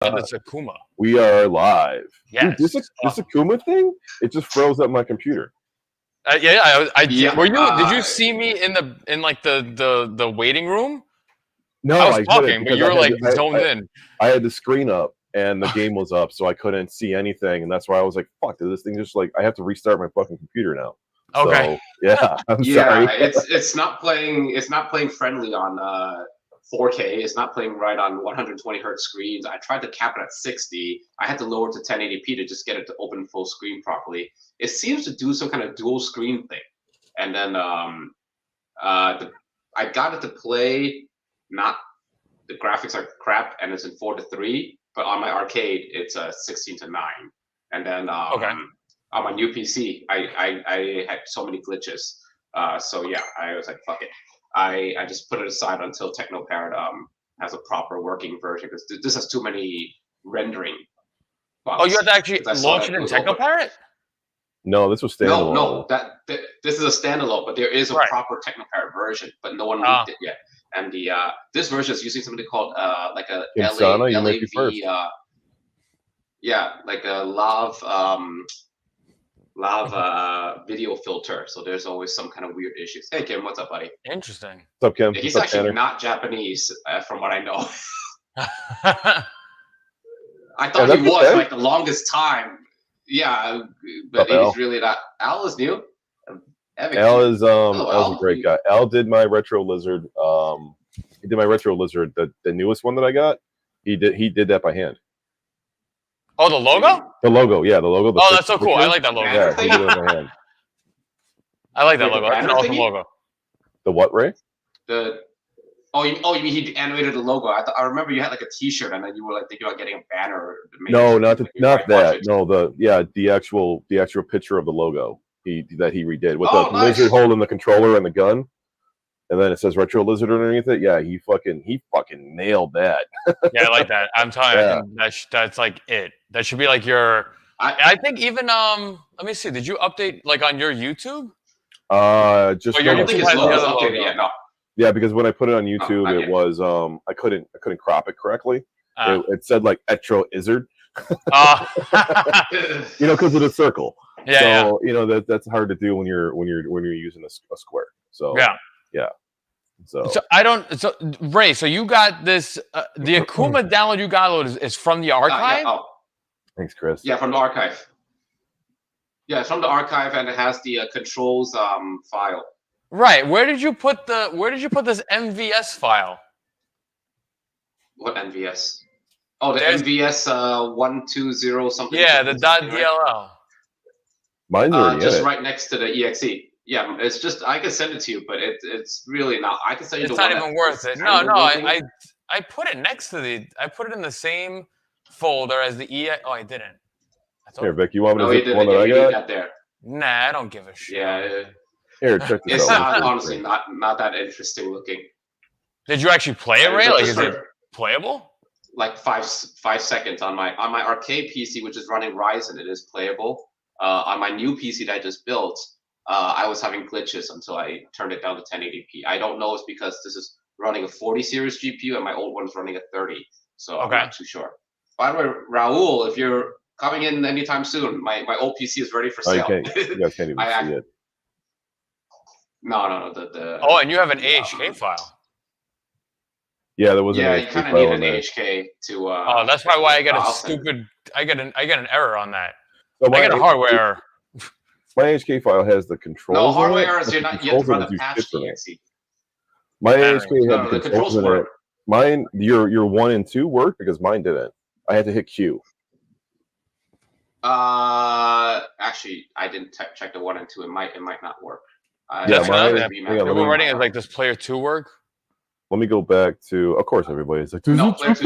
This Akuma. We are live. Yes. Dude, this Akuma thing, it just froze up my computer. I did. Were you? Did you see me in the waiting room? No, I was talking, but you were like zoned in. I had the screen up and the game was up, so I couldn't see anything, and that's why I was like, "Fuck! Did this thing just like I have to restart my fucking computer now?" Okay. So, yeah, I'm sorry. It's not playing. It's not playing friendly on 4K. It's not playing right on 120 hertz screens. I tried to cap it at 60. I had to lower it to 1080p to just get it to open full screen properly. It seems to do some kind of dual screen thing, and then I got it to play. Not the graphics are crap, and it's in 4:3. But on my arcade, it's 16:9. And then on my new PC, I had so many glitches. So yeah, I was like, fuck it. I just put it aside until Technoparrot has a proper working version, because this has too many rendering bugs. Oh, you had to actually launch it in Technoparrot? No, this was standalone. No, this is a standalone, but there is a proper Technoparrot version, but no one leaked it yet. And the this version is using something called like a Insana, LAV, like a lava video filter. So there's always some kind of weird issues. Hey Kim, what's up, buddy? Interesting. What's up, Kim? He's actually not Japanese, from what I know. I thought he was like the longest time. Yeah, but he's really not. Al is new. Al is Al's a great guy. Al did my Retro Lizard. He did my Retro Lizard, the newest one that I got. He did that by hand. Oh, the logo? The logo, yeah, the logo. Oh, that's so cool. I like that logo. Yeah, he did it by hand. I like that logo. That's an awesome logo. The what, Ray? You mean he animated the logo? I remember you had like a T-shirt, and then you were like thinking about getting a banner. No, not that. No, the actual picture of the logo that he redid with the lizard holding the controller and the gun, and then it says Retro Lizard underneath it. Yeah, he fucking nailed that. Yeah, I like that. I'm telling you, that's like it. That should be like your. I think even let me see. Did you update like on your YouTube? Just. Your YouTube has updated yet? No. Yeah, because when I put it on YouTube, it was I couldn't crop it correctly. It said like Etro Izzard. Because of the circle. Yeah. So that's hard to do when you're using a square. So yeah. So I don't. So Ray, so you got this. The Akuma download you got is from the archive. Thanks, Chris. Yeah, from the archive. Yeah, it's from the archive, and it has the controls file. Right. Where did you put this MVS file? What MVS? Oh, the MVS 120 something. Yeah, the .dll. Mine's already just right next to the exe. Yeah, it's just I can send it to you, but it's really not. I can send you. It's not even worth it. No. I put it next to I put it in the same folder as the EX. Oh, I didn't. Here, Vic, you want me to zip the one that I got? There. Nah, I don't give a shit. Yeah. Here, check this it's out. It's honestly not that interesting looking. Did you actually play it, Ray? Like, is it playable? Like 5 seconds on my arcade PC, which is running Ryzen, it is playable. On my new PC that I just built, I was having glitches until I turned it down to 1080p. I don't know if it's because this is running a 40 series GPU and my old one's running a 30. So I'm not too sure. By the way, Raul, if you're coming in anytime soon, my old PC is ready for sale. You guys can't even see it. No. And you have an AHK file. Yeah, there was an AHK you kind of need an AHK to. That's probably why I get a stupid. I get an error on that. So I get a hardware error. My AHK file has the controls. No, hardware errors. You're not yet to run a patch. My AHK had the controls in it. Mine, your 1 and 2 worked because mine didn't. I had to hit Q. Actually, I didn't check the 1 and 2. It might not work. That's another thing. People writing is like, does player 2 work? Let me go back to. Of course, everybody's like, no, player 2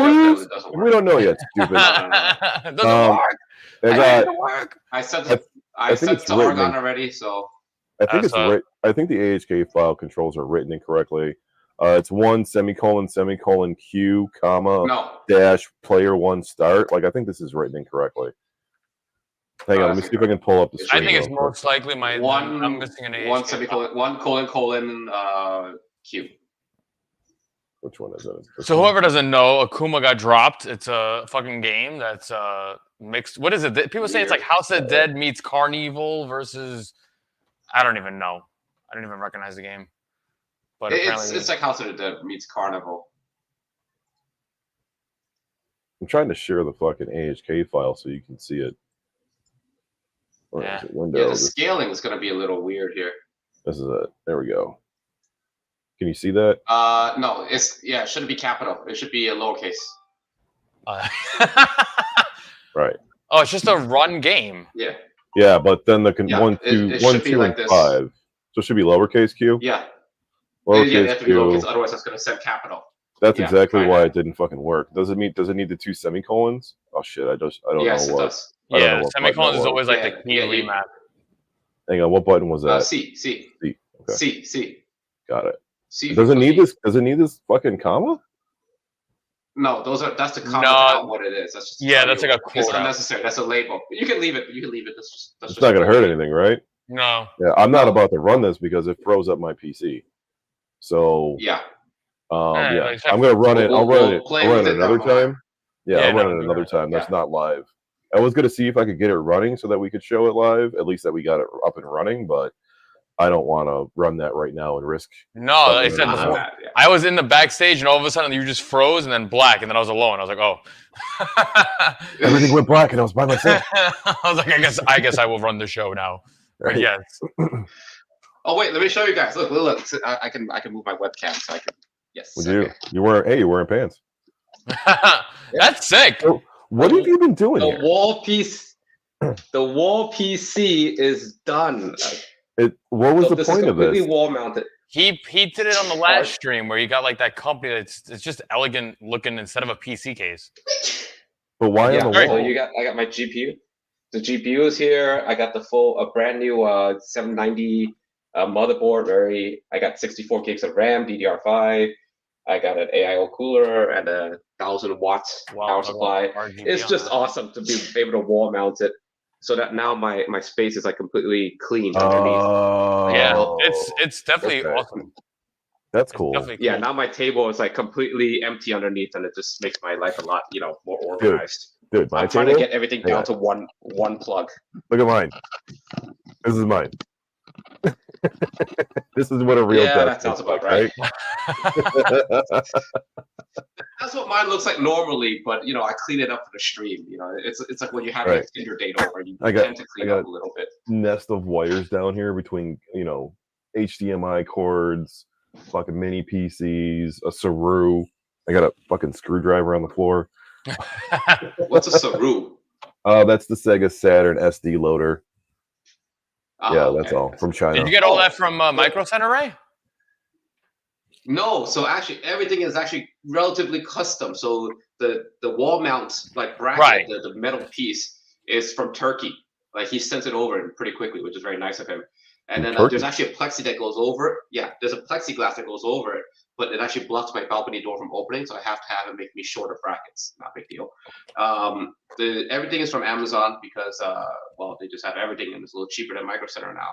doesn't work. We don't know yet. Stupid. It doesn't work. It doesn't work. I set to Oregon already, so. I think it's right. I think the AHK file controls are written incorrectly. It's 1 semicolon Q comma dash player 1 start. Like I think this is written incorrectly. Hang on, let me see if I can pull up the screen. I think it's most likely I'm missing an AHK. 1 semicolon 1 colon Q. Which one is it? So whoever doesn't know, Akuma got dropped. It's a fucking game that's mixed. What is it? People say it's like House of the Dead meets Carnival versus. I don't even know. I don't even recognize the game. But it's like House of the Dead meets Carnival. I'm trying to share the fucking AHK file so you can see it. Yeah. Yeah, the scaling is going to be a little weird here. This is it. There we go. Can you see that? No, it shouldn't be capital. It should be a lowercase. Right. Oh, it's just a run game. Yeah. Yeah, but then the 1, 2, like and 5. So it should be lowercase q? Yeah. Lowercase you have to be q. lowercase, otherwise that's going to send capital. That's exactly why it didn't fucking work. Does it need the 2 semicolons? Oh shit, I don't know Yes, what. it does. Yeah, semicolons is always like the key remap. Hang on, what button was that? C. Okay. C. Got it. C. Does it need this? Does it need this fucking comma? No, that's the comma out what it is. That's just that's like a quote. It's unnecessary. That's a label. You can leave it. That's it's not gonna hurt anything, right? No. Yeah, I'm not about to run this because it froze up my PC. So yeah. I'm gonna run it. I'll run it another time. Yeah, I'll run it another time. That's not live. I was gonna see if I could get it running so that we could show it live. At least that we got it up and running, but I don't want to run that right now and risk. No, I said I was in the backstage and all of a sudden you just froze and then black and then I was alone. I was like, oh. Everything went black and I was by myself. I was like, I guess I will run the show now. Right. Yes. Oh wait, let me show you guys. Look. I can move my webcam so I can. Yes. Would you? You're wearing pants. That's sick. So, what have you been doing here? The wall PC is done. What was the point of this? Completely wall mounted. He did it on the last stream where he got like that company it's just elegant looking instead of a PC case. But why on the wall? So I got my GPU. The GPU is here. I got a brand new 790 motherboard. I got 64 gigs of RAM, DDR5. I got an AIO cooler and a 1,000-watt power supply. It's just awesome to be able to wall mount it, so that now my space is like completely clean underneath. Yeah, it's definitely awesome. That's cool. Cool. Yeah, now my table is like completely empty underneath, and it just makes my life a lot, more organized. Dude, I'm trying to get everything down to one plug. Look at mine. This is mine. This is what a real that sounds about right. That's what mine looks like normally, but I clean it up for the stream. It's like when you have your date over, you tend to clean up a little bit. Nest of wires down here between HDMI cords, fucking mini PCs, a Saru. I got a fucking screwdriver on the floor. What's a Saru? That's the Sega Saturn SD loader. That's all from China. Did you get all that from Micro Center, Ray? No, so actually everything is actually relatively custom. So the wall mount bracket, the metal piece is from Turkey. Like he sent it over pretty quickly, which is very nice of him. And then there's actually a plexi that goes over it. Yeah, there's a plexiglass that goes over it, but it actually blocks my balcony door from opening, so I have to have it make me shorter brackets. Not a big deal. Everything is from Amazon because they just have everything and it's a little cheaper than Micro Center now.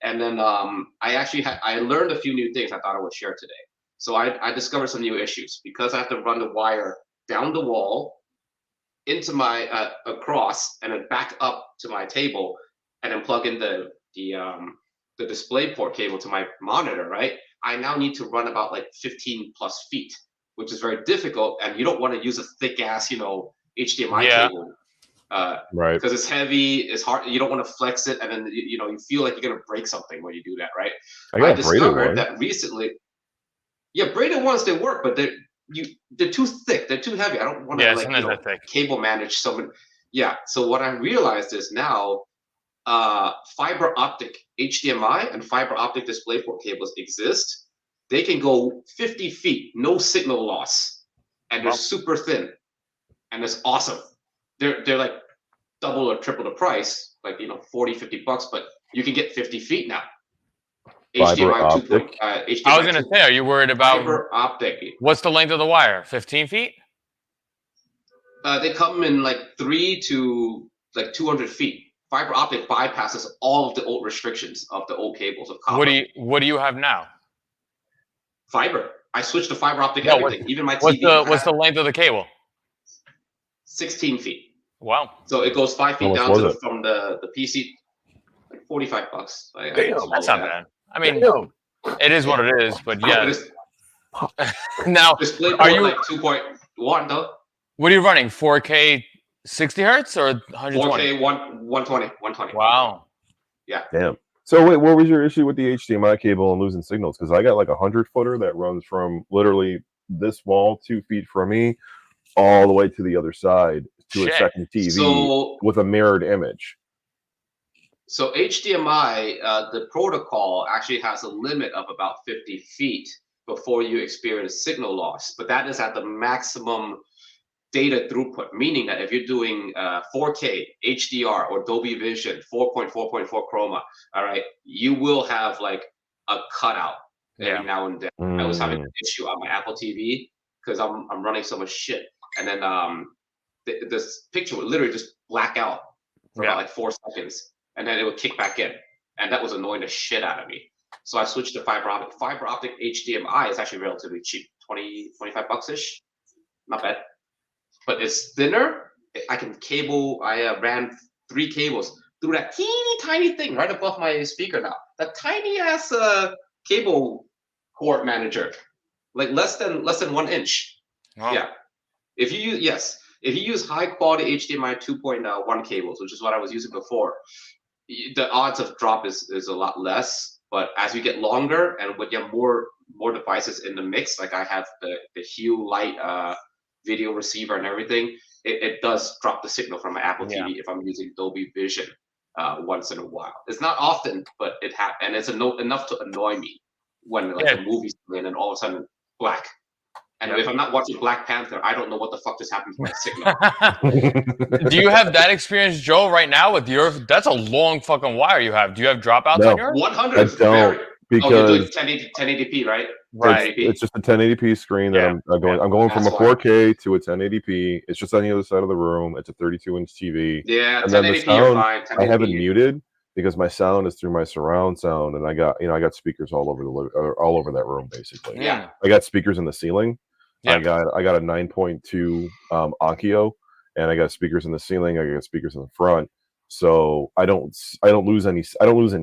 And then I learned a few new things I thought I would share today. So I discovered some new issues because I have to run the wire down the wall into my across and then back up to my table and then plug in the display port cable to my monitor, right? I now need to run about 15 plus feet, which is very difficult. And you don't want to use a thick ass, HDMI cable. Right. Because it's heavy, it's hard. You don't want to flex it. And then, you feel like you're going to break something when you do that, right? I discovered that recently. Yeah, braided ones, they work, but they're too thick. They're too heavy. I don't want to cable manage someone. Yeah. So what I realized is now, fiber optic HDMI and fiber optic DisplayPort cables exist. They can go 50 feet, no signal loss, and they're super thin, and it's awesome. They're like double or triple the price, $40-$50, but you can get 50 feet now. Fiber HDMI optic. HDMI I was gonna say, are you worried about fiber optic? What's the length of the wire? 15 feet? They come in 3 to 200 feet. Fiber optic bypasses all of the old restrictions of the old cables of copper. What do you have now? Fiber. I switched to fiber optic No, everything. Even my TV. What's the length of the cable? 16 feet. Wow. So it goes 5 feet How much down was from the PC. Like $45. That's not bad. I mean, it is what it is. But Yeah, yeah. Now, DisplayPort are you like 2.1 though? What are you running? 4K 60 hertz or 120? 4K 120. Wow. Yeah. Damn. So wait, what was your issue with the HDMI cable and losing signals? Because I got like a 100-footer that runs from literally this wall 2 feet from me all the way to the other side to a second TV with a mirrored image. So HDMI, the protocol actually has a limit of about 50 feet before you experience signal loss, but that is at the maximum data throughput, meaning that if you're doing 4K, HDR, or Dolby Vision, 4.4.4 chroma, all right, you will have like a cutout every now and then. I was having an issue on my Apple TV because I'm running so much shit, and then this picture would literally just black out for about like 4 seconds, and then it would kick back in, and that was annoying the shit out of me. So I switched to fiber optic. Fiber optic HDMI is actually relatively cheap, 25 bucks ish, not bad. But it's thinner. I ran 3 cables through that teeny tiny thing right above my speaker now. That tiny ass cable port manager, like less than 1 inch. Oh. Yeah. If you use high quality HDMI 2.1 cables, which is what I was using before, the odds of drop is a lot less. But as you get longer and when you have more devices in the mix, like I have the Hue Light video receiver and everything, it does drop the signal from my Apple TV if I'm using Dolby Vision once in a while. It's not often, but it happens, and it's enough to annoy me when like a movie's playing and all of a sudden black. And if I'm not watching Black Panther, I don't know what the fuck just happened to my signal. Do you have that experience, Joe, right now with your? That's a long fucking wire you have. Do you have dropouts on yours? 100. I don't, because you're doing 1080p, right? Right. It's just a 1080p screen that I'm going. I'm going from a 4K to a 1080p. It's just on the other side of the room. It's a 32-inch TV. Yeah, and 1080p, then the sound, you're fine. 1080p. I have it muted because my sound is through my surround sound, and I got speakers all over that room basically. Yeah. I got speakers in the ceiling. Yeah. I got a 9.2 Onkyo, and I got speakers in the ceiling. I got speakers in the front, so I don't lose any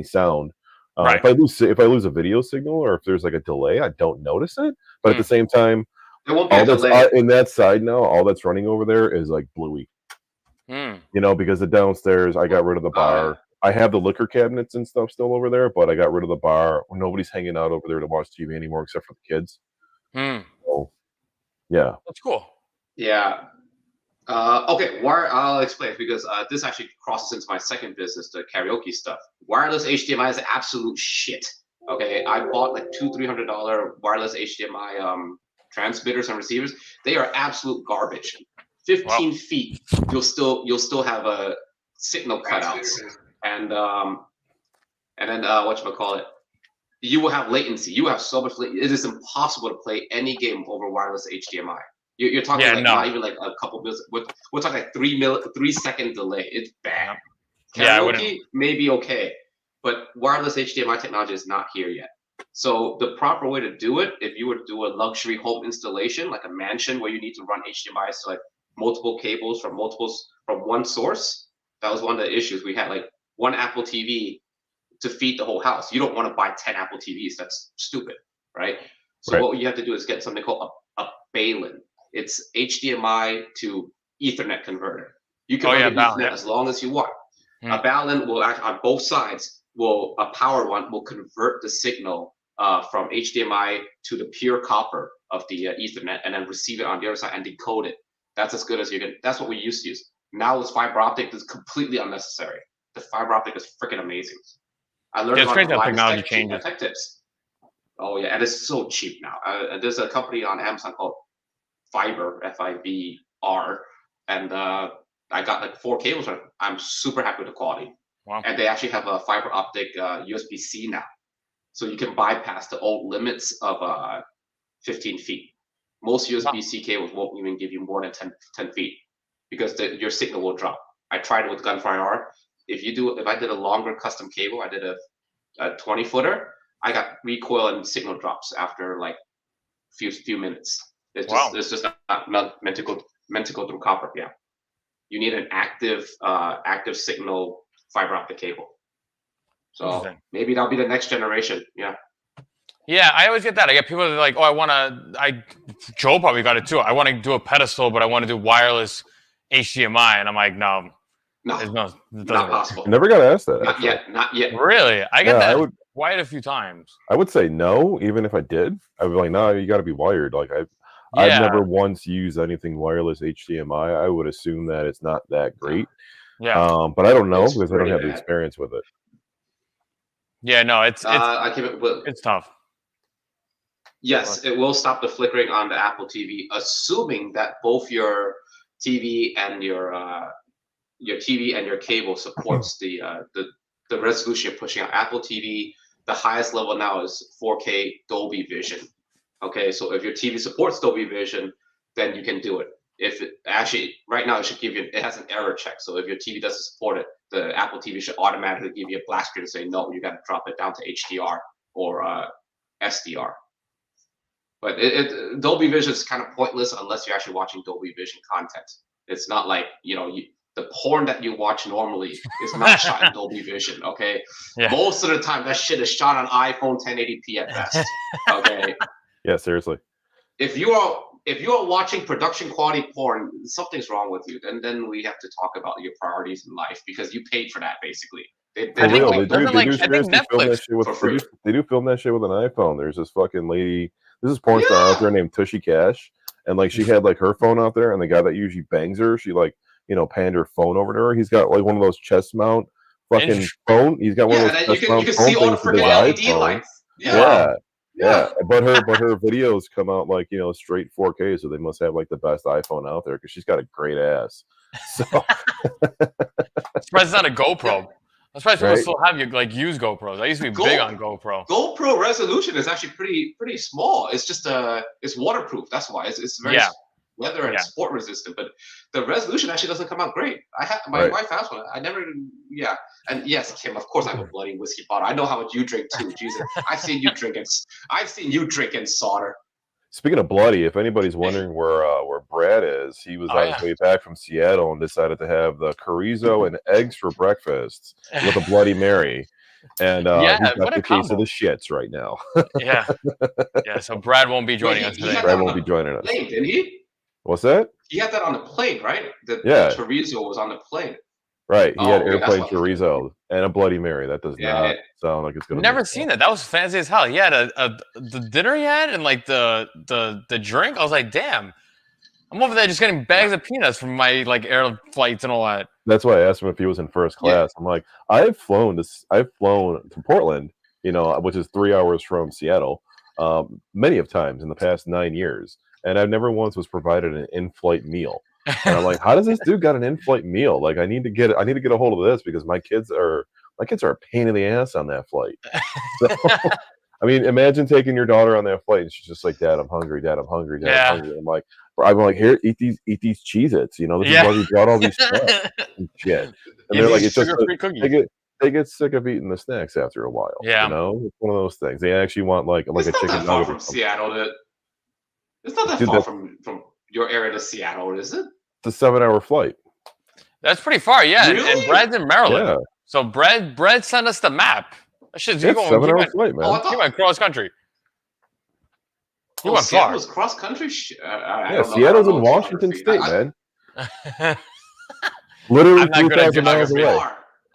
sound. Right. If I lose a video signal or if there's like a delay, I don't notice it. But at the same time, there won't be a delay. In that side now, all that's running over there is like bluey. Because the downstairs, I got rid of the bar. I have the liquor cabinets and stuff still over there, but I got rid of the bar. Nobody's hanging out over there to watch TV anymore except for the kids. So, yeah, that's cool. Yeah. Okay, I'll explain because this actually crosses into my second business, the karaoke stuff. Wireless HDMI is absolute shit. Okay, I bought like $200-300 wireless HDMI transmitters and receivers. They are absolute garbage. 15 feet, you'll still have a signal cutouts, and then whatchamacallit, you will have latency. You have so much latency. It is impossible to play any game over wireless HDMI. You're talking not even like a couple minutes. We're talking like 3 second delay. It's bad. Karaoke may be okay, but wireless HDMI technology is not here yet. So the proper way to do it, if you were to do a luxury home installation, like a mansion where you need to run HDMI to like multiple cables from one source, that was one of the issues we had. Like one Apple TV to feed the whole house. You don't want to buy 10 Apple TVs. That's stupid, right? So what you have to do is get something called a Balun. It's HDMI to Ethernet converter. You can run Ethernet as long as you want. A Balun will act on both sides. A power one will convert the signal from HDMI to the pure copper of the Ethernet, and then receive it on the other side and decode it. That's as good as you can. That's what we used to use. Now with fiber optic, it's completely unnecessary. The fiber optic is freaking amazing. I learned about technology changes. Tech tips. Oh yeah, and it's so cheap now. There's a company on Amazon called Fiber, F-I-B-R, and I got like 4 cables. I'm super happy with the quality. Wow. And they actually have a fiber optic USB-C now, so you can bypass the old limits of 15 feet. Most USB-C cables won't even give you more than 10 feet because your signal will drop. I tried it with Gunfire. If I did a longer custom cable, I did a 20-footer. I got recoil and signal drops after like few minutes. It's just not meant to go through copper. Yeah, you need an active signal fiber optic cable. So maybe that'll be the next generation. Yeah. Yeah, I always get that. I get people that are like, oh, Joe probably got it too. I want to do a pedestal, but I want to do wireless HDMI. And I'm like, no, not possible. I never got asked that. Not yet. Really? I get that quite a few times. I would say no, even if I did. I would be like, no, you got to be wired. Like I've never once used anything wireless HDMI. I would assume that it's not that great. Yeah. But I don't know because I don't have the experience with it. Yeah, no, it's tough. Yes, it will stop the flickering on the Apple TV, assuming that both your TV and your cable supports the resolution you're pushing out. Apple TV, the highest level now is 4K Dolby Vision. Okay, so if your TV supports Dolby Vision, then you can do it. If it actually right now it has an error check. So if your TV doesn't support it, the Apple TV should automatically give you a black screen and say no, you got to drop it down to HDR or SDR. But Dolby Vision is kind of pointless unless you're actually watching Dolby Vision content. It's not like the porn that you watch normally is not shot in Dolby Vision. Okay, most of the time that shit is shot on iPhone 1080p at best. Okay. Yeah, seriously. If you are watching production quality porn, something's wrong with you. Then we have to talk about your priorities in life because you paid for that basically. They do film that shit with an iPhone. There's this fucking lady. This is porn star out there named Tushy Cash, and like she had like her phone out there, and the guy that usually bangs her, she like panned her phone over to her. He's got like one of those chest mount fucking phone. He's got one of those chest mount phone things with his iPhone. Lights. Yeah. But her videos come out like straight 4K, so they must have like the best iPhone out there because she's got a great ass. So I'm surprised it's not a GoPro. I'm surprised people still have use GoPros. I used to be big on GoPro. GoPro resolution is actually pretty small. It's just it's waterproof. That's why it's very weather and sport resistant. But the resolution actually doesn't come out great. My wife has one. I never. Yeah. And yes, Kim. Of course, I have a bloody whiskey bottle. I know how much you drink too. Jesus, I've seen you drinking solder. Speaking of bloody, if anybody's wondering where Brad is, he was on his way back from Seattle and decided to have the chorizo and eggs for breakfast with a Bloody Mary. And he's got the case of the shits right now. So Brad won't be joining us today. Brad won't be joining us. Plane, didn't he? What's that? He had that on the plane, right? The chorizo was on the plane. Right, he had airplane chorizo and a Bloody Mary. That does not sound like it's gonna. Never seen that. That was fancy as hell. He had the dinner he had and like the drink. I was like, damn, I'm over there just getting bags of peanuts from my air flights and all that. That's why I asked him if he was in first class. I'm like, I've flown to Portland, which is 3 hours from Seattle, many of times in the past 9 years, and I've never once was provided an in-flight meal. And I'm like, how does this dude got an in-flight meal? Like, I need to get a hold of this because my kids are a pain in the ass on that flight. So, I mean, imagine taking your daughter on that flight and she's just like, Dad, I'm hungry. Dad, I'm hungry. Dad, I'm hungry. I'm like, here, eat these Cheez-Its. This is why we brought all these snacks and shit. And they're like, it's just they get sick of eating the snacks after a while. Yeah, it's one of those things. They actually want like a chicken nugget from Seattle. It's not that far from your area to Seattle, is it? It's a 7-hour flight. That's pretty far, yeah. Really? And Brad's in Maryland. Yeah. So Brad sent us the map. That shit's going 7-hour flight, man. He went cross country. He went Seattle far. Was cross country? Seattle's in Washington State, man. Literally 3,000 miles away.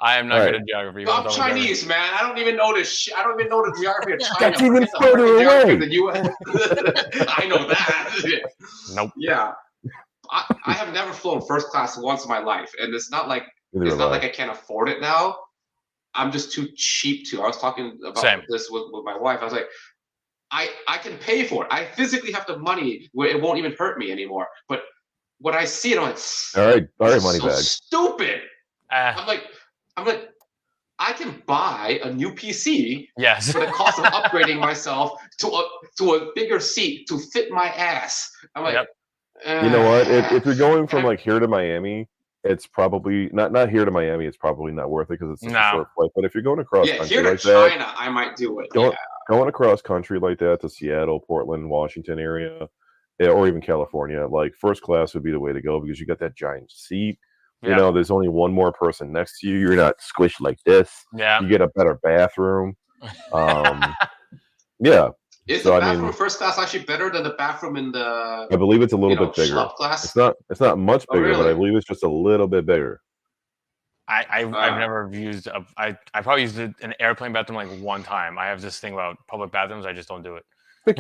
I am not good at geography. I'm Chinese, man. I don't even know this shit. I don't even know the geography of China. That's even further away. The US. I know that. Nope. Yeah. I have never flown first class once in my life, and it's not like I can't afford it now. I'm just too cheap to. I was talking about this with my wife. I was like, I can pay for it. I physically have the money where it won't even hurt me anymore. But when I see it, I'm like, all right, money bag. Stupid. I'm like, I can buy a new PC for the cost of upgrading myself to a bigger seat to fit my ass. I'm like, you know what? If you're going from here to Miami, it's probably not here to Miami. It's probably not worth it because it's such a short flight. But if you're going across country here to like China, that, I might do it. going across country like that to Seattle, Portland, Washington area, or even California, like first class would be the way to go because you got that giant seat. You know, there's only one more person next to you. You're not squished like this. Yeah. You get a better bathroom. Yeah. Is the bathroom first class actually better than the bathroom in the? I believe it's a little bit bigger. Class? It's not much bigger, but I believe it's just a little bit bigger. I've never used I probably used an airplane bathroom like one time. I have this thing about public bathrooms. I just don't do it. You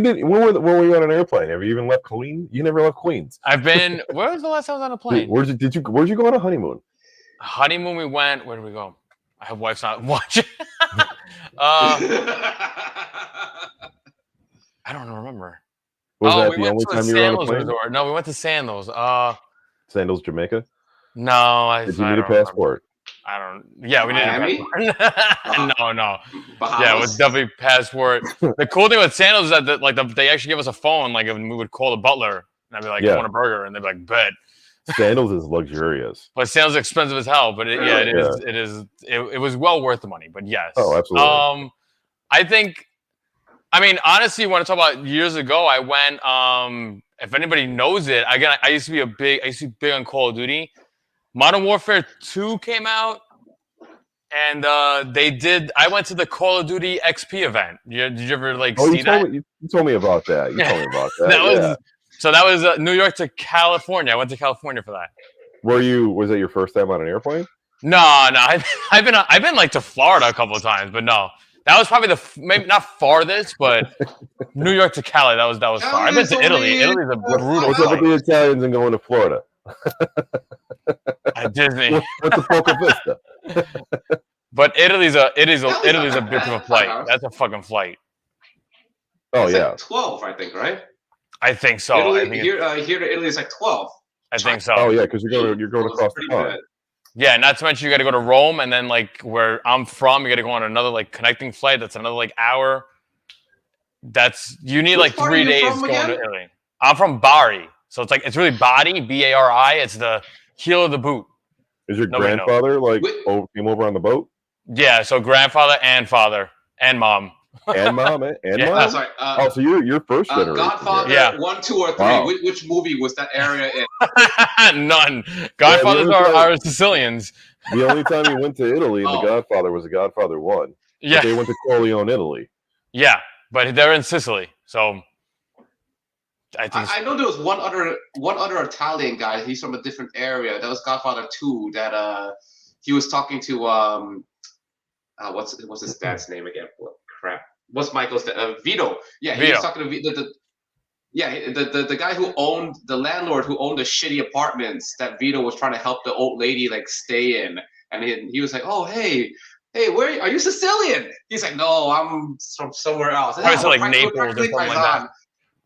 didn't. When were you on an airplane? Have you even left Queens? You never left Queens. I've been. Where was the last time I was on a plane? Where'd you go on a honeymoon? Honeymoon, we went. Where did we go? I have wife's not watching. I don't remember. Was that the only time you were on a plane? Resort. No, we went to Sandals. Sandals, Jamaica. No, did you need a passport? I don't. Yeah, we needed a passport. No. Bahamas? Yeah, it was definitely passport. The cool thing with Sandals is that they actually give us a phone. Like, and we would call the butler, and I'd be like, "I want a burger," and they'd be like, "Bet." Sandals is luxurious, but Sandals is expensive as hell. But it was well worth the money. But yes, oh, absolutely. I think. I mean, honestly, when I talk about years ago, I went. If anybody knows it, I used to be big on Call of Duty. Modern Warfare 2 came out, and I went to the Call of Duty XP event. Did you ever see that? You told me about that. You told me about that. That was New York to California. I went to California for that. Was that your first time on an airplane? No. I've been to Florida a couple of times, but no. That was probably maybe not farthest, but New York to Cali. That was far. I've been to Italy. Italy's a brutal. What's up with the Italians and going to Florida? At Disney. What's the Poca Vista? But Italy's a bit of a flight. That's a fucking flight. Oh yeah, 12, I think, right? I think so. Italy, here to Italy is 12. I think so. Oh yeah, because you're going across the pond. Yeah, not to mention you got to go to Rome, and then where I'm from, you got to go on another connecting flight. That's another hour. You need 3 days going to Italy. I'm from Bari, so it's really Bari, Bari. It's the heel of the boot. Is your grandfather came over on the boat? Yeah, so grandfather and father and mom. And mom, mom. Sorry, so you're first generation. Godfather 1, 2, or 3. Wow. Which movie was that area in? None. Godfathers are Sicilians. The only time he went to Italy in The Godfather was The Godfather 1. Yeah, they went to Corleone, Italy. Yeah, but they're in Sicily, so I know there was one other Italian guy. He's from a different area. That was Godfather 2. That he was talking to what's his dad's name again? What crap? What's Michael's dad? Vito. Yeah, he was talking to Vito. The guy who owned the landlord who owned the shitty apartments that Vito was trying to help the old lady stay in, and he was like, "Oh hey, where are you Sicilian?" He's like, "No, I'm from somewhere else." Probably said Naples or something like that.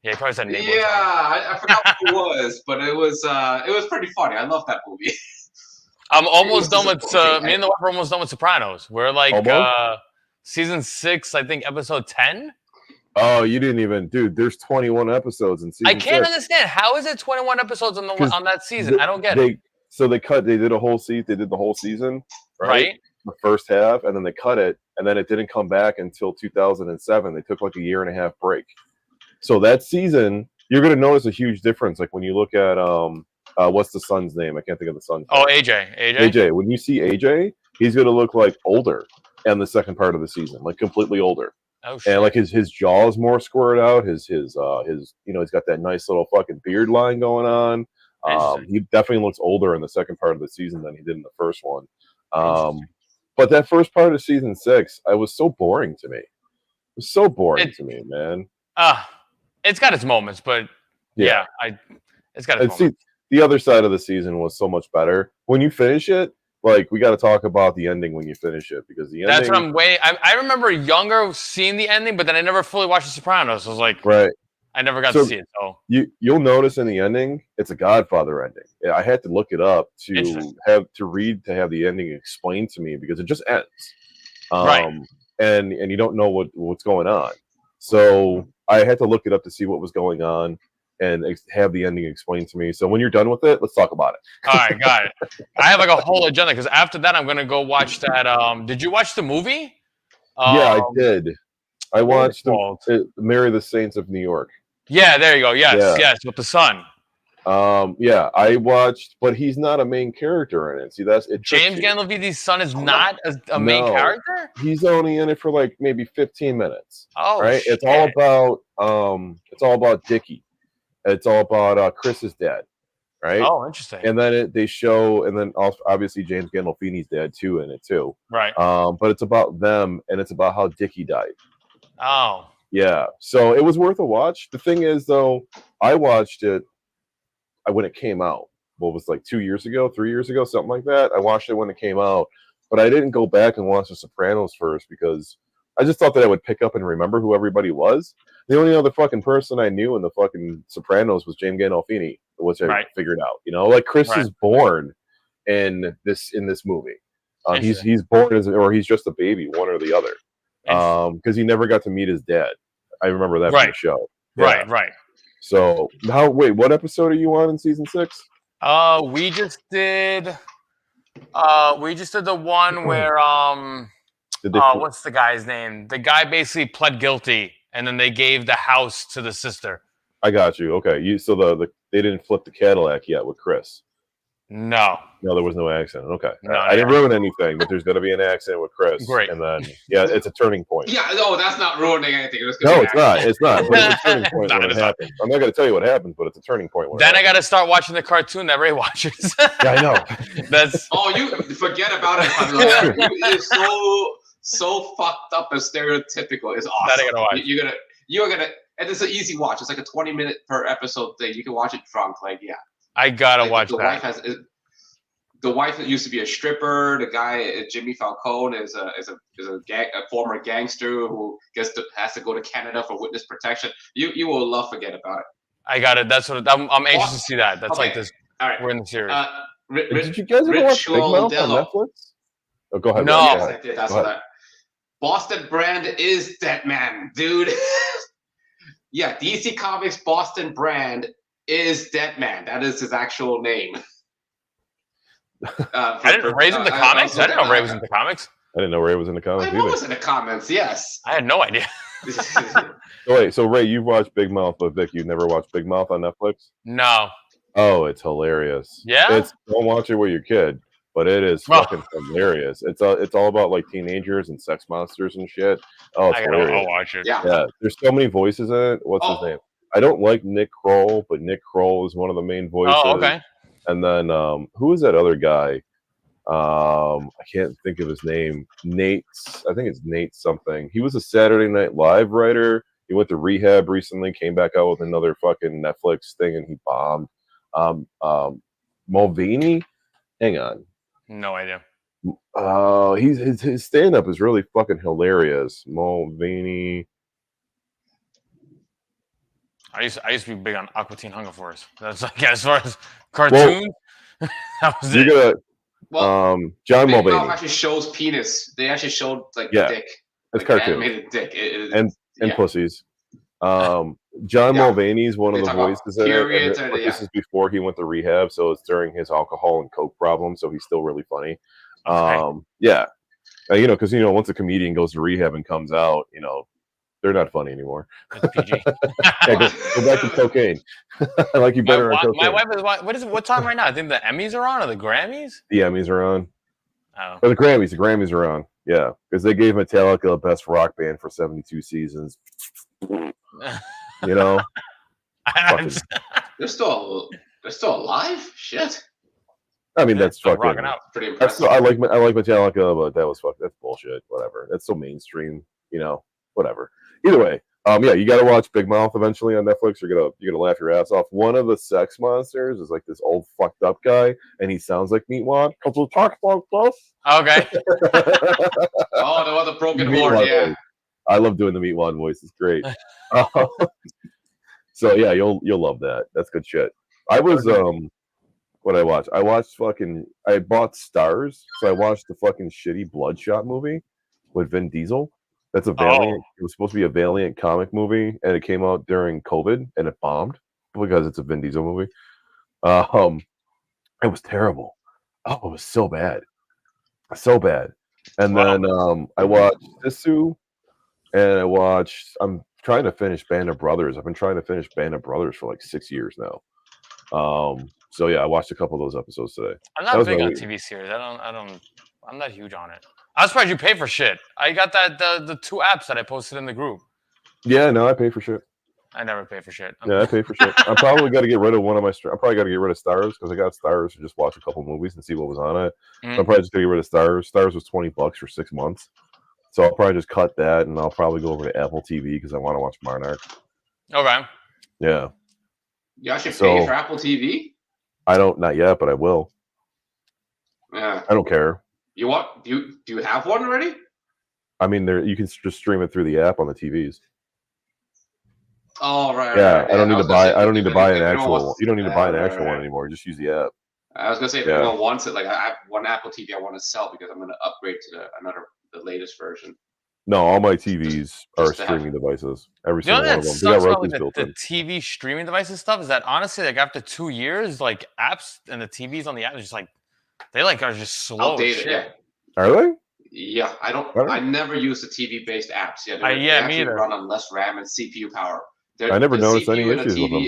Yeah, he probably said Naples. Yeah, I forgot what it was, but it was pretty funny. I love that movie. I'm almost done with me and the wife are almost done with Sopranos. We're season 6, I think episode 10. Oh, you didn't even, dude. There's 21 episodes in season. I can't understand how is it 21 episodes on that season. I don't get it. So they did a whole season. They did the whole season, right? The first half, and then they cut it, and then it didn't come back until 2007. They took a year and a half break. So that season, you're going to notice a huge difference. Like when you look at what's the son's name? I can't think of the son's name. Oh, AJ. AJ. When you see AJ, he's going to look older in the second part of the season, completely older. Oh shit. And his jaw is more squared out. His he's got that nice little fucking beard line going on. He definitely looks older in the second part of the season than he did in the first one. But that first part of season 6, it was so boring to me. It was so boring to me, man. It's got its moments, but it's got its moments. The other side of the season was so much better. When you finish it, we got to talk about the ending when you finish it, because the ending. That's what I'm I remember younger seeing the ending, but then I never fully watched The Sopranos. I was right. I never got to see it. So you'll notice in the ending, it's a Godfather ending. I had to look it up to have the ending explained to me, because it just ends. Right. And you don't know what's going on. So I had to look it up to see what was going on and have the ending explained to me. So when you're done with it, let's talk about it. All right, got it. I have a whole agenda, because after that, I'm going to go watch that. Did you watch the movie? Yeah, I did. I watched called? Marry the Saints of New York. Yeah, there you go. Yes, Yeah. yes, with the son. Yeah, I watched, but he's not a main character in it. See, James Gandolfini's son is not a main character. He's only in it for like maybe 15 minutes. Oh, right? Shit. It's all about Dickie. It's all about Chris's dad, right? Oh, interesting. And then they show, and then also obviously James Gandolfini's dad too in it too. Right. But it's about them, and it's about how Dickie died. Oh. Yeah. So it was worth a watch. The thing is, though, I watched it when it came out. What was like 2 years ago, 3 years ago, something like that. I watched it when it came out, but I didn't go back and watch The Sopranos first because I just thought that I would pick up and remember who everybody was. The only other fucking person I knew in the fucking Sopranos was James Gandolfini, which I figured out. You know, like Chris is born in this movie. He's born he's just a baby, one or the other. Because he never got to meet his dad. I remember that from the show. Yeah. Right. So what episode are you on in season 6? We just did the one where what's the guy's name? The guy basically pled guilty, and then they gave the house to the sister. I got you. Okay, they didn't flip the Cadillac yet with Chris. No, there was no accident. Okay, no, I didn't ruin anything, but there's going to be an accident with Chris. Great. And then it's a turning point. Yeah, no, that's not ruining anything. It's not. It's not. But it's a turning point when it happens. I'm not going to tell you what happens, but it's a turning point. Then I got to start watching the cartoon that Ray watches. Yeah, I know. That's you forget about it. It's so fucked up and stereotypical. It's awesome. That I gotta watch. You're gonna, and it's an easy watch. It's like a 20-minute per episode thing. You can watch it drunk. Like, yeah. I gotta watch that. The wife used to be a stripper. The guy, Jimmy Falcone, is a former gangster who has to go to Canada for witness protection. You will love Forget About It. I got it. That's what I'm anxious to see that. That's like this. All right, we're in the series. Did you guys ever watch Big Mouth on Netflix? Oh, go ahead. No. Yes, I did. That's what Boston Brand is Deadman, dude. Yeah, DC Comics Boston Brand is Deadman. That is his actual name. I didn't Ray's in the comics. I didn't know Ray was in the comics. I didn't know Ray was in the comics. I was in the comics. Yes. I had no idea. Wait, so Ray, you've watched Big Mouth, but Vic, you've never watched Big Mouth on Netflix? No. Oh, it's hilarious. Yeah. Don't watch it with your kid, but it is fucking hilarious. It's all about like teenagers and sex monsters and shit. Oh, it's hilarious. I'll watch it. Yeah. There's so many voices in it. What's his name? I don't like Nick Kroll, but Nick Kroll is one of the main voices. Oh, okay. And then who is that other guy? I can't think of his name. I think it's Nate something. He was a Saturday Night Live writer. He went to rehab recently, came back out with another fucking Netflix thing, and he bombed. Mulvaney? Hang on. No idea. His stand-up is really fucking hilarious. Mulvaney. I used to be big on Aqua Teen Hunger Force. That's like as far as cartoons. That was it. John Mulvaney actually shows penis. They actually showed like dick. It's cartoon. Animated dick. And pussies. John Mulvaney is one of the voices in it. This is before he went to rehab, so it's during his alcohol and coke problem. So he's still really funny. Because once a comedian goes to rehab and comes out, they're not funny anymore. PG. Go back to cocaine. I like you better on cocaine. My wife is what time right now? I think the Emmys are on or the Grammys? The Emmys are on. Oh. Or the Grammys. The Grammys are on. Yeah, because they gave Metallica best rock band for 72 seasons. They're still alive? Shit. I mean, that's fucking rocking out. Pretty impressive. I like Metallica, but that's bullshit. Whatever. That's so mainstream. Whatever. Either way, you got to watch Big Mouth eventually on Netflix. You're gonna laugh your ass off. One of the sex monsters is like this old fucked up guy, and he sounds like Meatwad. Because he talks like this. Okay. The other broken horn. Yeah. I love doing the Meatwad voice. It's great. So yeah, you'll love that. That's good shit. I was what I watched. I bought Stars, so I watched the fucking shitty Bloodshot movie with Vin Diesel. That's a Valiant. It was supposed to be a Valiant comic movie, and it came out during COVID, and it bombed because it's a Vin Diesel movie. It was terrible. Oh, it was so bad, so bad. And then I watched Sisu. And I'm trying to finish Band of Brothers. I've been trying to finish Band of Brothers for like 6 years now. So yeah, I watched a couple of those episodes today. I'm not big on TV series. I'm not huge on it. I'm surprised you pay for shit. I got the 2 apps that I posted in the group. Yeah, no, I pay for shit. I never pay for shit. Yeah, I pay for shit. I probably got to get rid of one of my. I probably got to get rid of Stars because I got Stars to just watch a couple movies and see what was on it. So I'm probably just gonna get rid of Stars. Stars was $20 for 6 months, so I'll probably just cut that and I'll probably go over to Apple TV because I want to watch Monarch. Okay. Yeah. You actually pay for Apple TV? I don't, not yet, but I will. Yeah. I don't care. You want? Do you have one already? I mean, you can just stream it through the app on the TVs. Oh right. Yeah, right. I don't need to buy. I don't need to buy an actual. You don't need to buy an actual one anymore. Just use the app. I was gonna say if anyone wants it, like I have one Apple TV I want to sell because I'm gonna upgrade to the latest version. No, all my TVs are streaming devices. Every single one of them. They got Roku's built in. The TV streaming devices stuff is that honestly, like after 2 years, like apps and the TVs on the app is just like they like are just slow. Outdated, yeah. Are they? Yeah, I never use the TV based apps. Yeah, they actually run on less RAM and CPU power. I never noticed any issues with them.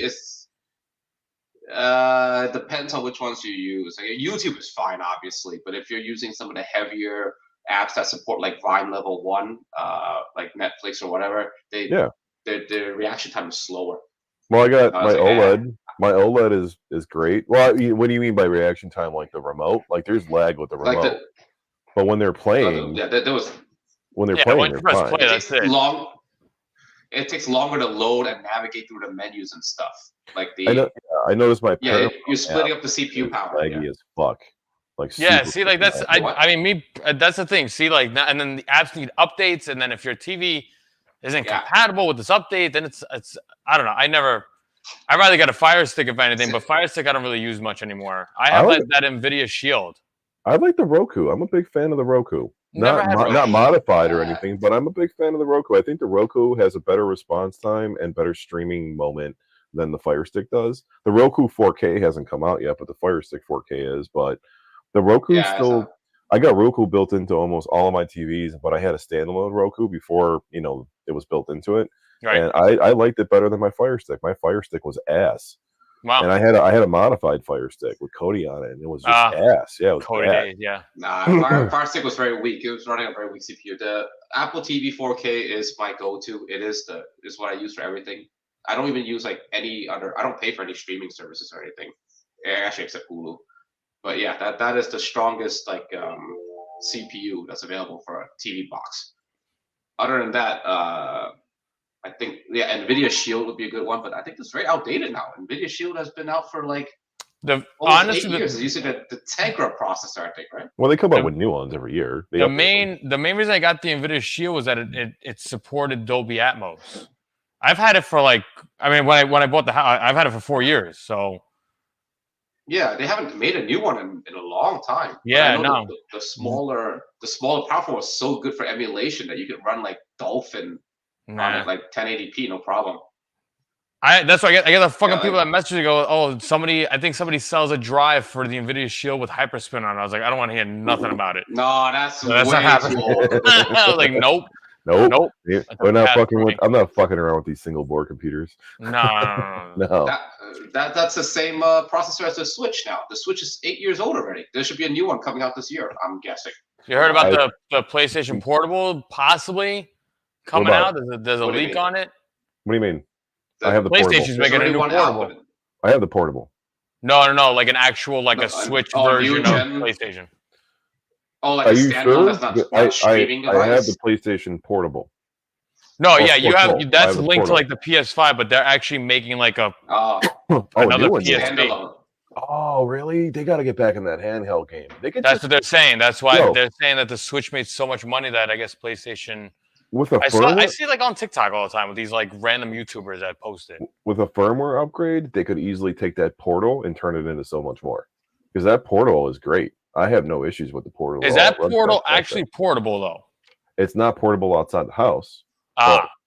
Depends on which ones you use. Like, YouTube is fine, obviously, but if you're using some of the heavier apps that support like Vine Level 1, like Netflix or whatever, their reaction time is slower. Well, I got my OLED. My OLED is great. Well, what do you mean by reaction time? Like the remote? Like there's lag with the remote. But when they're playing, when they're playing, they're fine. Play, that's it. It takes longer to load and navigate through the menus and stuff. Like I noticed my you're splitting up the CPU power. Laggy as fuck. Like see, like that's I mean that's the thing. See, like and then the apps need updates, and then if your TV isn't compatible with this update, then it's I don't know. I'd rather get a Fire Stick if anything, but Fire Stick I don't really use much anymore. I have that NVIDIA Shield. I like the Roku. I'm a big fan of the Roku. Not modified or anything, but I'm a big fan of the Roku. I think the Roku has a better response time and better streaming moment than the Fire Stick does. The Roku 4K hasn't come out yet, but the Fire Stick 4K is. But the Roku I got Roku built into almost all of my TVs, but I had a standalone Roku before it was built into it. Right. And I liked it better than my Fire Stick. My Fire Stick was ass. Wow. And I had a modified Fire Stick with Kodi on it, and it was just ass. Yeah, it was Kodi days, yeah. Nah, Fire Stick was very weak. It was running a very weak CPU. The Apple TV 4K is my go-to. It is what I use for everything. I don't even use like any other. I don't pay for any streaming services or anything. Actually, except Hulu. But yeah, that is the strongest like CPU that's available for a TV box. Other than that, I think NVIDIA Shield would be a good one, but I think it's very outdated now. NVIDIA Shield has been out for like almost 8 years. It's using the Tegra processor, I think, right? Well, they come out with new ones every year. The main reason I got the NVIDIA Shield was that it supported Dolby Atmos. I've had it for when I bought the house, I've had it for 4 years. So yeah, they haven't made a new one in a long time. Yeah, no. The smaller platform was so good for emulation that you could run like Dolphin on it, like 1080p, no problem. That's why I get the fucking people that message me go, I think somebody sells a drive for the NVIDIA Shield with Hyperspin on it. I was like, I don't want to hear nothing about it. No, that's way too old. I was like, nope. I'm not fucking around with these single board computers. No. That's the same processor as the Switch now. The Switch is 8 years old already. There should be a new one coming out this year, I'm guessing. You heard about the PlayStation Portable possibly coming out? There's a leak on it. What do you mean? I have the PlayStation's making a new portable. I have the portable. No, like an actual a Switch version of PlayStation. Oh, like a standalone that's not streaming device? I have the PlayStation Portable. No, you have that's linked to like the PS5, but they're actually making like a another PS5. Oh, really? They got to get back in that handheld game. That's what they're saying. That's why they're saying that the Switch made so much money that I guess PlayStation. I see like on TikTok all the time with these like random YouTubers that post it. With a firmware upgrade, they could easily take that Portal and turn it into so much more. Because that Portal is great. I have no issues with the Portal. Is that Portal actually portable though? It's not portable outside the house.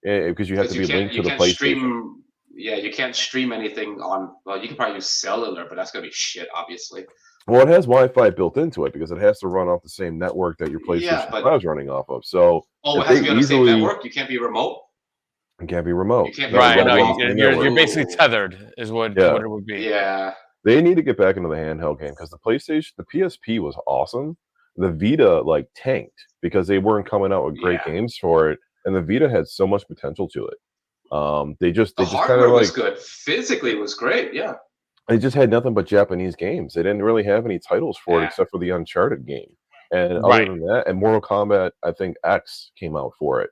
Because you have to be linked to the PlayStation. You can't stream anything on. Well, you can probably use cellular, but that's gonna be shit, obviously. Well, it has Wi-Fi built into it because it has to run off the same network that your PlayStation 5 is running off of. So, it has to be on the same network. You can't be remote. It can't be remote. You can't be right. remote. No, you're basically tethered, is what it would be. Yeah. They need to get back into the handheld game because the PSP was awesome. The Vita like tanked because they weren't coming out with great games for it, and the Vita had so much potential to it. The hardware was good. Physically, it was great. Yeah. They just had nothing but Japanese games. They didn't really have any titles for it except for the Uncharted game. And other than that, and Mortal Kombat, I think X came out for it.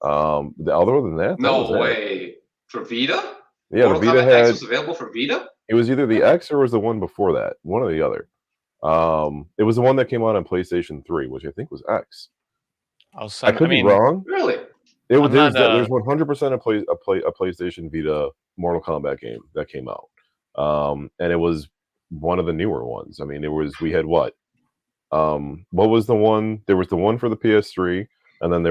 Other than that, no way. For Vita? Yeah, Mortal the Vita Kombat X was available for Vita? It was either the X or was the one before that. One or the other. It was the one that came out on PlayStation 3, which I think was X. I could be wrong. Really? There's 100% a PlayStation Vita Mortal Kombat game that came out. And it was one of the newer ones. I mean, we had what was the one? There was the one for the PS3, and then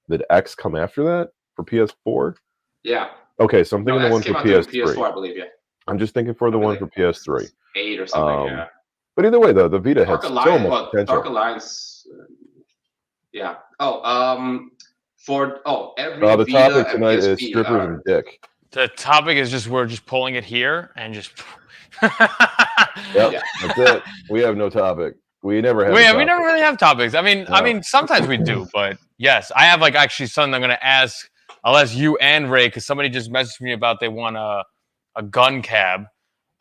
did X come after that for PS4? Yeah. Okay, so I'm thinking the one for PS3. PS4, I believe, yeah. I'm just thinking for the one for PS3. 8 or something, yeah. But either way, though, the Vita had so much potential. Dark Alliance, yeah. Every the Vita topic tonight PSP, is strippers and dick. The topic is just we're just pulling it here and just. Yep, that's it. We have no topic. We never have. We never really have topics. I mean, sometimes we do, but yes, I have actually something I'm going to ask. I'll ask you and Ray because somebody just messaged me about they want a gun cab.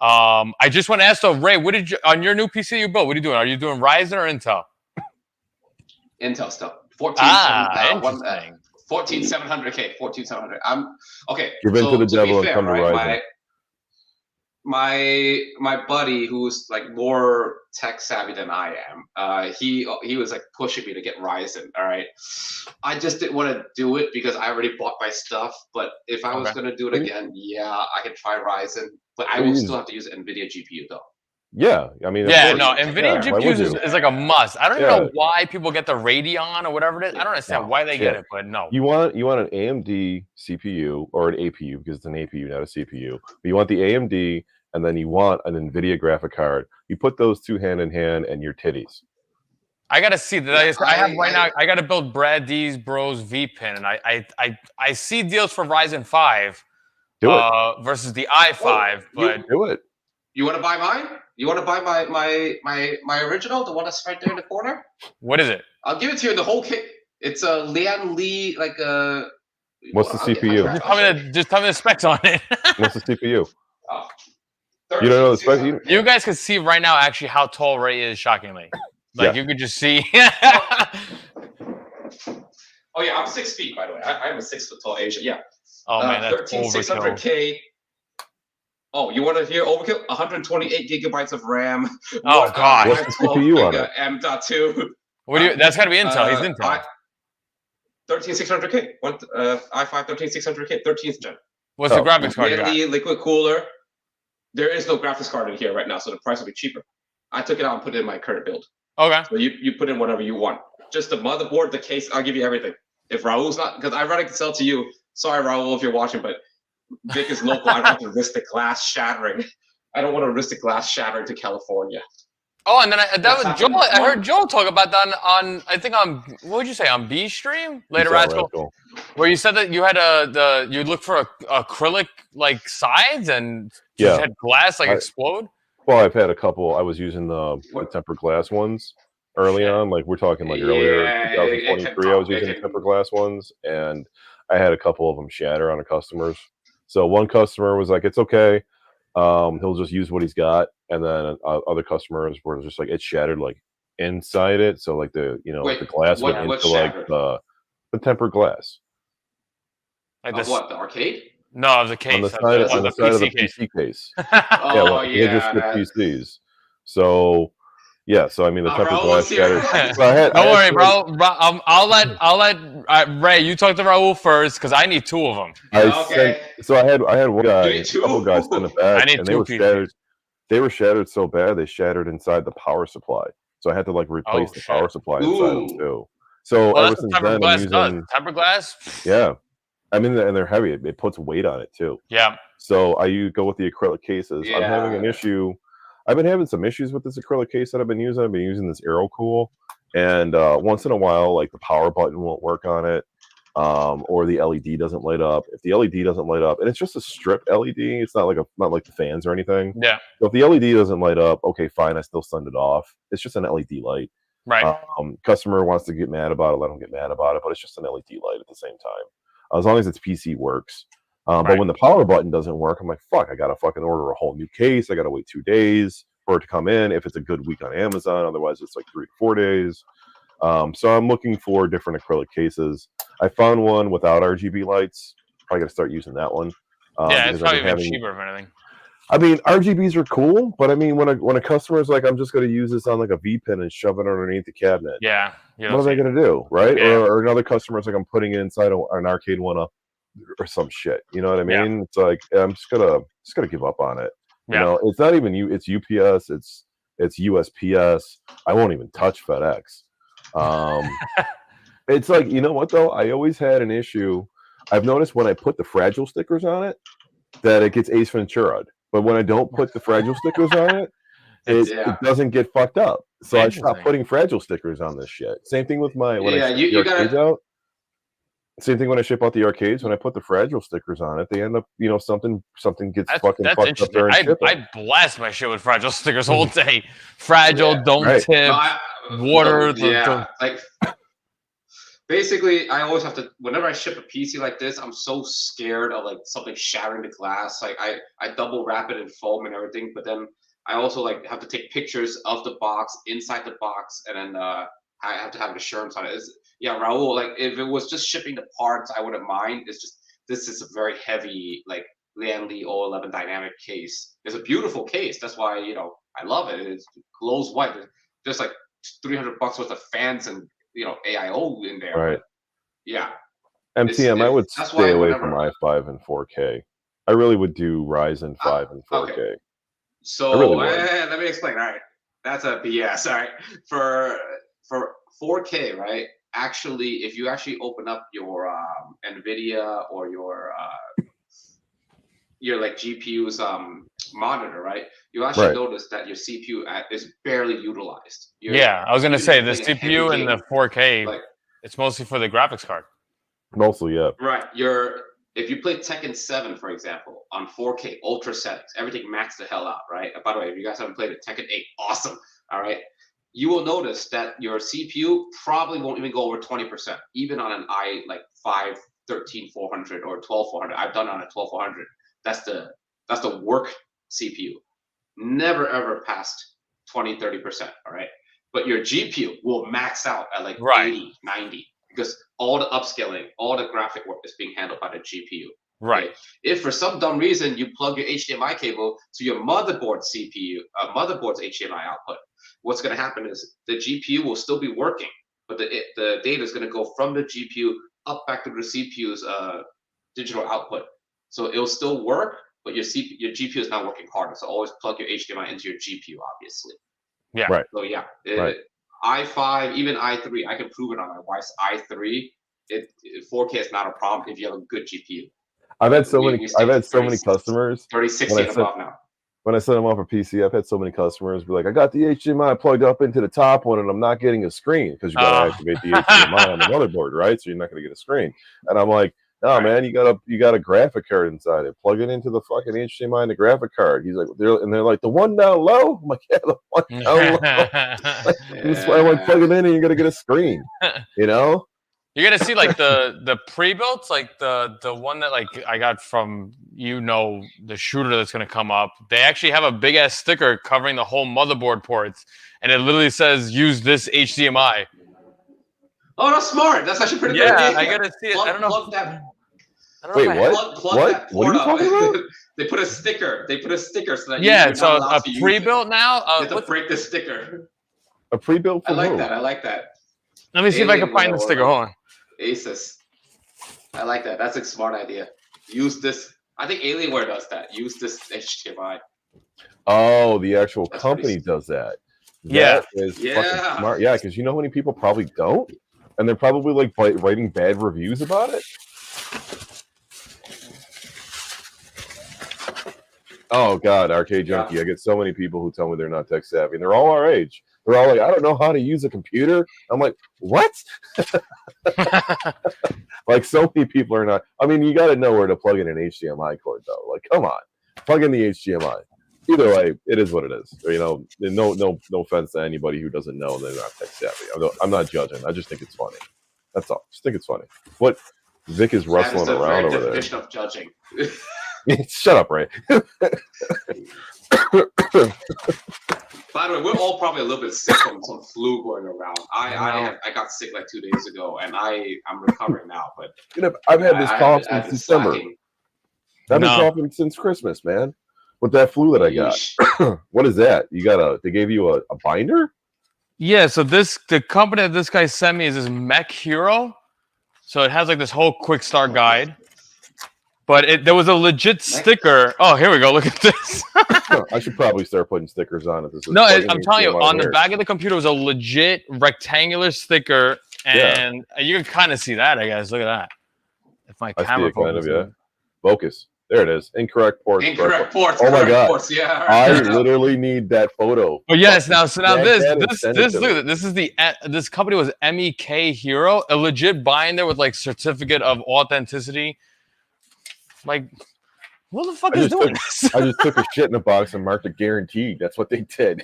I just want to ask though, Ray, what did you on your new PC you built? What are you doing? Are you doing Ryzen or Intel? Intel stuff. 14700K. 14700. I'm okay. Give in to the devil and come to Ryzen. My buddy who's like more tech savvy than I am, he was like pushing me to get Ryzen. All right, I just didn't want to do it because I already bought my stuff. But if I was gonna do it again, I could try Ryzen, but I will still have to use an NVIDIA GPU though. Yeah, I mean, NVIDIA GPUs is like a must. I don't even know why people get the Radeon or whatever it is. I don't understand why they get it, but no. You want an AMD CPU or an APU because it's an APU, not a CPU. But you want the AMD, and then you want an NVIDIA graphic card. You put those two hand in hand, and your titties. I gotta see that. I have right now. I gotta build Brad D's Bros VPN, and I see deals for Ryzen 5 versus the i5, but do it. You want to buy mine? You want to buy my original, the one that's right there in the corner? What is it? I'll give it to you. The whole kit. It's a Lian Li, like a. What's the CPU? Just tell me the specs on it. What's the CPU? Oh, you don't know the specs? You guys can see right now actually how tall Ray is. Shockingly, you could just see. Oh yeah, I'm 6 feet by the way. I'm a 6 foot tall Asian. Yeah. Oh man, that's 13600K. Oh, you want to hear overkill? 128 gigabytes of RAM. Oh god, what's the CPU on it? M.2. What do you? That's got to be Intel. He's Intel. 13600K. i5 13600K. 13th gen. What's the graphics card you got? Liquid cooler. There is no graphics card in here right now, so the price will be cheaper. I took it out and put it in my current build. Okay. So you put in whatever you want. Just the motherboard, the case. I'll give you everything. If Raul's not, because I'd rather sell to you. Sorry, Raul, if you're watching, but Vic is local. I don't have to risk the glass shattering. I don't want to risk the glass shattering to California. Oh, and then that was Joel. I heard Joel talk about that on I think on what would you say on B stream later, Rascal, where you said that you had you look for acrylic like sides and just had glass explode. Well, I've had a couple. I was using the tempered glass ones early on. Like we're talking earlier, 2023. I was using the tempered glass ones, and I had a couple of them shatter on the customers. So one customer was like, "It's okay. He'll just use what he's got," and then other customers were just like, "It shattered like inside it." So like the the glass went into like the tempered glass. Like what, the arcade? No, the case. On the side of the PC case. They just get PCs. So yeah, so I mean the tempered glass shattered. So don't worry, bro. I'll let Ray. You talk to Raul first because I need two of them. So I had one guy, a couple guys send it back, and they were shattered. They were shattered so bad they shattered inside the power supply. So I had to like replace the power supply inside them too. So ever since then, I'm using tempered glass. Yeah, I mean, and they're heavy. It puts weight on it too. Yeah. So you go with the acrylic cases. I'm having an issue. I've been having some issues with this acrylic case that I've been using. I've been using this AeroCool, and once in a while, like the power button won't work on it, or the LED doesn't light up. If the LED doesn't light up, and it's just a strip LED, it's not like the fans or anything. Yeah. So if the LED doesn't light up, okay, fine, I still send it off. It's just an LED light. Right. Customer wants to get mad about it, let them get mad about it, but it's just an LED light at the same time. As long as its PC works. But when the power button doesn't work, I'm like, fuck, I gotta fucking order a whole new case. I gotta wait 2 days for it to come in if it's a good week on Amazon. Otherwise, it's like 3 to 4 days. So I'm looking for different acrylic cases. I found one without RGB lights. Probably gotta start using that one. Yeah, it's probably even cheaper if anything. I mean, RGBs are cool, but I mean, when a customer's like, I'm just going to use this on like a V pin and shove it underneath the cabinet. Yeah. What are they going to do, right? Yeah. Or another customer's like, I'm putting it inside an arcade one up or some shit. You know what I mean? Yeah. It's like I'm just gonna give up on it. Yeah. You know, it's not even it's UPS, it's USPS. I won't even touch FedEx. It's like, you know what though? I always had an issue. I've noticed when I put the fragile stickers on it, that it gets Ace Ventura'd. But when I don't put the fragile stickers on it, it doesn't get fucked up. So I stopped putting fragile stickers on this shit. Same thing with my when I ship the arcades out. Same thing when I ship out the arcades. When I put the fragile stickers on it, they end up, you know, something gets fucking fucked up there. I blast my shit with fragile stickers all day. Fragile, don't tip, water. Like basically, I always have to. Whenever I ship a PC like this, I'm so scared of like something shattering the glass. Like I double wrap it in foam and everything, but then I also like have to take pictures of the box, inside the box, and then I have to have insurance on it. Yeah, Raul, like if it was just shipping the parts, I wouldn't mind. It's just this is a very heavy like Lian Li 011 dynamic case. It's a beautiful case. That's why, you know, I love it. It glows white. There's like $300 worth of fans and, you know, AIO in there. Right. But yeah. MTM, I would stay away from i5 and 4K. I really would do Ryzen 5 and 4K. Okay. So really let me explain. All right. That's a BS. All right. For 4K, right? Actually, if you actually open up your NVIDIA or your like GPU's monitor, right? You actually notice that your CPU is barely utilized. I was gonna say the CPU and the 4K, like, it's mostly for the graphics card. Mostly, yeah. Right. If you play Tekken 7, for example, on 4K, ultra settings, everything maxed the hell out, right? By the way, if you guys haven't played it, Tekken 8, awesome. All right. You will notice that your CPU probably won't even go over 20%, even on an i5 13400 or 12400. I've done it on a 12400. That's the work CPU. Never ever past 20-30%. All right, but your GPU will max out at like 80, 90 because all the upscaling, all the graphic work is being handled by the GPU. Right. Okay? If for some dumb reason you plug your HDMI cable to your motherboard's HDMI output, what's going to happen is the GPU will still be working, but the data is going to go from the GPU up back to the CPU's digital output. So it'll still work, but your GPU is not working harder. So always plug your HDMI into your GPU, obviously. Yeah. Right. So yeah, i5, even i3, I can prove it on my wife's i3. 4K is not a problem if you have a good GPU. I've had so many customers 3060 and above now. When I set them up for PC, I've had so many customers be like, I got the HDMI plugged up into the top one and I'm not getting a screen because you got to activate the HDMI on the motherboard, right? So you're not going to get a screen. And I'm like, no, man, you got a graphic card inside it. Plug it into the fucking HDMI and the graphic card. He's like, they're like, the one down low? I'm like, yeah, the one down low. That's why I want to plug it in and you're going to get a screen, you know? You're gonna see like the pre-built, like the one that like I got from the shooter that's gonna come up. They actually have a big ass sticker covering the whole motherboard ports, and it literally says use this HDMI. Oh, that's smart. That's actually pretty good. Yeah, I gotta see it. I don't know. Wait, what? What? What are you talking about? They put a sticker. So that you're so a pre-built now. You have to break the sticker. A pre-built. I like that. Let me see if I can find the sticker. Hold on. Asus. I like that. That's a smart idea. Use this. I think Alienware does that. Use this HDMI. Oh, the actual company does that. Yeah. That is fucking smart. Yeah, because you know how many people probably don't? And they're probably like writing bad reviews about it. Oh God, Arcade Junkie. I get so many people who tell me they're not tech savvy, and they're all our age. They're all like, I don't know how to use a computer. I'm like, what? Like, so many people are not. I mean, you got to know where to plug in an HDMI cord, though. Like, come on, plug in the HDMI. Either way, it is what it is. You know, no offense to anybody who doesn't know they're not tech savvy. I'm not judging. I just think it's funny. That's all. Just think it's funny. What Vic is wrestling around over there. Definition of judging. Shut up, Ray. By the way, we're all probably a little bit sick from some flu going around. I got sick like 2 days ago, and I'm recovering now. But I've had this cough since December. I've been coughing since Christmas, man. With that flu that I got. What is that? They gave you a binder? Yeah, so the company that this guy sent me is this Mech Hero. So it has like this whole quick start guide. But there was a legit sticker. Oh, here we go. Look at this. I should probably start putting stickers on it. I'm telling you, on the back of the computer was a legit rectangular sticker, and you can kind of see that, I guess. Look at that. If my camera focus. There it is. Incorrect ports. Incorrect ports. Oh my God. Ports, yeah. I literally need that photo. But yes, now this is this company was MEK Hero, a legit binder with like certificate of authenticity. Like, what the fuck is doing this? I just took a shit in a box and marked it guaranteed. That's what they did.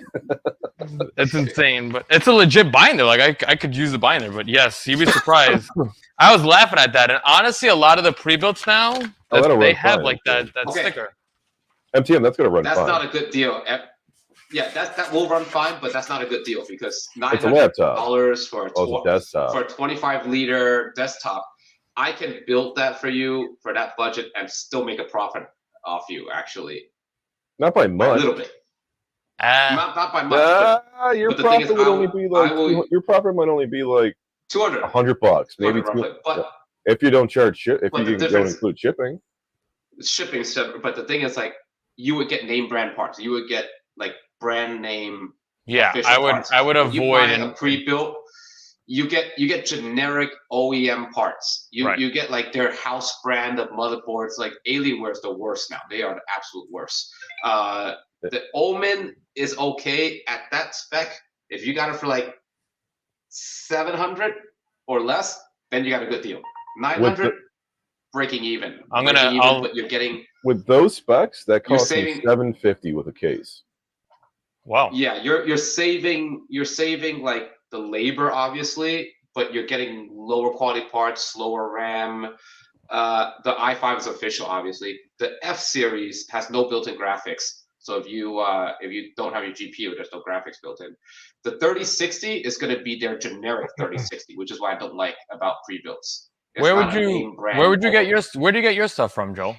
It's insane, but it's a legit binder. Like I could use the binder, but yes, you'd be surprised. I was laughing at that, and honestly, a lot of the pre-builts now they have like that sticker. MTM, that's gonna run. That's fine. Not a good deal. Yeah, that will run fine, but that's not a good deal because $900 for a desktop for a 25-liter desktop. I can build that for you for that budget and still make a profit off you, actually. Not by much. A little bit. Not by much. Your profit would only be like your profit might only be like $200. $100, maybe. But if you don't charge if you don't include shipping. Shipping stuff, but the thing is, like, you would get name brand parts. You would get like brand name. Yeah, I would avoid a pre-built. You get generic OEM parts. You get like their house brand of motherboards. Like Alienware is the worst now. They are the absolute worst. The Omen is okay at that spec. If you got it for like $700 or less, then you got a good deal. $900, breaking even. But you're getting with those specs that costs me $750 with a case. Wow. Yeah, you're saving like the labor, obviously, but you're getting lower quality parts, slower RAM. The i5 is official, obviously. The F series has no built-in graphics. So if you don't have your GPU, there's no graphics built in. The 3060 is going to be their generic 3060, which is what I don't like about pre-builts. Where do you get your stuff from, Joel?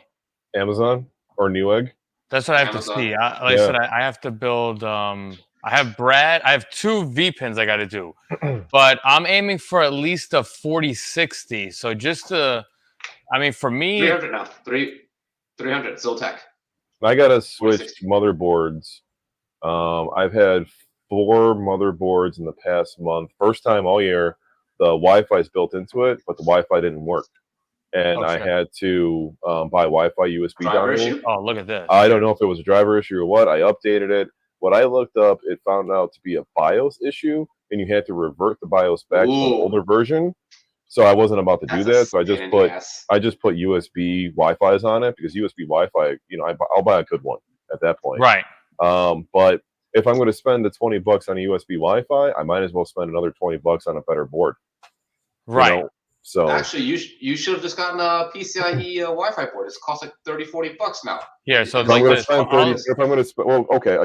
Amazon or Newegg? That's what I have to see. I said, I have to build. I have Brad. I have 2 V pins I got to do, but I'm aiming for at least a 4060. So just to, I mean, for me, 300 now. 300 Zotac. I gotta switch motherboards. I've had 4 motherboards in the past month. First time all year. The Wi-Fi is built into it, but the Wi-Fi didn't work, and I had to buy Wi-Fi USB dongle. Oh, look at this! I don't know if it was a driver issue or what. I updated it. What I looked up, it found out to be a BIOS issue, and you had to revert the BIOS back to an older version. So I wasn't about to do that. So I just put USB Wi-Fi's on it because USB Wi-Fi, I'll buy a good one at that point. Right. But if I'm going to spend the $20 on a USB Wi-Fi, I might as well spend another $20 on a better board. Right. So actually, you should have just gotten a PCIe Wi-Fi board. It's cost like $30-$40 now. Yeah. So if I'm going to spend, a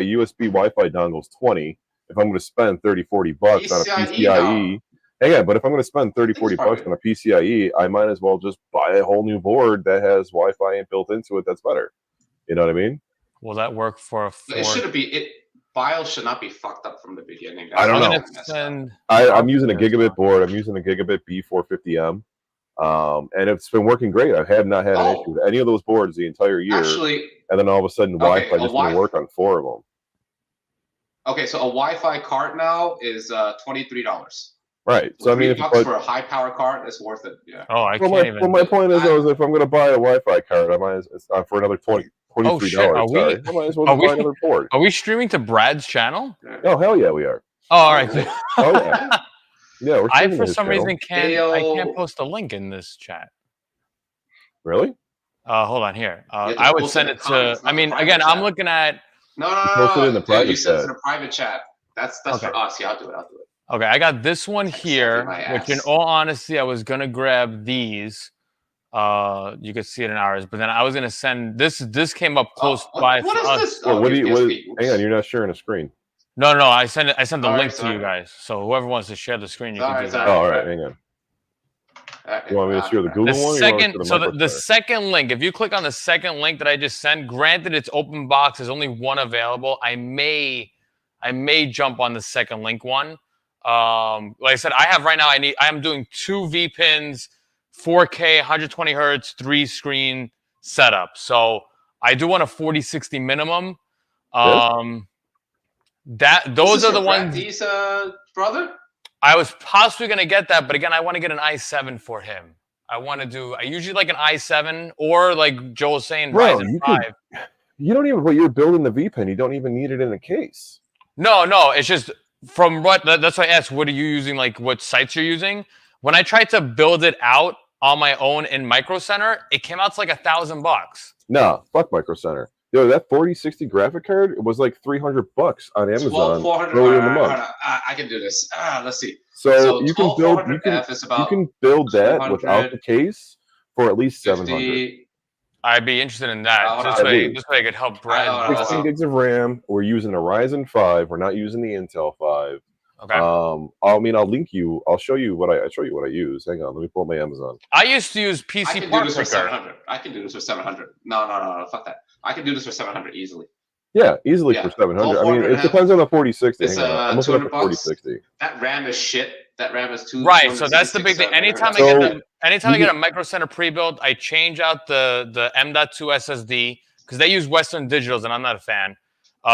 USB Wi-Fi dongle is $20. If I'm going to spend $30-$40 on a PCIe, but if I'm going to spend $30-$40 on a PCIe, I might as well just buy a whole new board that has Wi-Fi built into it. That's better. You know what I mean? Will that work for a? It shouldn't be. BIOS should not be fucked up from the beginning. I don't know. I'm using a gigabit board. I'm using a gigabit B450M, and it's been working great. I have not had an issue with any of those boards the entire year. Actually, and then all of a sudden, Wi-Fi just didn't work on 4 of them. Okay, so a Wi-Fi card now is $23. Right. So I mean, for a high power card, it's worth it. Yeah. Oh, I can't even. Well, my point is, if I'm going to buy a Wi-Fi card, I might for another $20 Oh shit! Are we? I might as well buy another board. Are we streaming to Brad's channel? Oh hell yeah, we are. Oh, all right. Oh yeah. Yeah, we're streaming for his some channel. reason I can't post a link in this chat. Really? Hold on here. I would send it to. I mean, again, I'm looking at. No. Post it in the private you send it chat. in the private chat. That's for us. Yeah, I'll do it. Okay, I got this one here, which in all honesty, I was gonna grab these. You could see it in ours, but then I was gonna send this. This came up close by for us. This? Well, hang on, you're not sharing a screen. No, I sent the link to you guys. So whoever wants to share the screen, you can do that. Oh, all right, hang on. You want me to share the Google one? The second link, if you click on the second link that I just sent, granted it's open box, there's only one available. I may jump on the second link one. Like I said, I have right now. I'm doing 2 V pins, 4K, 120 hertz, 3-screen setup. So I do want a 4060 minimum. Those are the ones. These brother. I was possibly going to get that, but again, I want to get an i7 for him. I usually like an i7 or like Joel was saying, Ryzen 5. You don't even, but you're building the V pin. You don't even need it in a case. No, it's just from that's why I asked, what are you using? Like what sites you're using? When I tried to build it out on my own in Micro Center, it came out to like $1,000. No, fuck Micro Center. Yo, that 4060 graphic card was like $300 on Amazon earlier in the month. I can do this. Let's see. So you can build that without the case for at least 700. I'd be interested in that. This way I could help Brad. 16 gigs of RAM. We're using a Ryzen 5. We're not using the Intel 5. Okay. I'll link you. I'll show you what I use. Hang on, let me pull up my Amazon. I used to use PC. I can do this for 700. I can do this for 700. No, fuck that. I can do this for 700 easily. Yeah, easily for 700. I mean, it depends on the 4060. It's I'm looking at the 4060. That RAM is shit. That RAM is too. Right, so that's the big thing. Anytime I get a Micro Center pre-built, I change out the M.2 SSD because they use Western Digitals, and I'm not a fan.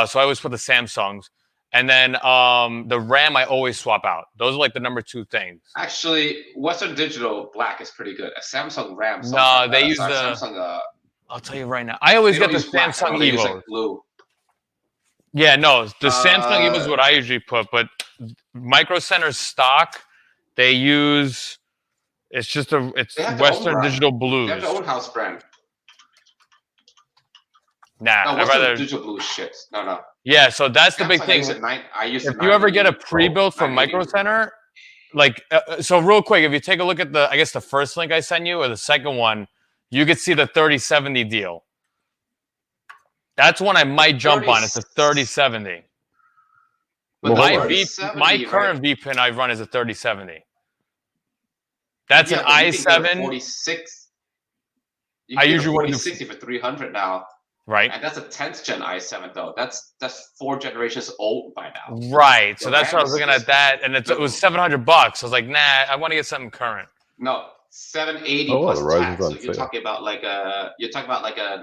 So I always put the Samsungs. And then the RAM I always swap out. Those are like the number 2 things. Actually, Western Digital Black is pretty good. A Samsung RAM. No, they use the Samsung. I'll tell you right now. I always get the Samsung Evo. Like blue. Yeah, no, the Samsung Evo is what I usually put, but Micro Center stock, they use. It's Western Digital Blues. They have their own house brand. Nah, I'd rather Digital Blue shit. No. Yeah, so that's the big thing. If you ever get a pre-built from Micro Center, like, so real quick, if you take a look at the first link I sent you or the second one, you could see the 3070 deal. That's one I might jump on. It's a 3070. My current V pin I run is a 3070. That's an i7. 46. I usually want to do 60 for 300 now. Right. And that's a 10th gen i7 though. That's 4 generations old by now. Right. So that's what I was looking at that, and it was $700. I was like, nah, I want to get something current. No, 780 plus tax. So you're talking about like a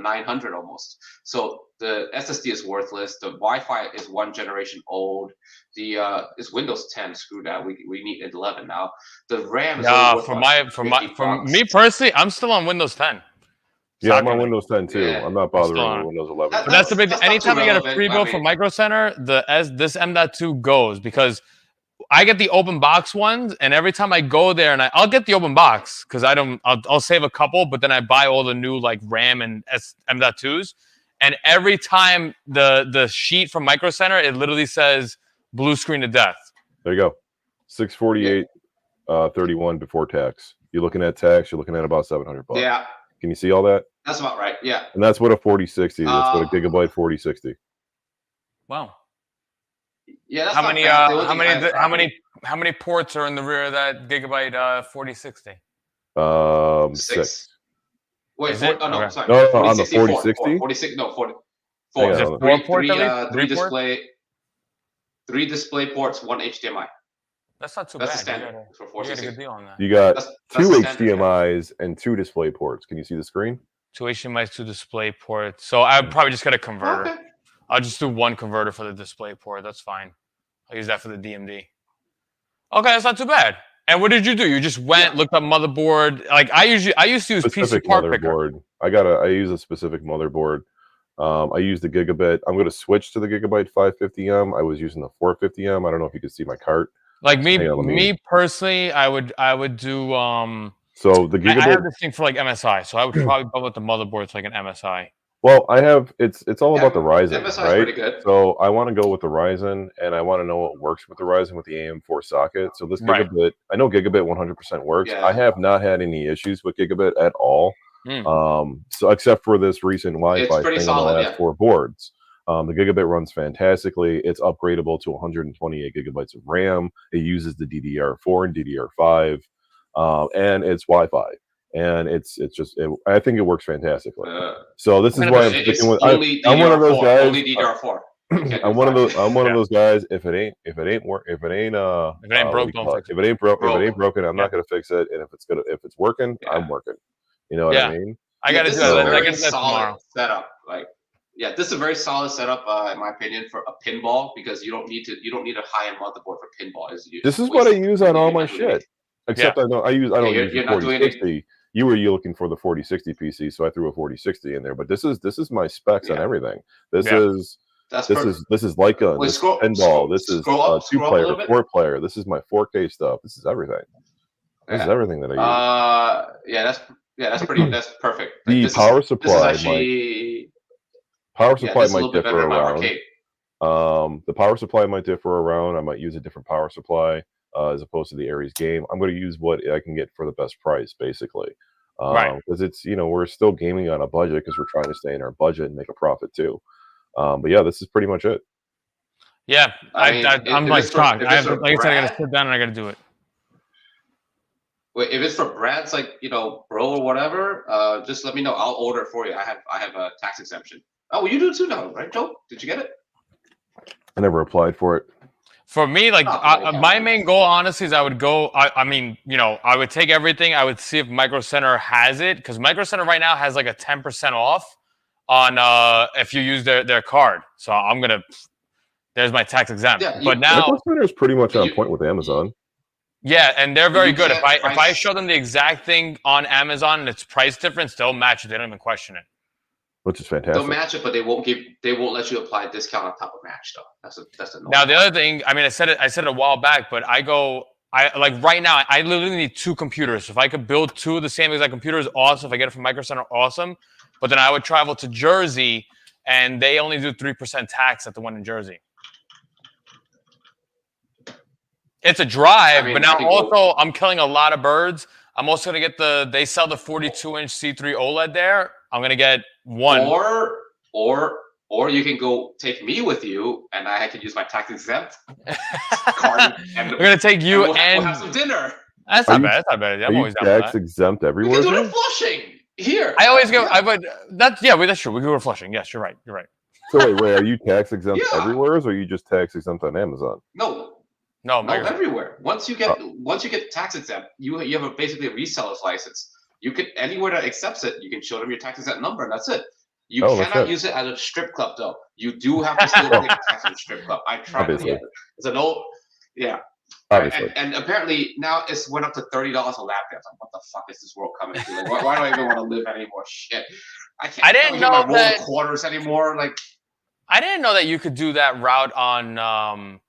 900 almost. So the SSD is worthless. The Wi-Fi is 1 generation old. The it's Windows 10. Screw that. We need 11 now. The RAM is for me personally, I'm still on Windows 10. Yeah, I'm on Windows 10 too. Yeah. I'm not bothering with Windows 11. But that's the big thing. Anytime I get a pre-built from Micro Center, this M.2 goes because I get the open box ones, and every time I go there, and I'll get the open box because I'll save a couple, but then I buy all the new like RAM and M.2s, and every time the sheet from Micro Center, it literally says blue screen to death. There you go, 648, 31 before tax. You're looking at tax. You're looking at about $700. Yeah. Can you see all that? That's about right. Yeah. And that's what a 4060 is. That's what a gigabyte 4060. Wow. Yeah. That's how many ports are in the rear of that gigabyte 4060? 6. Wait. Is it? Oh no, okay. sorry. No, on the 4060. 46. No, 4. Is it 4 ports at least? 3 display. 3 display ports, 1 HDMI. That's not too bad. That's the standard. You got a good deal on that. You got 2 HDMIs and 2 display ports. Can you see the screen? 2 HDMIs, 2 display ports. So I would probably just get a converter. Okay. I'll just do 1 converter for the display port. That's fine. I'll use that for the DMD. Okay, that's not too bad. And what did you do? You just went, looked up motherboard. Like I used to use PC part picker. I use a specific motherboard. I use the gigabit. I'm going to switch to the Gigabyte 550M. I was using the 450M. I don't know if you can see my cart. Like me personally, I would do. So the gigabit. I have this thing for like MSI, so I would probably bump up the motherboard to like an MSI. Well, I have it's all about the Ryzen, MSI right? Pretty good. So I want to go with the Ryzen, and I want to know what works with the Ryzen with the AM4 socket. So this gigabit, I know gigabit 100% works. Yeah. I have not had any issues with gigabit at all. So except for this recent Wi-Fi thing solid, on the last 4 boards. The gigabit runs fantastically. It's upgradable to 128 gigabytes of RAM. It uses the DDR4 and DDR5, and it's Wi-Fi. And it's just I think it works fantastically. So this is why I'm sticking with. I'm one of those guys. Only DDR4. I'm one of those guys. If it ain't broke, if it ain't broken, I'm not gonna fix it. And if it's working, I'm working. You know what I mean? I gotta do that. I get that tomorrow. Setup. Like, yeah, this is a very solid setup, in my opinion, for a pinball, because you don't need a high-end motherboard for pinball. This is what I use on all my shit. Except I don't use the 4060. You were looking for the 4060 PC, so I threw a 4060 in there. But this is my specs on everything. This is Leica. This is pinball. This is 2-player, 4-player. This is my 4K stuff. This is everything. This is everything that I use. That's pretty. That's perfect. The power supply might differ around. The power supply might differ around. I might use a different power supply as opposed to the Aries game. I'm going to use what I can get for the best price, basically. Because it's we're still gaming on a budget because we're trying to stay in our budget and make a profit too. But yeah, this is pretty much it. Yeah, I'm like shocked. Like I said, I got to sit down and I got to do it. Wait, if it's for brands like Bro or whatever, just let me know. I'll order it for you. I have a tax exemption. Oh, well, you do too now, right, Joe? Did you get it? I never applied for it. For me, like my main goal, honestly, is I would go. I mean, I would take everything. I would see if Micro Center has it, because Micro Center right now has like a 10% off on if you use their card. So I'm gonna. There's my tax exempt. Yeah, but now Micro Center is pretty much on point with Amazon. Yeah, and they're very good. If I show them the exact thing on Amazon and its price difference, they'll match it. They don't even question it. Which is fantastic. They'll match it, but they won't let you apply a discount on top of match though. That's the Now the other thing, I mean, I said it a while back, but I like right now, I literally need 2 computers. If I could build 2 of the same exact computers, awesome. If I get it from Micro Center, awesome. But then I would travel to Jersey, and they only do 3% tax at the one in Jersey. It's a drive, but now also I'm killing a lot of birds. I'm also going to get they sell the 42-inch C3 OLED there. I'm going to get one. Or you can go take me with you, and I can use my tax exempt card. And we're going to take you we'll have some dinner. That's not bad. That's not bad. I'm always down for that. Tax exempt everywhere. We can do it in Flushing. Here. I always go. That's true. We go to Flushing. Yes, you're right. You're right. So wait, are you tax exempt everywhere, or are you just tax exempt on Amazon? No, everywhere. Once you get tax exempt, you have basically a reseller's license. You can anywhere that accepts it, you can show them your tax exempt number, and that's it. You cannot use it at a strip club though. You do have to still pay tax at a strip club. I tried to get it. It's an old, and apparently now it's went up to $30 a lap dance. Like, what the fuck is this world coming to? Like, why do I even want to live anymore? Shit, I didn't know that quarters anymore. Like, I didn't know that you could do that route on.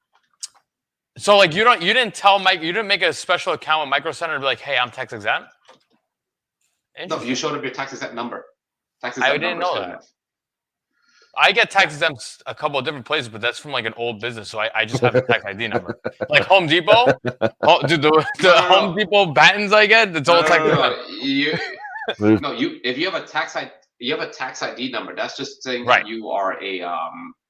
So like you didn't tell Mike, you didn't make a special account with Micro Center to be like, hey, I'm tax exempt. No, you showed up your tax exempt number. I didn't know that. Enough. I get tax exempts a couple of different places, but that's from like an old business, so I just have a tax ID number. Like Home Depot, dude, the Home Depot battens I get, it's all tax exempt. If you have a tax ID, you have a tax ID number. That's just saying that you are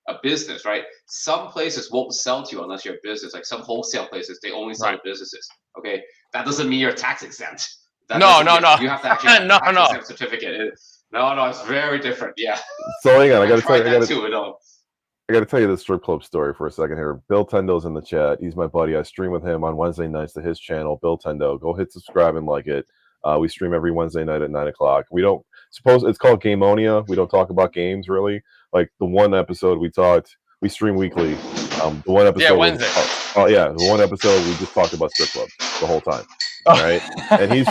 a business, right? Some places won't sell to you unless you're a business. Like some wholesale places, they only sell to businesses. Okay, that doesn't mean you're tax exempt. No. You have to actually have a tax exempt certificate. No, it's very different. Yeah. So hang on, I got to tell you this strip club story for a second here. Bill Tendo's in the chat. He's my buddy. I stream with him on Wednesday nights to his channel, Bill Tendo. Go hit subscribe and like it. We stream every Wednesday night at 9:00. We don't it's called Gameonia. We don't talk about games really. Like the one episode we stream weekly. The one episode Wednesday. The one episode we just talked about strip clubs the whole time. Right? And he's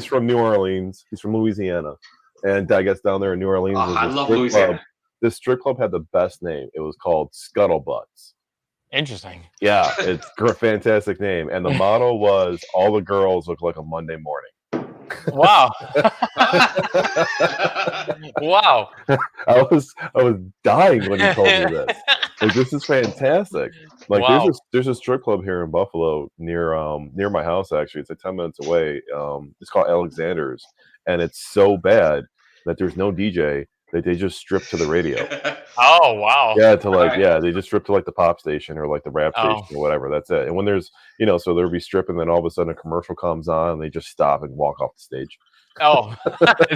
from New Orleans. He's from Louisiana. And I guess down there in New Orleans, I love Louisiana. this strip club had the best name. It was called Scuttlebutts. Interesting. Yeah, it's a fantastic name. And the motto was, all the girls look like a Monday morning. Wow. Wow. I was dying when he told me this. Like, this is fantastic. Like, Wow. there's a strip club here in Buffalo near my house, actually. It's like 10 minutes away. It's called Alexander's, and it's so bad that there's no DJ, that they just strip to the radio. Oh, wow. Yeah, they just strip to like the pop station or like the rap station or whatever. That's it. And when there's, so they'll be stripping, then all of a sudden a commercial comes on, and they just stop and walk off the stage. Oh,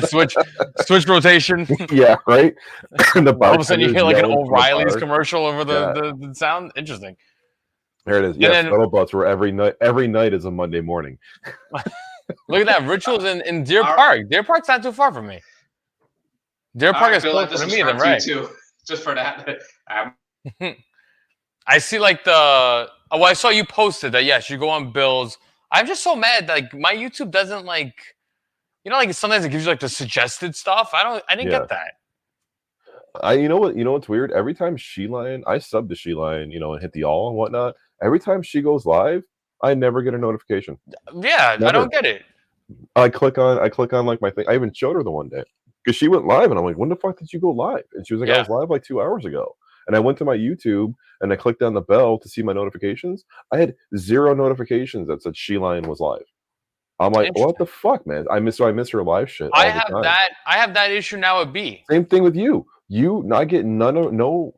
switch rotation. Yeah, right. And all of a sudden you hear like an O'Reilly's commercial over the sound. Interesting. There it is. Yeah, Scuttlebutts were every night is a Monday morning. Look at that. Rituals in Deer Park. Deer Park's not too far from me. Deer Park is closer to me than right. Too, just for that. I see like I saw you posted that. Yes, you go on Bills. I'm just so mad. Like my YouTube doesn't like, like sometimes it gives you like the suggested stuff. I didn't get that. You know what's weird? Every time She-Lion, I sub to She-Lion, and hit the all and whatnot. Every time she goes live, I never get a notification. Yeah, never. I don't get it. I click on like my thing. I even showed her the one day because she went live, and I'm like, when the fuck did you go live? And she was like, I was live like 2 hours ago. And I went to my YouTube and I clicked on the bell to see my notifications. I had 0 notifications that said She-Lion was live. I'm like, what the fuck, man? I miss her live shit. I have that issue now with B. Same thing with you. I get no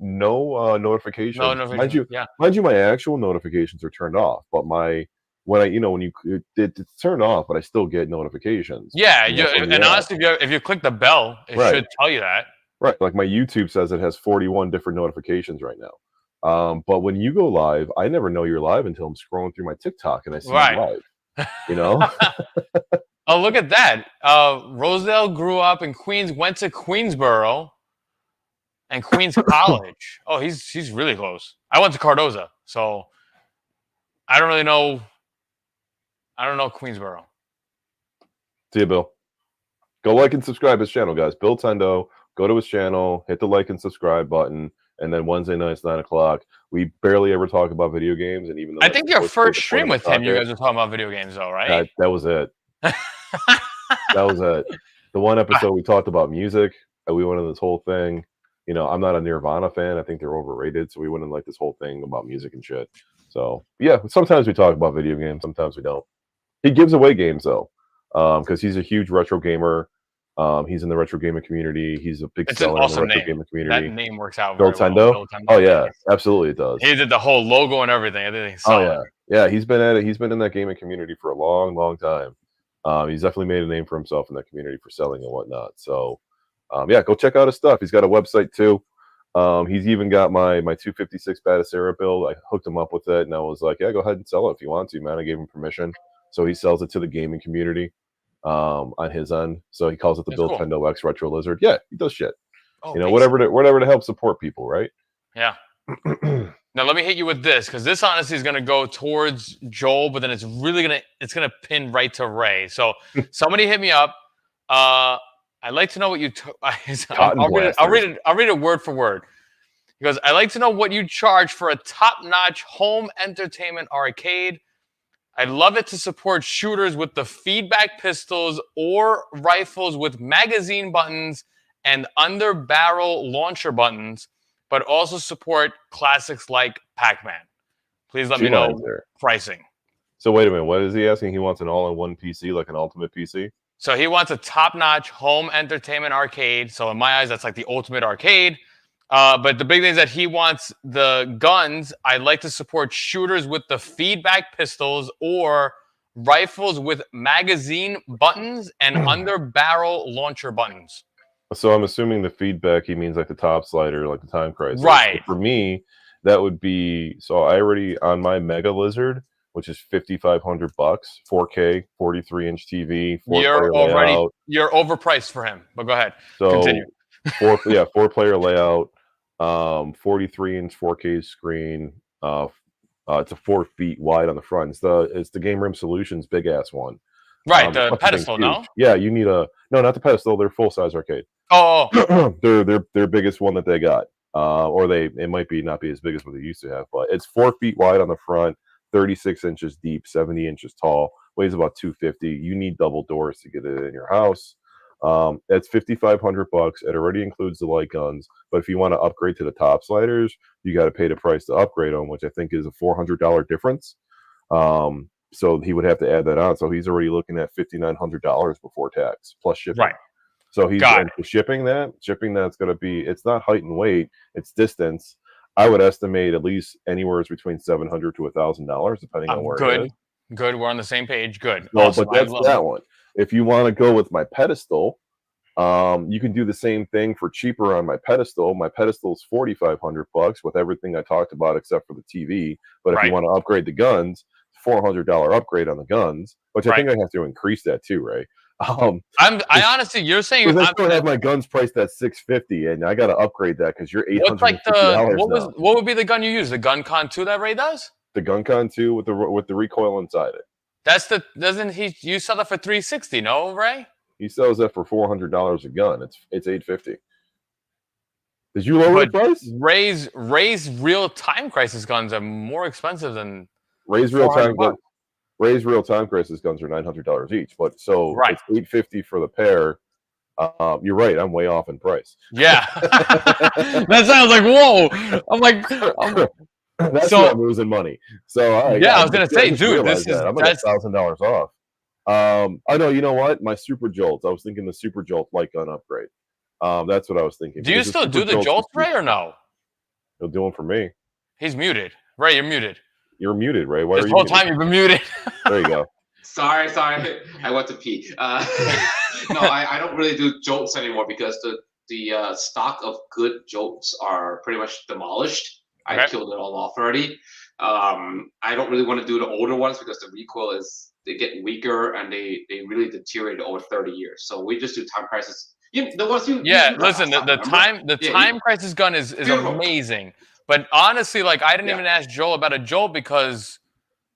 notifications. No notifications. Mind you, my actual notifications are turned off, but when it's turned off, but I still get notifications. Yeah, and honestly, if you click the bell, it should tell you that. Right, like my YouTube says it has 41 different notifications right now. But when you go live, I never know you're live until I'm scrolling through my TikTok and I see you live. Oh, look at that. Rosedale grew up in Queens, went to Queensboro and Queens College. Oh, he's really close. I went to Cardozo, so I don't really know. I don't know Queensboro. See you, Bill. Go like and subscribe his channel, guys. Bill Tendo. Go to his channel, hit the like and subscribe button, and then Wednesday nights 9 o'clock. We barely ever talk about video games, and even though I think your first stream with him, you guys were talking about video games, though, right? That was it. That was it. The one episode we talked about music. We went into this whole thing. I'm not a Nirvana fan. I think they're overrated. So we went in like this whole thing about music and shit. So yeah, sometimes we talk about video games, sometimes we don't. He gives away games though, because he's a huge retro gamer. He's in the retro gaming community. He's a big seller in the retro gaming community. That name works out very well. Oh yeah, absolutely it does. He did the whole logo and everything. Yeah. He's been at it. He's been in that gaming community for a long, long time. He's definitely made a name for himself in that community for selling and whatnot. So, go check out his stuff. He's got a website too. He's even got my 256 Batassera build. I hooked him up with it, and I was like, yeah, go ahead and sell it if you want to, man. I gave him permission, so he sells it to the gaming community. On his end, so he calls it the Bill Tendo X Retro Lizard. Yeah, he does shit. Whatever to help support people, right? Yeah. Now let me hit you with this, because this honestly is going to go towards Joel, but then it's gonna pin right to Ray. So somebody hit me up. I'd like to know what you. I'll read it word for word. He goes, I'd like to know what you charge for a top-notch home entertainment arcade. I'd love it to support shooters with the feedback pistols or rifles with magazine buttons and under-barrel launcher buttons, but also support classics like Pac-Man. Please let me know pricing. So wait a minute. What is he asking? He wants an all-in-one PC, like an ultimate PC? So he wants a top-notch home entertainment arcade. So in my eyes, that's like the ultimate arcade. But the big thing is that he wants the guns. I'd like to support shooters with the feedback pistols or rifles with magazine buttons and under-barrel launcher buttons. So I'm assuming the feedback, he means like the top slider, like the Time Crisis. Right. So for me, that would be, so I already, on my Mega Lizard, which is $5,500, 4K, 43-inch TV, you're overpriced for him, but go ahead. So continue. 4-player layout. 43-inch 4K screen. It's a 4 feet wide on the front. It's the Game Room Solutions big ass one. Right, the pedestal, no? Yeah, you need no, not the pedestal. They're full size arcade. Oh, they're their biggest one that they got, or it might be not be as big as what they used to have, but it's 4 feet wide on the front, 36 inches deep, 70 inches tall, weighs about 250. You need double doors to get it in your house. It's $5,500. It already includes the light guns, but if you want to upgrade to the top sliders, you got to pay the price to upgrade them, which I think is a $400 difference. So he would have to add that on. So he's already looking at $5,900 before tax plus shipping. right. So he's shipping that's going to be, it's not height and weight, it's distance. I would estimate at least anywhere between $700 to $1,000, depending on where it is. Good. We're on the same page. Good. No, awesome. But that's that one. If you want to go with my pedestal, you can do the same thing for cheaper on my pedestal. My pedestal is $4,500 with everything I talked about except for the TV. But if you want to upgrade the guns, $400 upgrade on the guns, which I think I have to increase that too, Ray. I honestly, you're saying I still have my guns priced at $650, and I got to upgrade that because you're $850. What's like what would be the gun you use? The GunCon 2 that Ray does? The GunCon 2 with the recoil inside it. Doesn't he? You sell that for $360? No, Ray. He sells that for $400 a gun. It's $850. Did you lower the price? Ray's real time crisis guns are more expensive than Ray's real time. Ray's real time crisis guns are $900 each, but it's $850 for the pair. You're right. I'm way off in price. Yeah, that sounds like whoa. I'm like, that's not losing money. So I was gonna say, dude, this is I'm like $1,000 off. I know. You know what? My Super Jolts. I was thinking the Super Jolt light gun upgrade. That's what I was thinking. Do you still do the Jolts, Ray, or no? He'll do them for me. He's muted. Ray, you're muted. You're muted, Ray. Why this are you whole muted? time you've been muted. There you go. Sorry. I went to pee. No, I don't really do Jolts anymore because the stock of good Jolts are pretty much demolished. I killed it all off already. I don't really want to do the older ones because the recoil they get weaker and they really deteriorate over 30 years. So we just do time crisis. Listen, the time crisis gun is amazing. But honestly, like I didn't even ask Joel about a Jolt because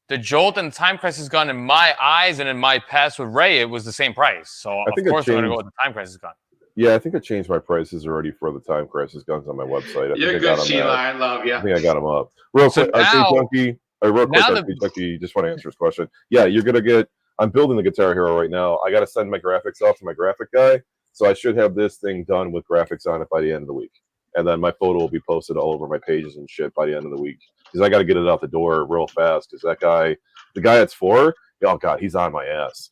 the Jolt and time crisis gun in my eyes and in my past with Ray, it was the same price. So of course we're gonna go with the time crisis gun. Yeah, I think I changed my prices already for the time crisis guns on my website. You're good, Sheila. I love you. I think I got them up. Real quick, Junkie, just want to answer his question. Yeah, you're gonna get. I'm building the Guitar Hero right now. I got to send my graphics off to my graphic guy, so I should have this thing done with graphics on it by the end of the week. And then my photo will be posted all over my pages and shit by the end of the week. Because I got to get it out the door real fast. Because that guy, the guy that's for, oh God, he's on my ass.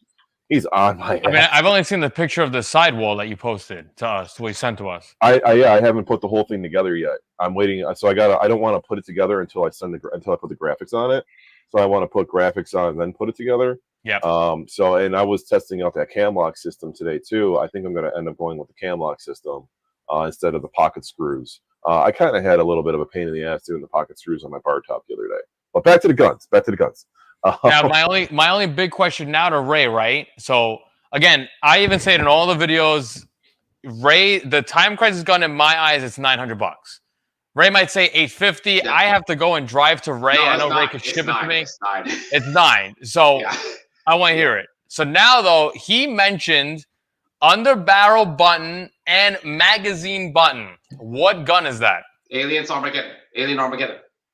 He's on my ass. I mean, I've only seen the picture of the sidewall that you posted to us, what you sent to us. I haven't put the whole thing together yet. I'm waiting. So I don't want to put it together until I put the graphics on it. So I want to put graphics on and then put it together. Yeah. And I was testing out that cam lock system today too. I think I'm going to end up going with the cam lock system. Instead of the pocket screws. I kind of had a little bit of a pain in the ass doing the pocket screws on my bar top the other day. But back to the guns. Now, my only big question now to Ray, right? So again, I even say it in all the videos, Ray, the time crisis gun in my eyes, it's $900. Ray might say $850. I have to go and drive to Ray. I know Ray could ship it to me. It's $9. So I want to hear it. So now though, he mentioned under barrel button and magazine button. What gun is that? Alien Armageddon.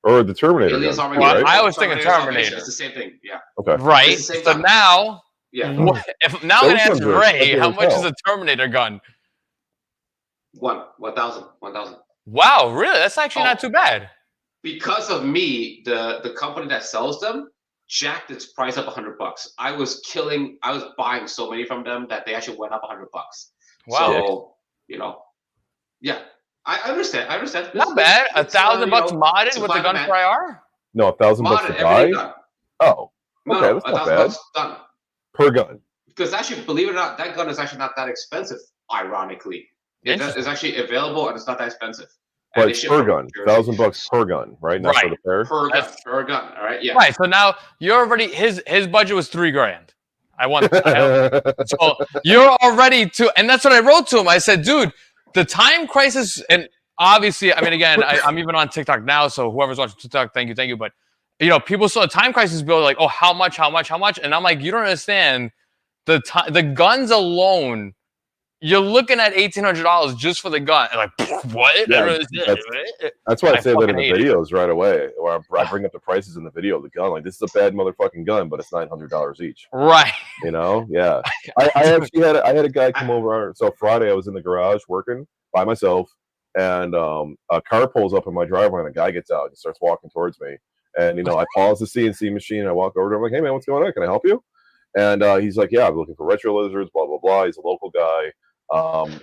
Or the Terminator. Aliens Armageddon. Well, I was thinking Terminator. It's the same thing. Yeah. Okay. Right. So now, I'm going to ask Ray, how much is a Terminator gun? 1,000. Wow, really? That's actually not too bad. Because of me, the company that sells them jacked its price up $100. I was buying so many from them that they actually went up $100. Wow. So, I understand. Not bad. $1,000 modded with the gun for IR? No, $1,000 to buy? Oh. Okay, that's not bad. Done. Per gun. Because actually, believe it or not, that gun is actually not that expensive, ironically. It's actually available and it's not that expensive. But per gun, $1,000 per gun, right? Not for the pair. Per gun. All right, yeah. Right. So now you're already his budget was $3,000. So you're already and that's what I wrote to him. I said, dude, the time crisis, and obviously, I mean, again, I'm even on TikTok now, so whoever's watching TikTok, thank you. But people saw the time crisis bill like, oh, how much? And I'm like, you don't understand. the guns alone, you're looking at $1,800 just for the gun. Like, what? Yeah, that's why I say that in the videos right away, where I bring up the prices in the video of the gun. Like, this is a bad motherfucking gun, but it's $900 each. Right. You know? Yeah. I actually had a guy come over. So Friday I was in the garage working by myself, and a car pulls up in my driveway, and a guy gets out and starts walking towards me. And I pause the CNC machine, and I walk over to him, like, hey man, what's going on? Can I help you? And he's like, yeah, I'm looking for retro lizards, blah blah blah. He's a local guy.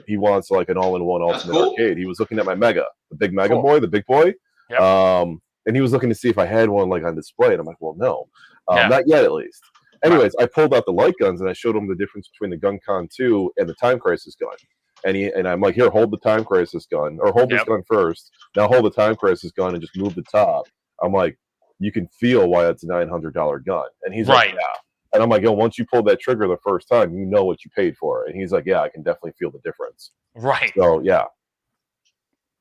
He wants like an all-in-one ultimate arcade. He was looking at my Mega, the big Mega boy, the big boy. Yep. And he was looking to see if I had one like on display. And I'm like, well, no, not yet at least. Anyways, I pulled out the light guns and I showed him the difference between the Gun Con 2 and the Time Crisis gun. And I'm like, here, hold the Time Crisis gun, or hold this gun first. Now hold the Time Crisis gun and just move the top. I'm like, you can feel why it's a $900 gun. And he's like, yeah. And I'm like, yo, once you pulled that trigger the first time, you know what you paid for. And he's like, yeah, I can definitely feel the difference. Right. So, yeah.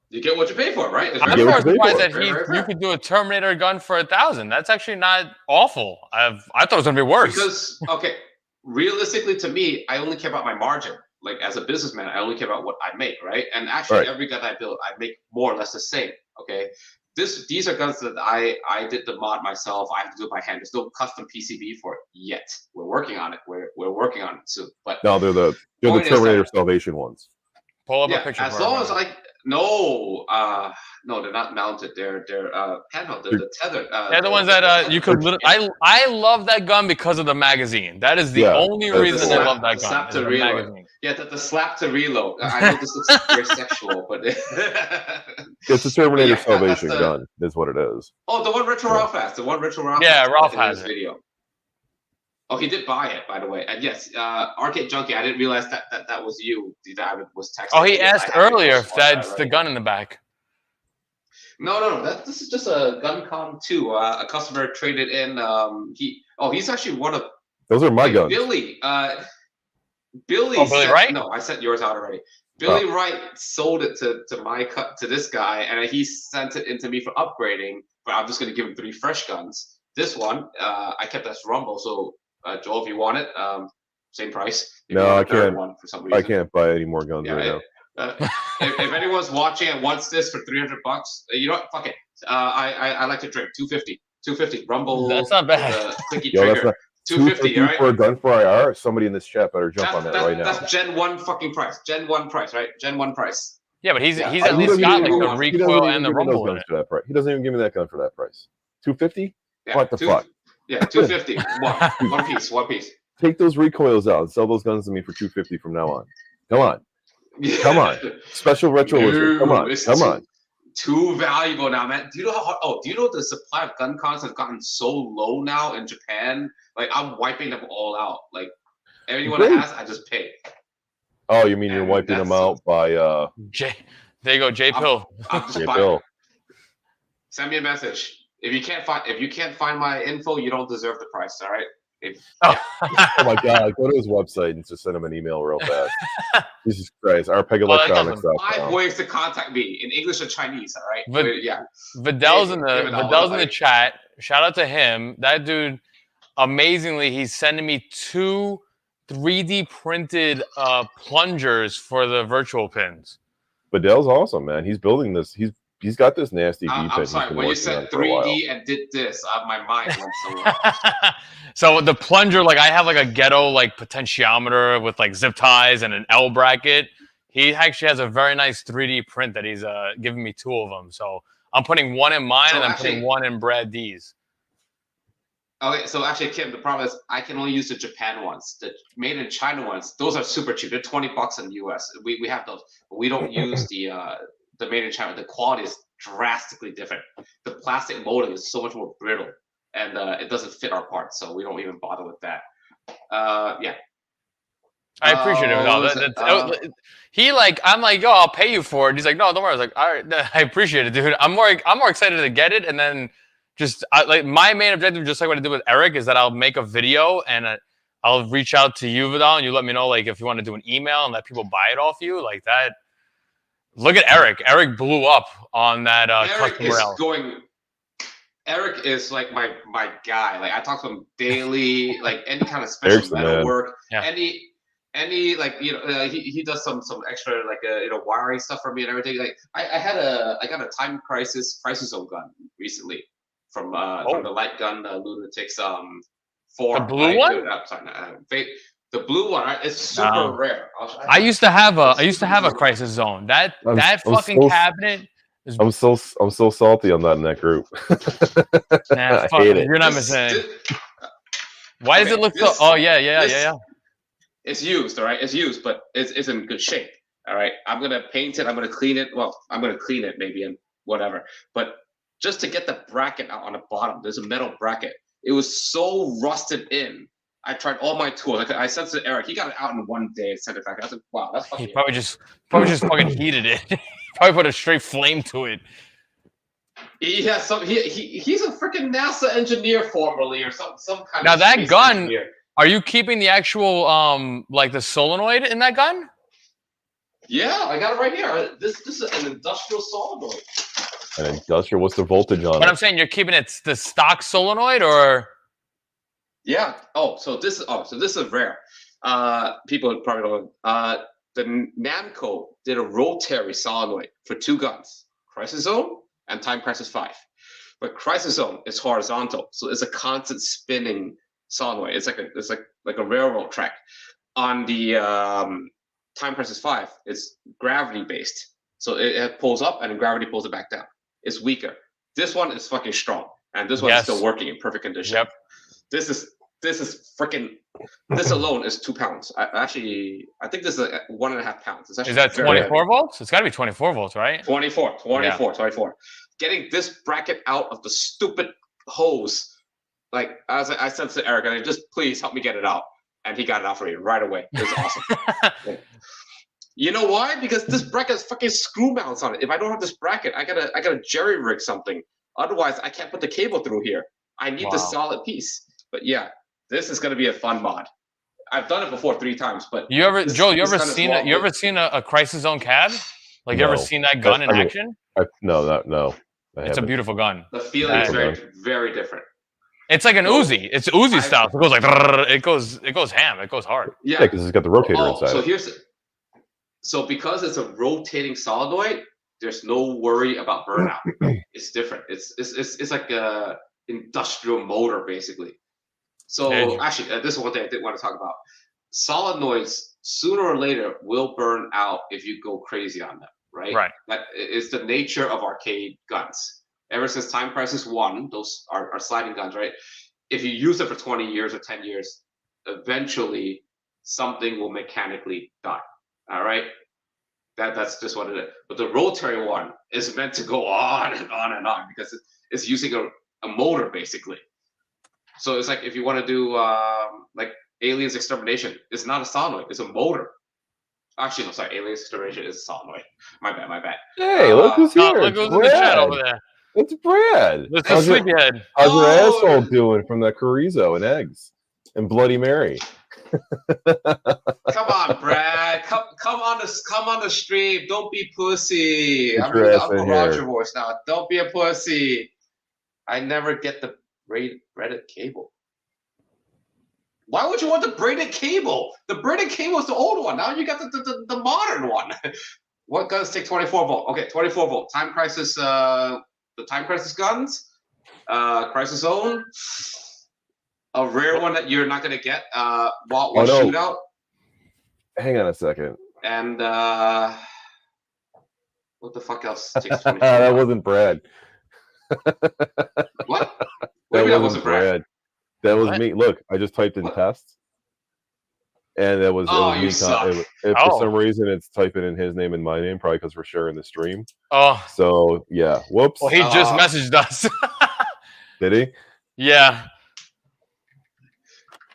You get what you pay for, right? I'm surprised that you could do a Terminator gun for $1,000. That's actually not awful. I thought it was going to be worse. Because, okay, realistically to me, I only care about my margin. Like, as a businessman, I only care about what I make, right? And actually, every gun I build, I make more or less the same, okay? These are guns that I did the mod myself. I have to do it by hand. There's no custom PCB for it yet. We're working on it. We're working on it soon. But no, they're the Terminator Salvation ones. Pull up a picture. As long as no, they're not mounted. They're handheld. They're the tethered. They're the ones that you could. I love that gun because of the magazine. That is the only reason I love that gun. Slap to reload. Yeah, the slap to reload. I know this looks very sexual, but it's a Terminator Salvation gun. Is what it is. Oh, the one Retro Ralph has. The one Retro Ralph. Yeah, Ralph has it. Video. Oh, he did buy it, by the way. And yes, Arcade Junkie, I didn't realize that was you. That was texting. Oh, he asked earlier if that's the gun in the back. No. This is just a GunCon 2. A customer traded in. He's actually one of. Those are my guns. Billy. Billy Wright? No, I sent yours out already. Billy Wright sold it to this guy, and he sent it into me for upgrading. But I'm just going to give him 3 fresh guns. This one, I kept as Rumble, so. Joel, if you want it, same price. No, I can't. One for some reason. I can't buy any more guns right now. If anyone's watching and wants this for $300, you know what? Fuck it. I like to drink. $250. Rumble. That's not bad. Clicky trigger. $250. Right? For a gun for IR. Somebody in this chat better jump on that right now. That's Gen 1 fucking price. Gen 1 price, right? Gen 1 price. Yeah, but he's at least got like the recoil and the rumble in it. For that price. He doesn't even give me that gun for that price. $250? Yeah, what the fuck? Yeah, $250. One piece. Take those recoils out and sell those guns to me for $250 from now on. Come on. Special retro lizard. Come on. Too valuable now, man. Do you know the supply of gun cons has gotten so low now in Japan? Like, I'm wiping them all out. Like, anyone that has, I just pay. Oh, you mean you're wiping them out by there you go, J Pill. I'm just buying. Send me a message. If you can't find my info, you don't deserve the price. All right. Oh my God! Go to his website and just send him an email real fast. Jesus Christ! Arpegelectronics.com. 5 ways to contact me in English or Chinese. All right. Vidal's in the chat. Shout out to him. That dude, amazingly, he's sending me 2 3D printed plungers for the virtual pins. Vidal's awesome, man. He's building this. He's got this nasty V-pin. I'm sorry. When you said 3D and did this, my mind went somewhere. So the plunger, like I have like a ghetto like potentiometer with like zip ties and an L bracket. He actually has a very nice 3D print that he's giving me 2 of them. So I'm putting 1 in mine and I'm putting 1 in Brad D's. Okay, so actually, Kim, the problem is I can only use the Japan ones. The made in China ones, those are super cheap. They're $20 in the US. We have those, but we don't use the made in China. The quality is drastically different. The plastic molding is so much more brittle, and it doesn't fit our parts, so we don't even bother with that. I appreciate it. I'm like, yo, I'll pay you for it. He's like, no, don't worry. I was like, all right, I appreciate it, dude. I'm more excited to get it, and then like my main objective, just like what I did with Eric, is that I'll make a video and I'll reach out to you, Vidal, and you let me know like if you want to do an email and let people buy it off you, like that. Look at Eric. Eric blew up on that custom rail. Eric is like my guy. Like I talk to him daily. Like any kind of special metal work, any like he does some extra like wiring stuff for me and everything. Like I got a Time Crisis Zone gun recently from the light gun Lunatics 4. The blue one? The blue one. It's super rare. I used to have a Crisis Zone. That fucking cabinet. I'm so salty on that in that group. Nah, fuck it. You're not missing. Why does it look so? Oh yeah. It's used, all right. It's used, but it's in good shape. All right. I'm gonna paint it. I'm gonna clean it. Well, I'm gonna clean it maybe and whatever. But just to get the bracket out on the bottom, there's a metal bracket. It was so rusted in. I tried all my tools. I sent it to Eric. He got it out in one day and sent it back. I was like, wow, that's fucking. He probably just fucking heated it. Probably put a straight flame to it. He has some. He's a freaking NASA engineer formerly, or some kind. Now of that gun. Engineer. Are you keeping the actual like the solenoid in that gun? Yeah, I got it right here. This is an industrial solenoid. An industrial? What's the voltage on it? But I'm saying you're keeping it the stock solenoid, or? Yeah. So this is rare. People probably don't know. The Namco did a rotary solenoid for 2 guns, Crisis Zone and Time Crisis 5. But Crisis Zone is horizontal, so it's a constant spinning solenoid. It's like a railroad track. On the Time Crisis 5, it's gravity based, so it pulls up and then gravity pulls it back down. It's weaker. This one is fucking strong, and this one is still working in perfect condition. Yep. This is freaking. This alone is 2 pounds. I think this is 1.5 pounds. Is that 24 volts? It's got to be 24 volts, right? 24. Getting this bracket out of the stupid hose. Like as I said to Eric, I just please help me get it out, and he got it out for me right away. It was awesome. You know why? Because this bracket has fucking screw mounts on it. If I don't have this bracket, I gotta jerry rig something. Otherwise, I can't put the cable through here. I need this solid piece. But yeah, this is gonna be a fun mod. I've done it before 3 times, but you ever seen a Crisis Zone cab? Like you ever seen that gun in action? No. It's a beautiful gun. The feeling is very, very different. It's like an Uzi. It's Uzi style. It goes like it goes ham. It goes hard. Yeah, because it's got the rotator inside. So because it's a rotating solenoid, there's no worry about burnout. It's different. It's like a industrial motor basically. So actually, this is one thing I did want to talk about. Solenoids sooner or later will burn out if you go crazy on them. Right. That is the nature of arcade guns. Ever since Time Crisis 1, those are sliding guns, right? If you use it for 20 years or 10 years, eventually something will mechanically die. All right? That's just what it is. But the rotary one is meant to go on and on and on because it's using a motor, basically. So it's like if you want to do like Aliens Extermination, it's not a solenoid, it's a motor. Actually, no, sorry, Aliens Extermination is a solenoid. My bad. Hey, look who's here. Look who's in the chat over there. It's Brad. It's the sleepyhead. How's your asshole doing from that chorizo and eggs and Bloody Mary? Come on, Brad. Come on the stream. Don't be pussy. I'm doing the Uncle Roger voice now. Don't be a pussy. I never get the braided cable. Why would you want the braided cable? The braided cable is the old one. Now you got the modern one. What guns take 24 volt? Okay, 24 volt. Time Crisis. The Time Crisis guns. Crisis Zone. A rare one that you're not gonna get. Shootout. Hang on a second. And what the fuck else takes 24? That wasn't Brad. What? That wasn't Brad. That was me. Look, I just typed in test, and it was me. For some reason, it's typing in his name and my name, probably because we're sharing the stream. Oh. So yeah. Whoops. Well, he just messaged us. Did he? Yeah.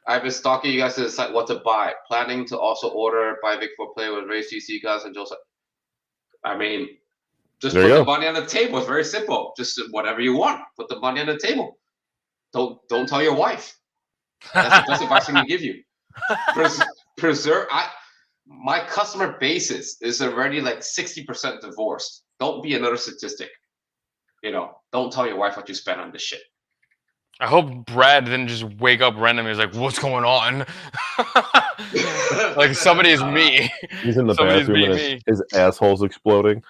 I've been stalking you guys to decide what to buy. Planning to also order buy Vic 4 Play with Race GC guys and Joseph. I mean, just put the money on the table. It's very simple. Just whatever you want. Put the money on the table. Don't tell your wife. That's the best advice I can give you. Preserve. My customer basis is already like 60% divorced. Don't be another statistic. don't tell your wife what you spent on this shit. I hope Brad didn't just wake up randomly. He's like, "What's going on?" Like somebody's me. He's in the Somebody's bathroom and his asshole's exploding.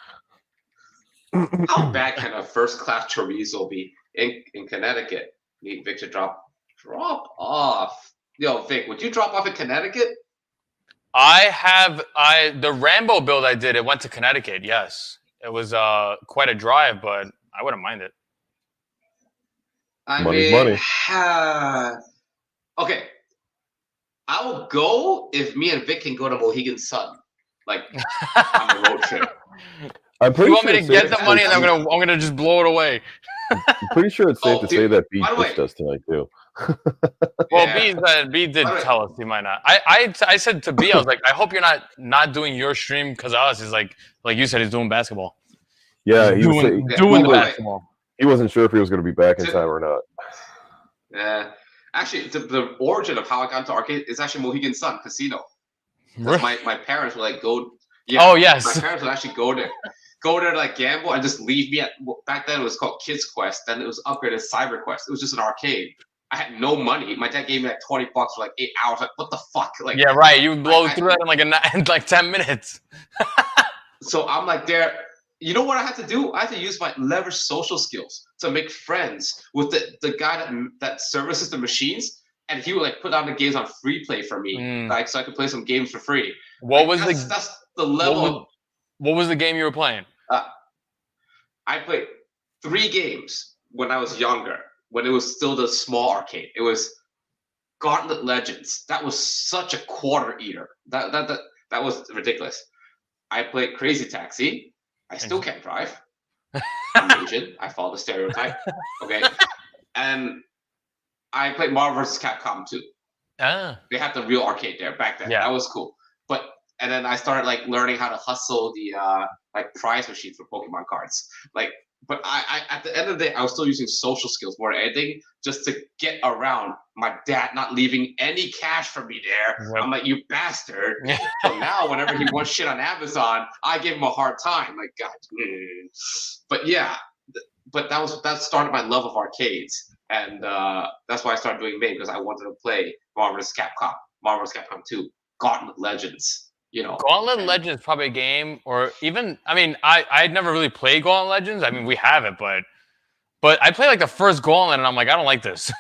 How bad can a first-class chorizo be in Connecticut? Need Vic to drop off. Yo, Vic, would you drop off in Connecticut? The Rambo build I did. It went to Connecticut. Yes, it was quite a drive, but I wouldn't mind it. Money's money. Okay, I will go if me and Vic can go to Mohegan Sun, like on a road trip. I'm pretty you want sure me to get the money and I'm gonna just blow it away? I'm pretty sure it's safe to say that B does tonight too. Well, B did tell us he might not. I said to B, I was like, I hope you're not doing your stream because of us. He's like you said, he's doing basketball. Yeah, he's doing the basketball. He wasn't sure if he was going to be back in time or not. Yeah, actually, the origin of how I got into arcade is actually Mohegan Sun Casino. My parents would like go. Yeah, oh yes. My parents would actually go there to like gamble and just leave me at. Back then it was called Kids Quest. Then it was upgraded Cyber Quest. It was just an arcade. I had no money. My dad gave me like $20 for like 8 hours. Like, what the fuck? Like, yeah, right. You blow through that in like 10 minutes. So I'm like there. You know what I had to do? I had to use my leverage social skills to make friends with the guy that services the machines, and he would like put on the games on free play for me, like so I could play some games for free. That's the level. What was the game you were playing? I played 3 games when I was younger, when it was still the small arcade. It was Gauntlet Legends. That was such a quarter eater. That was ridiculous. I played Crazy Taxi. I still can't drive. I'm Asian. I follow the stereotype. Okay. And I played Marvel vs. Capcom 2. They had the real arcade there back then. Yeah. That was cool. And then I started like learning how to hustle the like prize machines for Pokemon cards. But I at the end of the day, I was still using social skills more than anything, just to get around my dad not leaving any cash for me there. Yep. I'm like, you bastard. So now whenever he wants shit on Amazon, I give him a hard time. Like, God. But yeah, but that started my love of arcades. And that's why I started doing MAME, because I wanted to play Marvel vs. Capcom, Marvel vs. Capcom 2, Gauntlet Legends. Gauntlet Legends is probably a game, or even, I mean, I'd never really played Gauntlet Legends. I mean, we have it, but I played like the first Gauntlet, and I'm like, I don't like this.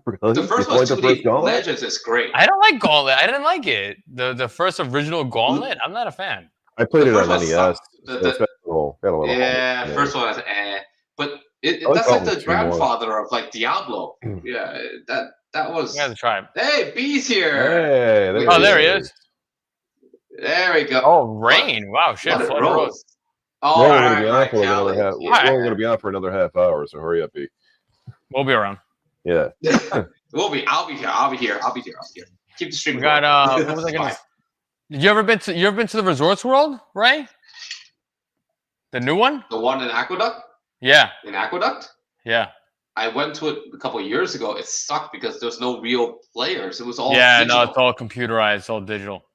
Really? The first one, 2D Legends, is great. I don't like Gauntlet. I didn't like it. The first original Gauntlet, I'm not a fan. I played it on NES. First one was but that's like the grandfather of like Diablo. Yeah, that was. You gotta try. Hey, B's here. Hey, there he is. There we go. Oh, rain! Wow, shit. Rose. Oh, we're going to be on for another half hour, so hurry up, B. We'll be around. Yeah. I'll be here. Keep the stream going. We got what was I gonna? You ever been to the Resorts World, Ray? The new one? The one in Aqueduct? Yeah. In Aqueduct? Yeah. I went to it a couple of years ago. It sucked because there's no real players. It was all digital. No, it's all computerized. It's all digital.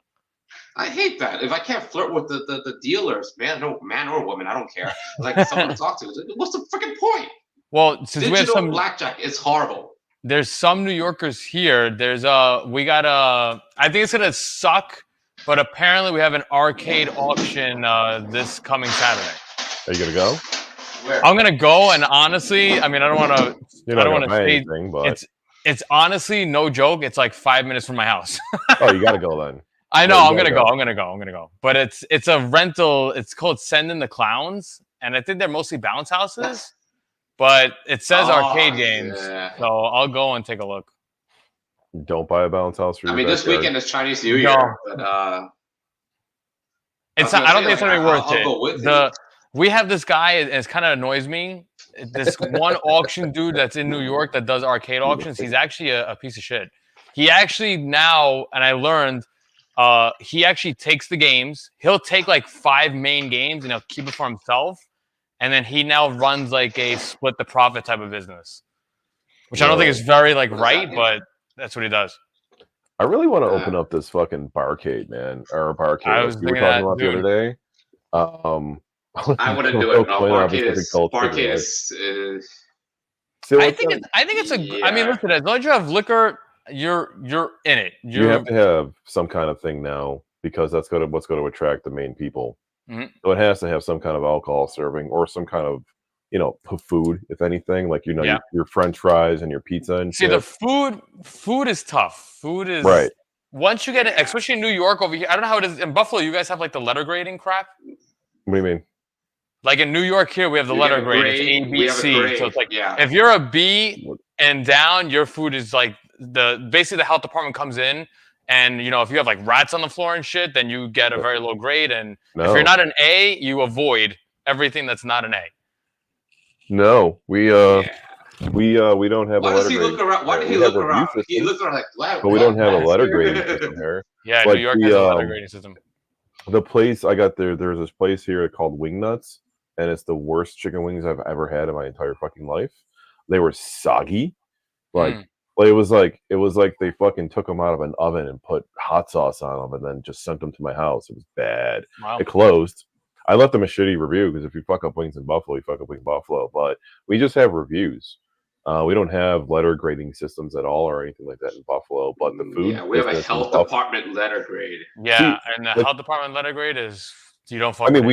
I hate that. If I can't flirt with the dealers, man or woman, I don't care. Like someone to talk to. What's the freaking point? Well, since digital we have some blackjack, it's horrible. There's some New Yorkers here. We got I think it's gonna suck, but apparently we have an arcade auction this coming Saturday. Are you gonna go? Where? I'm gonna go, and honestly, I mean, I don't want to say anything, but it's honestly no joke. It's like 5 minutes from my house. Oh, you gotta go then. I know. I'm gonna go. But it's a rental. It's called Send in the Clowns, and I think they're mostly bounce houses. But it says arcade games, so I'll go and take a look. Don't buy a bounce house for your backyard. This weekend is Chinese New Year, but I don't think it's gonna be worth it. We have this guy, and it kind of annoys me. This one auction dude that's in New York that does arcade auctions. He's actually a piece of shit. He actually now, and I learned, he actually takes the games. He'll take like 5 main games and he'll keep it for himself. And then he now runs like a split the profit type of business, which I don't think is very like right, but that's what he does. I really want to open up this fucking barcade, man, or barcade. We were talking about the other day. I wouldn't do it. No, Barcade is. I think it's a. Yeah. I mean, listen, as long as you have liquor, you're in it. You have to have some kind of thing now because that's what's going to attract the main people. Mm-hmm. So it has to have some kind of alcohol serving or some kind of food, if anything, like your French fries and your pizza and shit. See, the food is tough. Food is right. Once you get it, especially in New York over here. I don't know how it is in Buffalo. You guys have like the letter grading crap. What do you mean? Like in New York here, we have the letter grade. It's A, B, C. So it's like if you're a B and down, your food is like basically the health department comes in, and if you have like rats on the floor and shit, then you get a very low grade. And if you're not an A, you avoid everything that's not an A. No, we don't have a letter grade. Why did he look around? He looked around like, but we don't have a letter grading system here. Yeah, New York has a letter grading system. The place I got there's this place here called Wingnuts, and it's the worst chicken wings I've ever had in my entire fucking life. They were soggy, it was like they fucking took them out of an oven and put hot sauce on them, and then just sent them to my house. It was bad. Wow. It closed. I left them a shitty review because if you fuck up wings in Buffalo, you fuck up wings in Buffalo. But we just have reviews. We don't have letter grading systems at all or anything like that in Buffalo. But the food. Yeah, we have a health department letter grade. Yeah, and the health department letter grade is you don't fuck. I mean,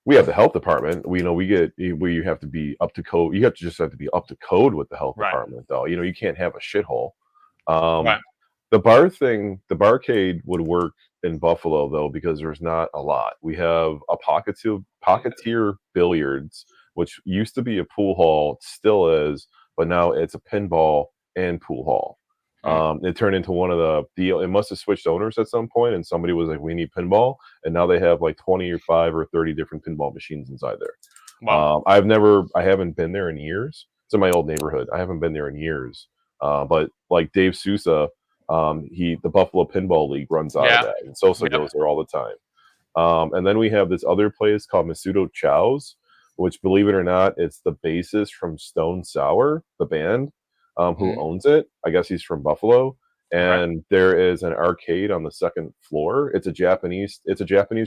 we have the health department. We get where you have to be up to code. You have to be up to code with the health department, though. You can't have a shithole. The bar thing, the barcade would work in Buffalo though because there's not a lot. We have a Pocketeer Billiards, which used to be a pool hall, still is, but now it's a pinball and pool hall. It turned into one of it must have switched owners at some point, and somebody was like, "We need pinball," and now they have like 25 or 30 different pinball machines inside there. Wow. I haven't been there in years. It's in my old neighborhood. I haven't been there in years. But like Dave Sousa, the Buffalo Pinball League runs out of that, and Sosa goes there all the time. And then we have this other place called Masudo Chow's, which, believe it or not, it's the bassist from Stone Sour, the band, who owns it. I guess he's from Buffalo. And there is an arcade on the second floor. It's a Japanese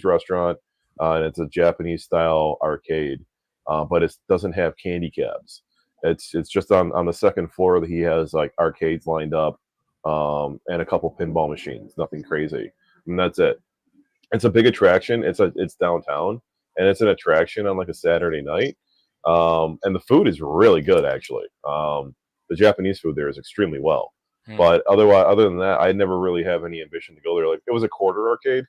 restaurant, and it's a Japanese style arcade, but it doesn't have candy cabs. It's just on the second floor that he has like arcades lined up, and a couple pinball machines. Nothing crazy, and that's it. It's a big attraction. It's downtown, and it's an attraction on like a Saturday night. And the food is really good, actually. The Japanese food there is extremely well. But other than that, I never really have any ambition to go there. Like, it was a quarter arcade.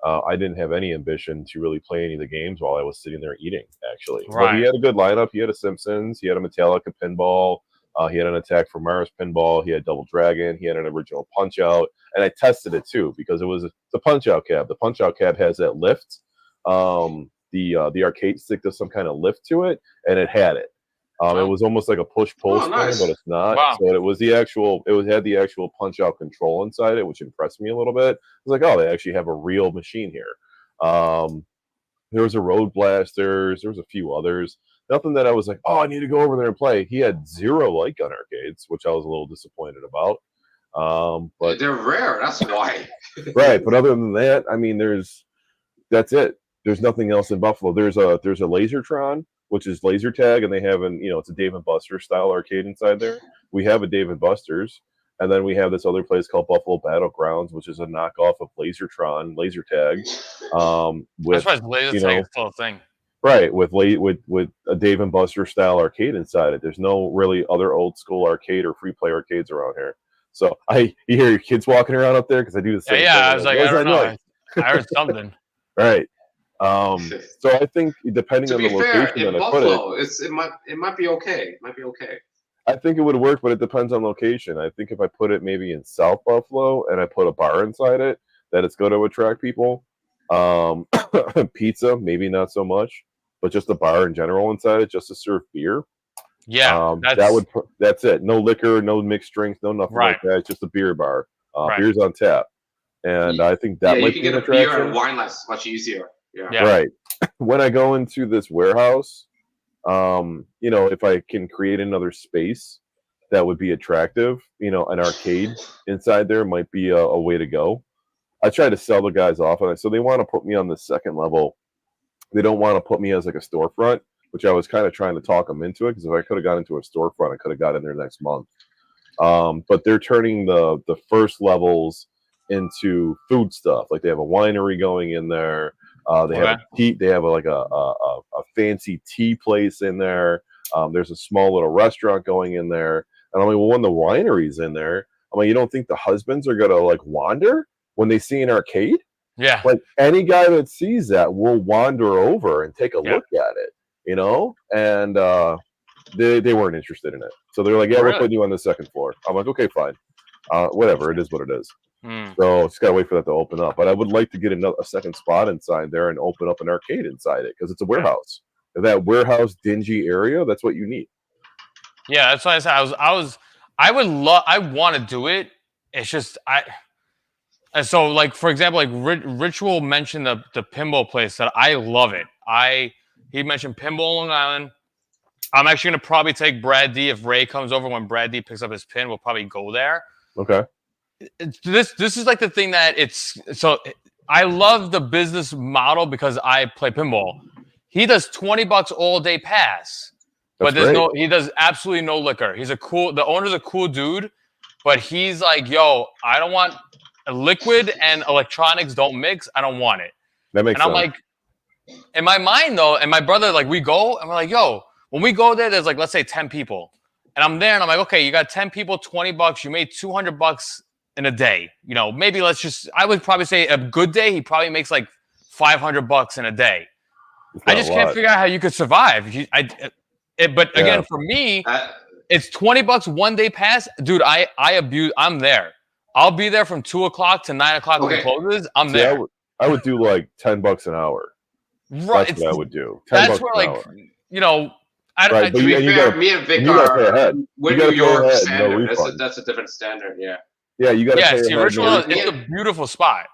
I didn't have any ambition to really play any of the games while I was sitting there eating, actually. But he had a good lineup. He had a Simpsons. He had a Metallica pinball. He had an Attack from Mars pinball. He had Double Dragon. He had an original Punch-Out. And I tested it, too, because it was the Punch-Out cab. The Punch-Out cab has that lift. The arcade stick does some kind of lift to it, and it had it. It was almost like a push-pull spring, but it's not. Wow. So it was had the actual Punch-Out control inside it, which impressed me a little bit. I was like, oh, they actually have a real machine here. There was a Road Blasters. There was a few others. Nothing that I was like, oh, I need to go over there and play. He had 0 light gun arcades, which I was a little disappointed about. But they're rare. That's why. Right, but other than that, I mean, that's it. There's nothing else in Buffalo. There's a Lasertron, which is laser tag, and they have it's a Dave & Buster's style arcade inside there. We have a Dave & Buster's, and then we have this other place called Buffalo Battlegrounds, which is a knockoff of Lasertron, laser tag. That's why laser tag is still a thing. Right, with a Dave & Buster style arcade inside it. There's no really other old school arcade or free play arcades around here. So you hear your kids walking around up there because I do the same thing. I was like, I don't know. I heard something. Right. So I think depending on the location that I put it, it might be okay. It might be okay. I think it would work, but it depends on location. I think if I put it maybe in South Buffalo and I put a bar inside it, that it's going to attract people. Pizza, maybe not so much, but just a bar in general inside it, just to serve beer. Yeah, that's it. No liquor, no mixed drinks, no nothing like that. It's just a beer bar. Beer's on tap, and I think that might be an attraction. Beer and wine less much easier. Yeah. Right. When I go into this warehouse, if I can create another space that would be attractive, an arcade inside there might be a way to go. I try to sell the guys off on it. So they want to put me on the second level They don't want to put me as like a storefront, which I was kind of trying to talk them into it, because if I could have got into a storefront, I could have got in there next month. But they're turning the first levels into food stuff. Like they have a winery going in there. They have a tea. They have a fancy tea place in there. There's a small little restaurant going in there. And I'm like, well, when the winery's in there, I'm like, you don't think the husbands are gonna like wander when they see an arcade? Yeah. Like any guy that sees that will wander over and take a look at it, you know? And they weren't interested in it. So they're like, yeah, we're putting you on the second floor. I'm like, okay, fine. Whatever, it is what it is. So just gotta wait for that to open up. But I would like to get a second spot inside there and open up an arcade inside it, because it's a warehouse. That warehouse dingy area, that's what you need. Yeah, that's why I said I want to do it. It's just and so like for example, like Ritual mentioned the pinball place that I love it. He mentioned pinball Long Island. I'm actually gonna probably take Brad D if Ray comes over. When Brad D picks up his pin, we'll probably go there. Okay. This is like the thing that I love the business model because I play pinball. He does $20 all day pass, but he does absolutely no liquor. The owner's a cool dude, but he's like, yo, I don't want liquid and electronics don't mix. I don't want it. That makes sense. I'm like, in my mind though, and my brother, like we go and we're like, yo, when we go there, there's like, let's say 10 people. And I'm there and I'm like, okay, you got 10 people, $20, you made $200 in a day. You know, maybe I would probably say a good day, he probably makes like $500 in a day. I just can't figure out how you could survive. But again, for me, it's $20 one day pass. Dude, I'm there. I'll be there from 2 o'clock to 9 o'clock when it closes. I'm there. I would do like $10 an hour. Right. That's what I would do. That's where, like, you know, to be fair, me and Vic are with New York standard. That's a different standard, yeah. Yeah, you got to pay ahead. It's a beautiful spot.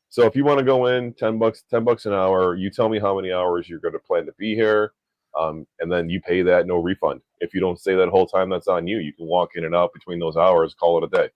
So if you want to go in, $10 an hour, you tell me how many hours you're going to plan to be here, and then you pay that, no refund. If you don't stay that whole time, that's on you. You can walk in and out between those hours, call it a day.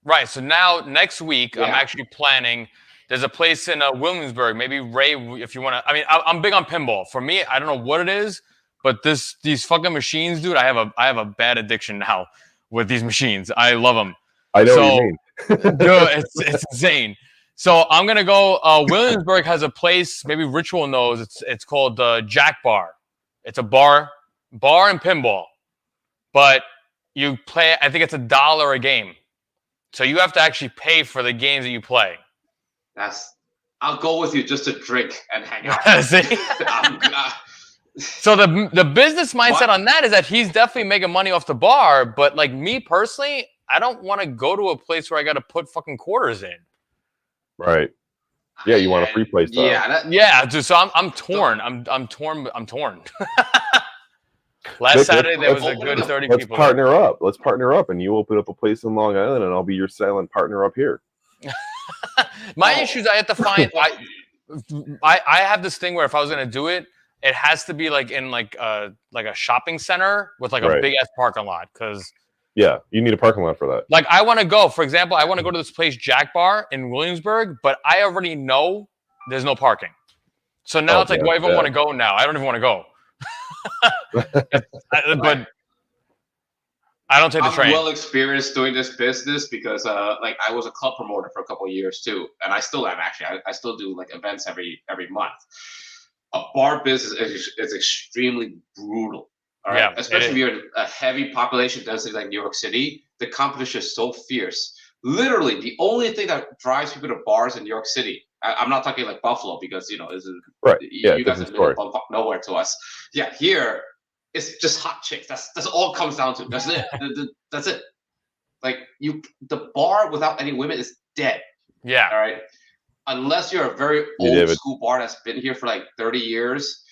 Right. So now next week, I'm actually planning. There's a place in Williamsburg. Maybe Ray, if you want to. I mean, I'm big on pinball. For me, I don't know what it is, but these fucking machines, dude. I have a bad addiction now with these machines. I love them. I know what you mean. Dude, it's insane. So I'm gonna go. Williamsburg has a place. Maybe Ritual knows. It's called Jack Bar. It's a bar and pinball, but you play. I think it's $1 a game. So you have to actually pay for the games that you play. I'll go with you just to drink and hang out. So the business mindset on that is that he's definitely making money off the bar, but like me personally, I don't want to go to a place where I got to put fucking quarters in. Right. Yeah, you want a free play style. Yeah, dude. So I'm torn. I'm torn. Last Saturday there was a good 30 people. Let's partner up, and you open up a place in Long Island, and I'll be your silent partner up here. My issues, I have to find. I have this thing where if I was gonna do it, it has to be like in like a shopping center with like a big ass parking lot, because yeah, you need a parking lot for that. Like I want to go, for example, I want to go to this place Jack Bar in Williamsburg, but I already know there's no parking. So now it's like, do I even want to go now? I don't even want to go. But I don't take the train. I'm well experienced doing this business because like I was a club promoter for a couple of years too, and I still am actually. I still do like events every month. A bar business is extremely brutal. All right, especially if you're in a heavy population density like New York City, the competition is so fierce. Literally, the only thing that drives people to bars in New York City. I'm not talking like Buffalo because you know this is you guys are nowhere to us. Yeah, here it's just hot chicks. That's all it comes down to. That's it. That's it. Like the bar without any women is dead. Yeah. All right. Unless you're a very old school bar that's been here for like 30 years.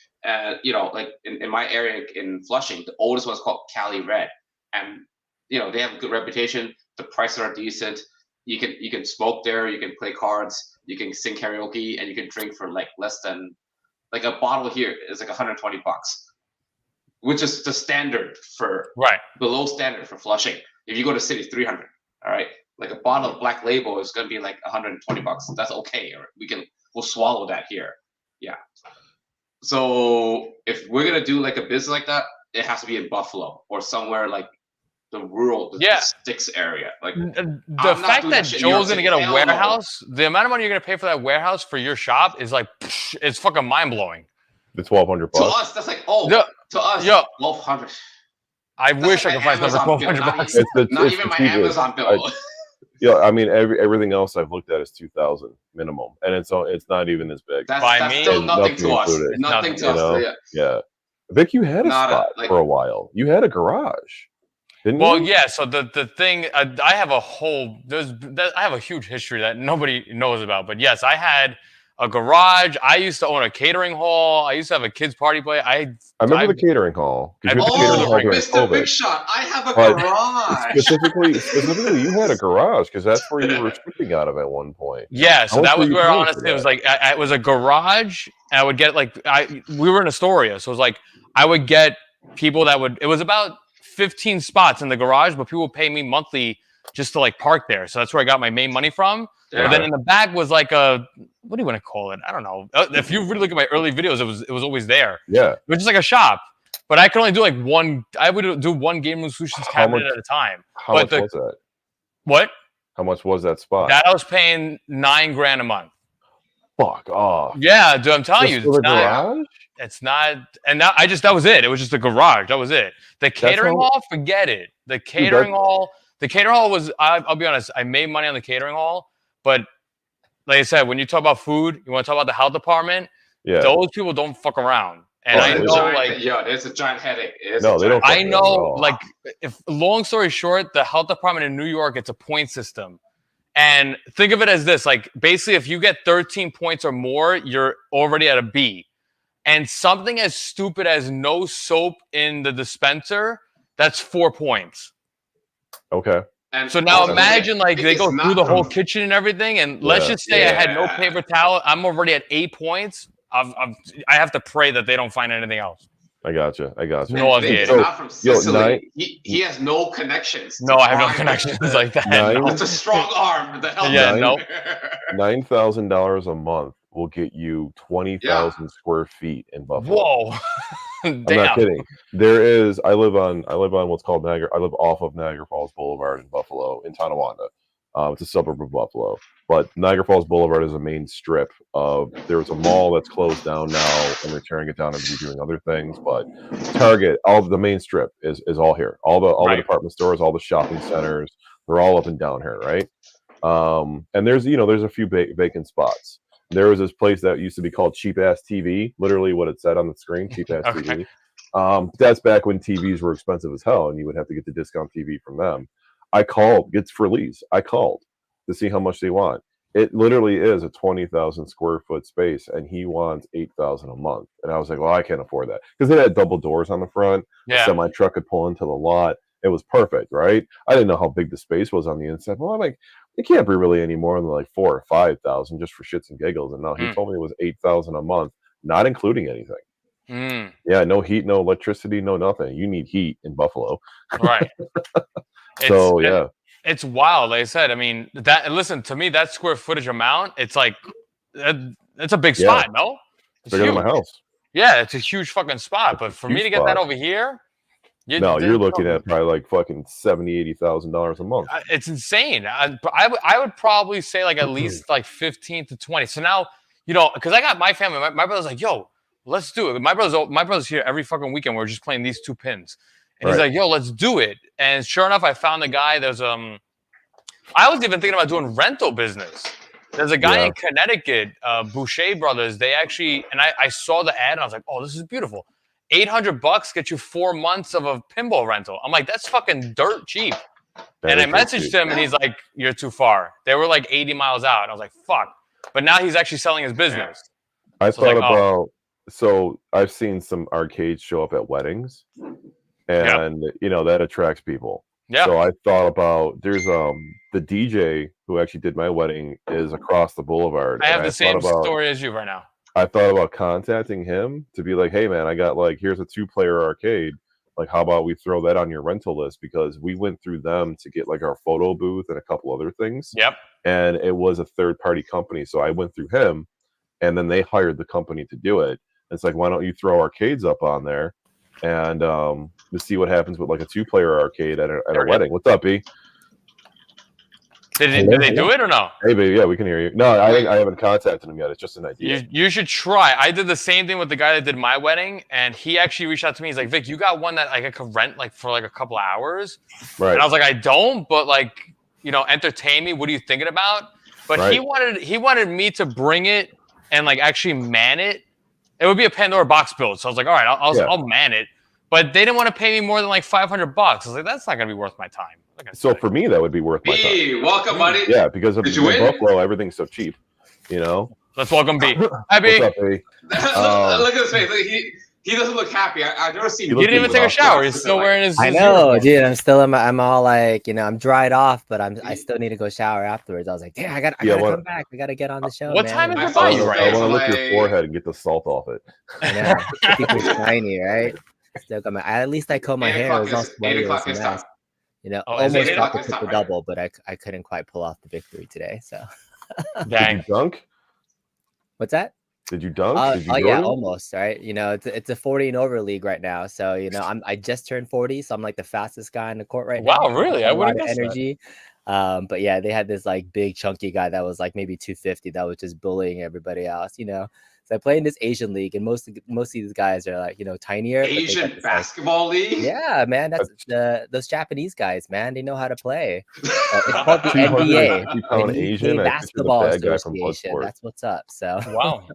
You know, like in my area in Flushing, the oldest one's called Cali Red, and you know they have a good reputation. The prices are decent. You can smoke there. You can play cards. You can sing karaoke, and you can drink for like less than like a bottle here is like $120, which is the standard for below standard for Flushing. If you go to city, 300. All right, like a bottle of Black Label is gonna be like $120. That's okay. Or we'll swallow that here. Yeah. So if we're gonna do like a business like that, it has to be in Buffalo or somewhere like the rural, the sticks area. Like the fact that Joel's gonna get a warehouse, the amount of money you're gonna pay for that warehouse for your shop is like, it's fucking mind blowing. The $1,200 to us. That's like to us, $1,200. I wish I could find something for $1,200. Not even my Amazon bill. Yeah, I mean everything else I've looked at is 2,000 minimum, and it's not even as big. That's still nothing to us. Nothing to us. Yeah. Vic, you had a spot for a while. You had a garage. Well, yeah. So the thing, I have I have a huge history that nobody knows about. But yes, I had a garage. I used to own a catering hall. I used to have a kids' party place. I remember the catering hall. Mr. Big Shot, I have a garage. Specifically, you had a garage because that's where you were shipping out of at one point. Yeah, so that was where honestly it was like it was a garage. And I would get we were in Astoria, so it was like I would get people that would. It was about 15 spots in the garage, but people would pay me monthly just to like park there. So that's where I got my main money from. Yeah. But then in the back was like what do you want to call it? I don't know. If you really look at my early videos, it was always there. Yeah. It was just like a shop. But I could only do like one. I would do one Game Room Solutions cabinet at a time. How much was that? What? How much was that spot? That I was paying $9,000 a month. Fuck off. Yeah, dude, I'm telling you, garage? It's not. And that was it. It was just a garage. That was it. The catering hall, forget it. The catering hall was. I'll be honest. I made money on the catering hall, but like I said, when you talk about food, you want to talk about the health department. Yeah. Those people don't fuck around. And I know, it's a giant headache. They don't. I know, if long story short, the health department in New York, it's a point system. And think of it as this, like basically if you get 13 points or more, you're already at a B. And something as stupid as no soap in the dispenser, that's 4 points. Okay. And so now imagine they go through the whole kitchen and everything. And let's just say I had no paper towel. I'm already at 8 points. I have to pray that they don't find anything else. I got you. No, he's not from Sicily. He has no connections. No, I have no connections like that. It's a strong arm. $9,000 a month will get you 20,000 square feet in Buffalo. Whoa. I'm not kidding. There is. I live on what's called Niagara. I live off of Niagara Falls Boulevard in Buffalo, in Tonawanda. It's a suburb of Buffalo. But Niagara Falls Boulevard is a main strip of. There's a mall that's closed down now, and they're tearing it down and doing other things. But Target, all of the main strip is all here. All the department stores, all the shopping centers, they're all up and down here, right? And there's a few vacant spots. There was this place that used to be called Cheap Ass TV. Literally, what it said on the screen, Cheap Ass TV. That's back when TVs were expensive as hell, and you would have to get the discount TV from them. I called. It's for lease. I called to see how much they want. It literally is a 20,000 square foot space, and he wants $8,000 a month. And I was like, well, I can't afford that because it had double doors on the front. Yeah. A semi truck could pull into the lot. It was perfect, right? I didn't know how big the space was on the inside. Well, I'm like, it can't be really any more than like 4,000 or 5,000 just for shits and giggles. And now he told me it was $8,000 a month, not including anything. Yeah, no heat, no electricity, no nothing. You need heat in Buffalo, right? It's wild. Like I said, I mean, listen to me. That square footage amount, it's like it's a big spot. No, it's bigger than my house. Yeah, it's a huge fucking spot. But for me to get that over here. You're looking at probably like fucking $70,000-$80,000 a month. It's insane. I would probably say like at least like 15 to 20. So now, because I got my family, my brother's like, yo, let's do it. My brother's here every fucking weekend. We're just playing these two pins. And he's like, yo, let's do it. And sure enough, I found a guy. I was even thinking about doing rental business. There's a guy in Connecticut, Boucher Brothers. They actually, and I saw the ad and I was like, oh, this is beautiful. $800 get you 4 months of a pinball rental. I'm like, that's fucking dirt cheap. And I messaged him and he's like, you're too far. They were like 80 miles out. And I was like, fuck. But now he's actually selling his business. So I've seen some arcades show up at weddings and that attracts people. Yeah. So I thought about there's the DJ who actually did my wedding is across the boulevard. I have the same story as you right now. I thought about contacting him to be like, hey man, I got here's a 2-player arcade. Like, how about we throw that on your rental list? Because we went through them to get our photo booth and a couple other things. Yep. And it was a third-party company. So I went through him and then they hired the company to do it. It's like, why don't you throw arcades up on there and to see what happens with like a 2-player arcade at a wedding? What's up, B? Did they do it or no? Hey, baby, yeah, we can hear you. No, I haven't contacted him yet. It's just an idea. You should try. I did the same thing with the guy that did my wedding, and he actually reached out to me. He's like, Vic, you got one that like I could rent like for like a couple of hours? Right. And I was like, I don't, but like, entertain me. What are you thinking about? But Right. he wanted me to bring it and like actually man it. It would be a Pandora box build. So I was like, all right, I'll man it. But they didn't want to pay me more than like $500. I was like, that's not gonna be worth my time. So for me, that would be worth my time. B, welcome, buddy. Yeah, because of Buffalo, everything's so cheap. Let's welcome B. Hi, B. What's up, B? Look at his face. He doesn't look happy. I've never seen. He didn't even take a shower. He's still wearing his. I know, dude. I'm all like, I'm dried off, but I still need to go shower afterwards. I was like, damn, I gotta come back. I gotta get on the show. What man. time is your body? I want to lick your forehead and get the salt off it. I know. It's shiny, right? Still got at least I combed my hair. It was all sweaty. 8 o'clock is time. Almost got the triple double, but I couldn't quite pull off the victory today. So, dang. Did you dunk? What's that? Did you dunk? Did you yeah, almost. Right. It's a 40 and over league right now. So I just turned 40, so I'm like the fastest guy in the court right now. Wow, really? I wouldn't guess energy. But yeah, they had this like big chunky guy that was like maybe 250 that was just bullying everybody else. So I play in this Asian league, and most of these guys are like tinier. Asian basketball league. Yeah, man, that's those Japanese guys, man. They know how to play. It's called the NBA, Asian Basketball Association. That's what's up. So wow.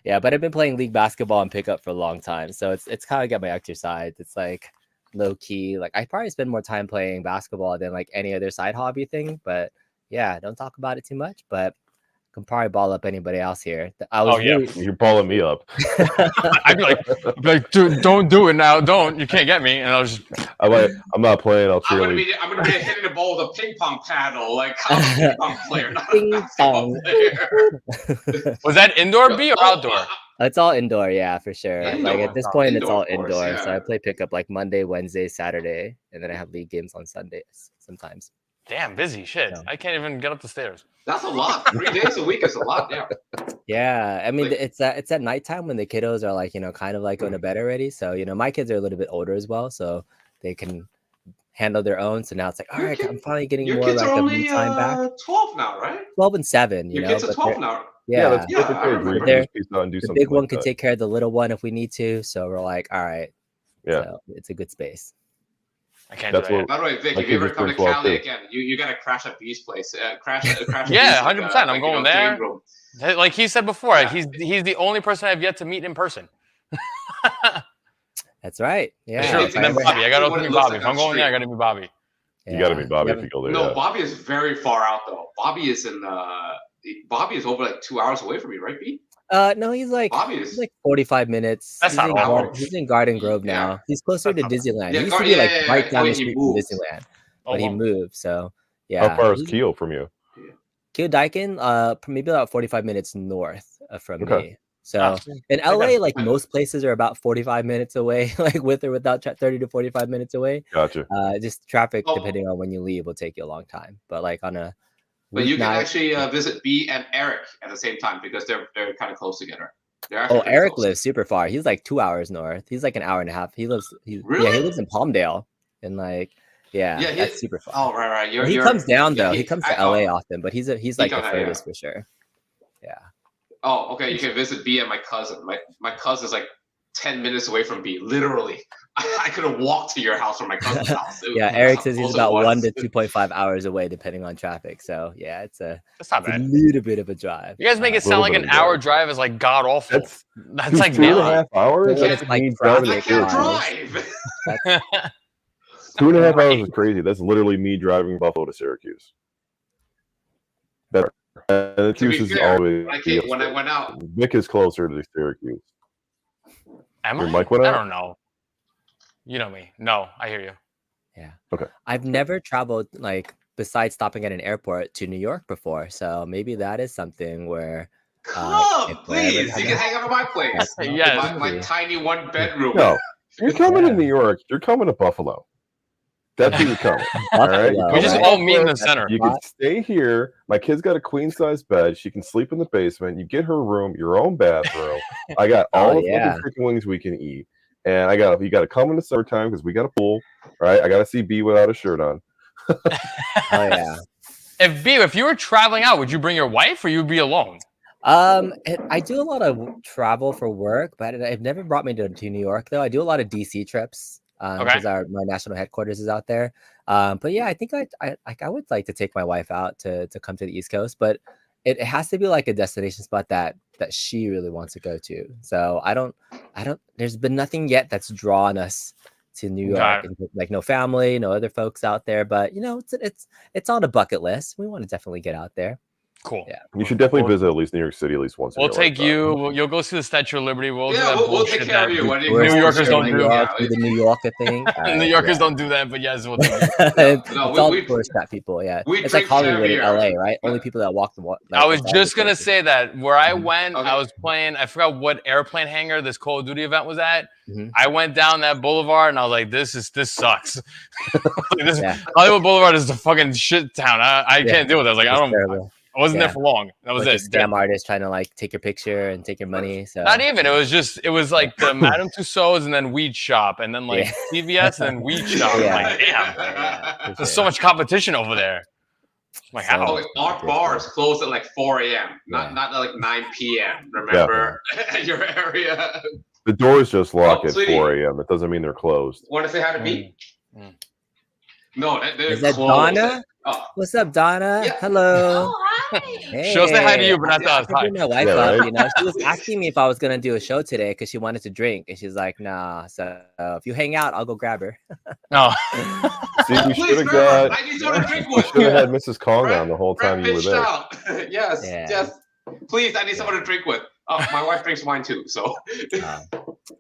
Yeah, but I've been playing league basketball and pickup for a long time, so it's kind of got my exercise. It's like low key. Like I probably spend more time playing basketball than like any other side hobby thing. But yeah, don't talk about it too much. But can probably ball up anybody else here. You're balling me up. I'd be like, dude, don't do it now. Don't. You can't get me. And I was just... I'm not playing. I'm gonna be hitting the ball with a ping pong paddle, like I'm a ping pong player, not a basketball player. Was that indoor B or outdoor? It's all indoor, yeah, for sure. Indoor. Like at this point, it's all Indoor, indoor. yeah. So I play pickup like Monday, Wednesday, Saturday, and then I have league games on Sundays sometimes. Damn, busy shit. So. I can't even get up the stairs. That's a lot. 3 days a week is a lot. Yeah. Yeah, I mean it's at nighttime when the kiddos are like kind of like going to bed already. So my kids are a little bit older as well, so they can handle their own. So now it's like, all right, I'm finally getting more like a me time back. 12 now, right? 12 and 7. Your kids are 12 now. Yeah, that's the big one can take care of the little one if we need to. So we're like, all right, yeah, so it's a good space. I can't. That's do it. By the way, Vic, if you ever come to Cali again, you gotta crash at B's place. Crash. Yeah, 100%. I'm going there. Like he said before, he's the only person I've yet to meet in person. That's right. Yeah. Sure. And then Bobby. I gotta meet Bobby. If I'm going there, I gotta meet Bobby. You gotta meet Bobby if you go there. No, Bobby is very far out though. Bobby is over like 2 hours away from me, right, B? No, he's like 45 minutes. That's not long. He's in Garden Grove now. He's closer to Disneyland. He used to be right down the street from Disneyland, but he moved. So yeah. How far is Keo from you? Keo Daikin, maybe about 45 minutes north from me. So in LA, like most places are about 45 minutes away, like with or without 30 to 45 minutes away. Gotcha. Just traffic, depending on when you leave, will take you a long time. But like on a But you can actually visit B and Eric at the same time because they're kind of close together. Eric lives super far. He's like 2 hours north. He's like an hour and a half. He lives in Palmdale, and like that's super far. Oh right. He comes down though. He comes to LA often, but he's like the furthest for sure. Yeah. Oh, okay. You can visit B and my cousin. My cousin's like 10 minutes away from B. Literally, I could have walked to your house from my cousin's house. Eric says he's about 1 to 2.5 hours away, depending on traffic. So yeah, it's a little bit of a drive. You guys make it sound like an hour drive is like god awful. That's like 2.5 hours. It's like I can't drive. 2.5 hours is crazy. That's literally me driving Buffalo to Syracuse. Better. And Syracuse is always. When I went out, Vic is closer to Syracuse. Am Your I? mic went out? I don't know. You know me. No, I hear you. Yeah. Okay. I've never traveled like besides stopping at an airport to New York before, so maybe that is something where. Come, please. You can hang out at my place. Yes. My tiny 1 bedroom. No, you're coming to New York. You're coming to Buffalo. That's where you're coming. All right, Buffalo, We just right? all meet in the center. You can stay here. My kid's got a queen size bed. She can sleep in the basement. You get her room, your own bathroom. I got all the fucking chicken wings we can eat, and you got to come in the summertime because we got a pool. Right? I got to see B without a shirt on. Oh yeah. If you were traveling out, would you bring your wife or you'd be alone? I do a lot of travel for work, but I've never brought me to New York though. I do a lot of DC trips because my national headquarters is out there. But yeah, I think I would like to take my wife out to come to the East Coast, but it has to be like a destination spot that she really wants to go to. So I don't. There's been nothing yet that's drawn us to New York, and like no family, no other folks out there. But you know, it's on a bucket list. We want to definitely get out there. Cool. Yeah. You should definitely visit at least New York City at least once. We'll take you. You'll go see the Statue of Liberty. We'll take care of you. New Yorkers don't do. The New Yorker thing. New Yorkers don't do that, but yes, we'll do it's all the tourist trap people. Yeah, it's like Hollywood in LA, right? Only people that walk the walk. I was just gonna say that where I went, I was playing. I forgot what airplane hangar this Call of Duty event was at. I went down that boulevard and I was like, this sucks. Hollywood Boulevard is the fucking shit town. I can't deal with it. I was like, I wasn't there for long. That was it. Scam artists trying to like take your picture and take your money. So not even. It was like the Madame Tussauds and then weed shop and then like CVS and then weed shop. Like, damn, there's so much competition over there. Like how? Our bars close at like 4 a.m. Not like 9 p.m. Remember your area. The doors just lock at 4 a.m. It doesn't mean they're closed. Want to say hi to me? No, they're is that closed. Donna? What's up, Donna? Yeah. Hello. Hey. She'll say hi to you, but not to us. Hi. My wife up, you know, she was asking me if I was gonna do a show today because she wanted to drink, and she's like, "Nah." So if you hang out, I'll go grab her. No. See, we should have got. I need someone to drink with. Should have had Mrs. Kong on the whole time you were there. Yes. Please, I need someone to drink with. My wife drinks wine too, so.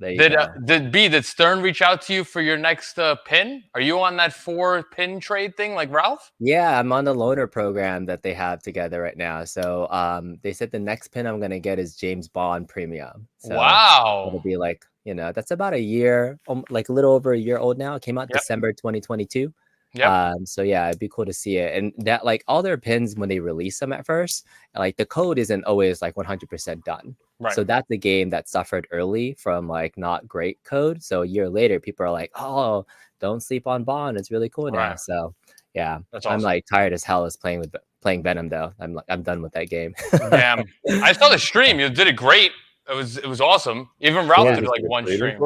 Did Stern reach out to you for your next pin? Are you on that 4-pin trade thing like Ralph? Yeah, I'm on the loaner program that they have together right now. So they said the next pin I'm gonna get is James Bond Premium. So wow. It'll be like, you know, that's about a year, like a little over a year old now. It came out December 2022. So yeah, it'd be cool to see it. And that like all their pins when they release them at first, like the code isn't always like 100% done. Right. So that's the game that suffered early from like not great code. So a year later, people are like, "Oh, don't sleep on Bond. It's really cool now." So yeah, that's awesome. I'm like tired as hell as playing Venom though. I'm done with that game. Damn, I saw the stream. You did it great. It was awesome. Even Ralph did like one stream.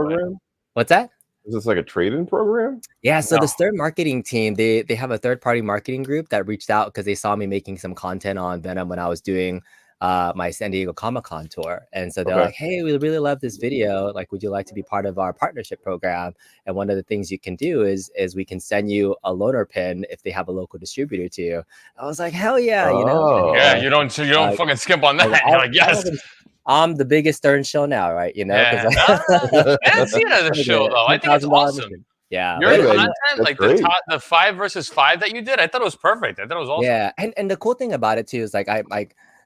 What's that? Is this like a trade-in program? Yeah, so the Stern marketing team, they have a third-party marketing group that reached out because they saw me making some content on Venom when I was doing my San Diego Comic-Con tour. And so they're like, "Hey, we really love this video. Like, would you like to be part of our partnership program? And one of the things you can do is we can send you a loaner pin if they have a local distributor to you." I was like, "Hell yeah!" You know? Yeah, you don't fucking skimp on that. You're like, yes. I'm the biggest Stern show now, right? You know, I didn't see it as a show though. I think it's awesome. Yeah, your content, like the 5 versus 5 that you did, I thought it was perfect. I thought it was awesome. Yeah, and the cool thing about it too is like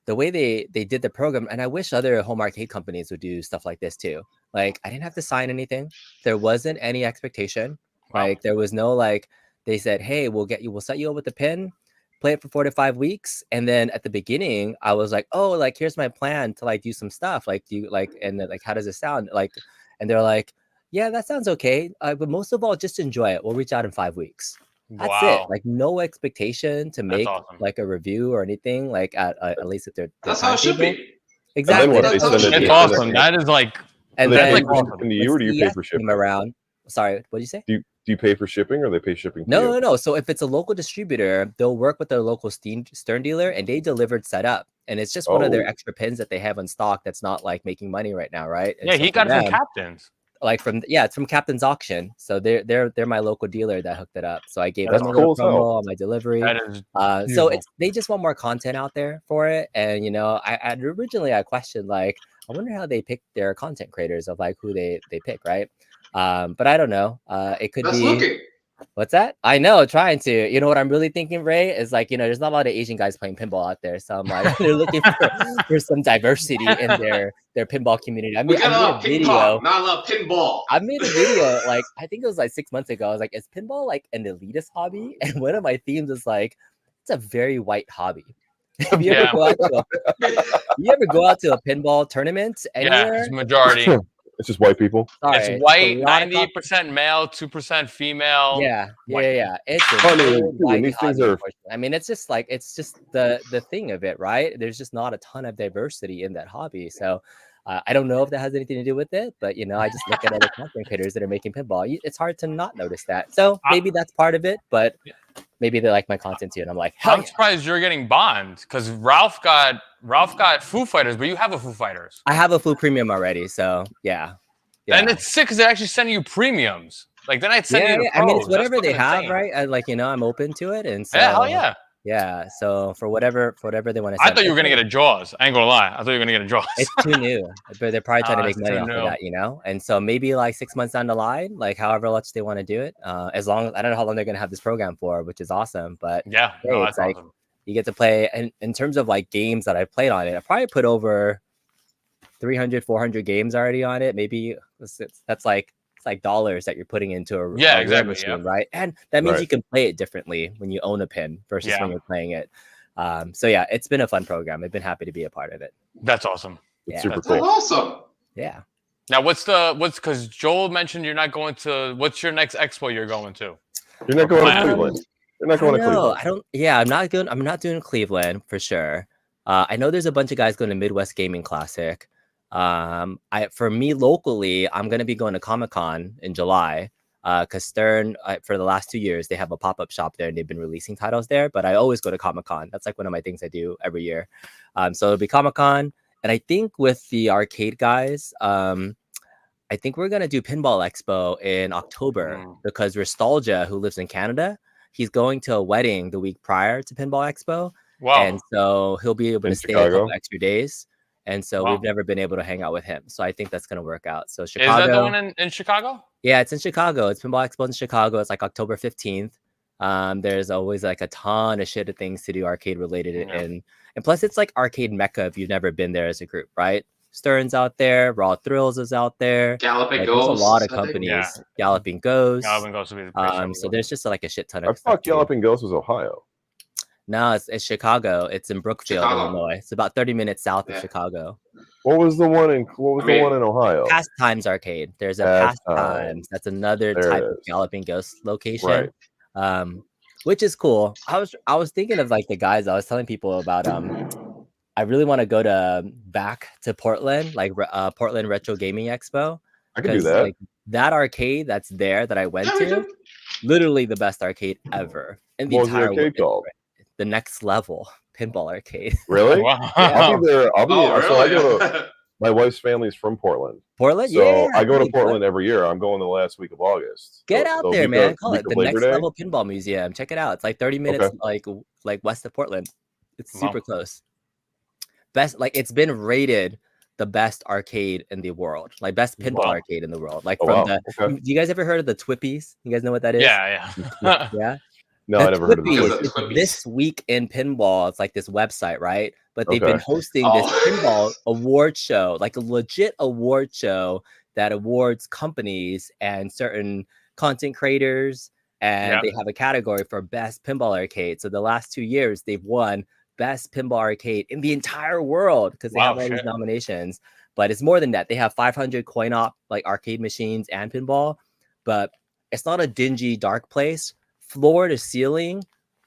the way they did the program, and I wish other home arcade companies would do stuff like this too. Like I didn't have to sign anything. There wasn't any expectation. Wow. Like there was no like they said, "Hey, we'll set you up with the pin. Play it for 4 to 5 weeks," and then at the beginning I was like, "Oh, like here's my plan to like do some stuff, like do you like, and then, like how does it sound like?" And they're like, "Yeah, that sounds okay, but most of all just enjoy it. We'll reach out in 5 weeks." That's it. Like no expectation to make like a review or anything, like at least if they're that's how it should be. Exactly. It's awesome. That is like, and then like awesome. Do you or do you pay for shipping around? Sorry, what did you say? Do you pay for shipping or they pay shipping? No. So if it's a local distributor, they'll work with their local Stern dealer and they delivered set up. And it's just one of their extra pins that they have in stock that's not like making money right now, right? And yeah, he got it from Captain's. Like it's from Captain's Auction. So they're my local dealer that hooked it up. So I gave them a little promo on my delivery. So they just want more content out there for it. And you know, I originally questioned like, I wonder how they pick their content creators of like who they pick, right? But I don't know. It could be. What's that? I know, trying to. You know what I'm really thinking, Ray, is like, there's not a lot of Asian guys playing pinball out there. So I'm like, they're looking for some diversity in their pinball community. I We mean, got I a made lot a of ping video. pong, not a lot of pinball. I made a video like I think it was like 6 months ago. I was like, is pinball like an elitist hobby? And one of my themes is like, it's a very white hobby. If you ever go out to a pinball tournament anywhere, it's majority. It's just white people. sorry, It's white, a lot of 98% male, 2% female. Yeah. white. It's a Funny, very dude, white these things hobby, are- unfortunately. I mean, it's just the thing of it, right? There's just not a ton of diversity in that hobby. So I don't know if that has anything to do with it, but I just look at other content creators that are making pinball. It's hard to not notice that. So maybe that's part of it, but maybe they like my content too. And I'm like, hell I'm surprised you're getting Bond because Ralph got Foo Fighters, but you have a Foo Fighters. I have a full premium already, so yeah. And it's sick because they're actually sending you premiums. Like then I'd send you. The I mean, it's pros. That's whatever they fucking have, insane. right? I'm open to it, and so Hell yeah. Yeah, so for whatever they want to. I thought you were gonna get a Jaws. I ain't gonna lie. I thought you were gonna get a Jaws. It's too new, but they're probably trying to make money off new. of that, And so maybe like 6 months down the line, like however much they want to do it, as long as I don't know how long they're gonna have this program for, which is awesome. But yeah, hey, that's like awesome. you get to play, and in terms of like games that I've played on it, I probably put over 300, 400 games already on it. Maybe that's like dollars that you're putting into a exactly machine, right? And that means Right. you can play it differently when you own a pin versus Yeah. when you're playing it. So yeah, it's been a fun program. I've been happy to be a part of it. That's awesome. It's Yeah. super That's cool. awesome. Yeah. Now what's because Joel mentioned you're not going to. What's your next expo you're going to? You're not going to Um, Cleveland. You're not going to Cleveland. I don't. Yeah, I'm not good. I'm not doing Cleveland for sure. I know there's a bunch of guys going to Midwest Gaming Classic. For me locally, I'm gonna be going to Comic-Con in July. Because Stern, for the last 2 years, they have a pop-up shop there and they've been releasing titles there. But I always go to Comic-Con. That's like one of my things I do every year. So it'll be Comic-Con, and I think with the arcade guys, I think we're gonna do Pinball Expo in October because Nostalgia, who lives in Canada, he's going to a wedding the week prior to Pinball Expo. Wow. And so he'll be able In to stay a Chicago? couple extra days. And so Wow. we've never been able to hang out with him. So I think that's going to work out. So Is Chicago. that the one in Chicago? Yeah, it's in Chicago. It's Pinball Expo in Chicago. It's like October 15th. There's always like a ton of shit of things to do arcade related. Yeah. And plus it's like arcade mecca if you've never been there as a group, right? Stern's out there. Raw Thrills is out there. Galloping Like, Ghosts. there's a lot of I think. companies. Yeah. Galloping Ghosts. Galloping Ghosts would be the place So there's just like a shit ton I of stuff. thought to do. Galloping Ghost was Ohio. No, it's Chicago. It's in Brookfield, Chicago. Illinois. It's about 30 minutes south of Yeah. Chicago. What was the one in Ohio? Pastimes Arcade. There's a Pastimes. Pastimes. That's another There it type of is. Galloping Ghost location. Which is cool. I was thinking of like the guys I was telling people about. I really want to go back to Portland, like Portland Retro Gaming Expo. I could do that. Like that arcade that's there that I went Yeah, we to, can- literally the best arcade ever in the What was the entire arcade world. called? The Next Level Pinball Arcade. Really? Wow. I'll be there. I'll be Oh, so I really? go to my wife's family's from Portland. Portland, So yeah. I go to really, Portland every year. I'm going the last week of August. Get So out the there, week man. of- Call week it of the Labor Next Day? Level Pinball Museum. Check it out. It's like 30 minutes, like west of Portland. It's super Wow. close. Best, like it's been rated the best arcade in the world, like best pinball Wow. arcade in the world. Like Oh, from wow. the. Okay. Do you guys ever heard of the Twippies? You guys know what that is? Yeah. Yeah. No, The I never heard of Twippies, this. The it's Twippies. This week in pinball. It's like this website, right? But they've Okay. been hosting Oh. this pinball award show, like a legit award show that awards companies and certain content creators. And Yeah. they have a category for best pinball arcade. So the last 2 years, they've won best pinball arcade in the entire world because they Wow, have all these shit. nominations. But it's more than that. They have 500 coin op like arcade machines and pinball, but it's not a dingy, dark place. Floor to ceiling,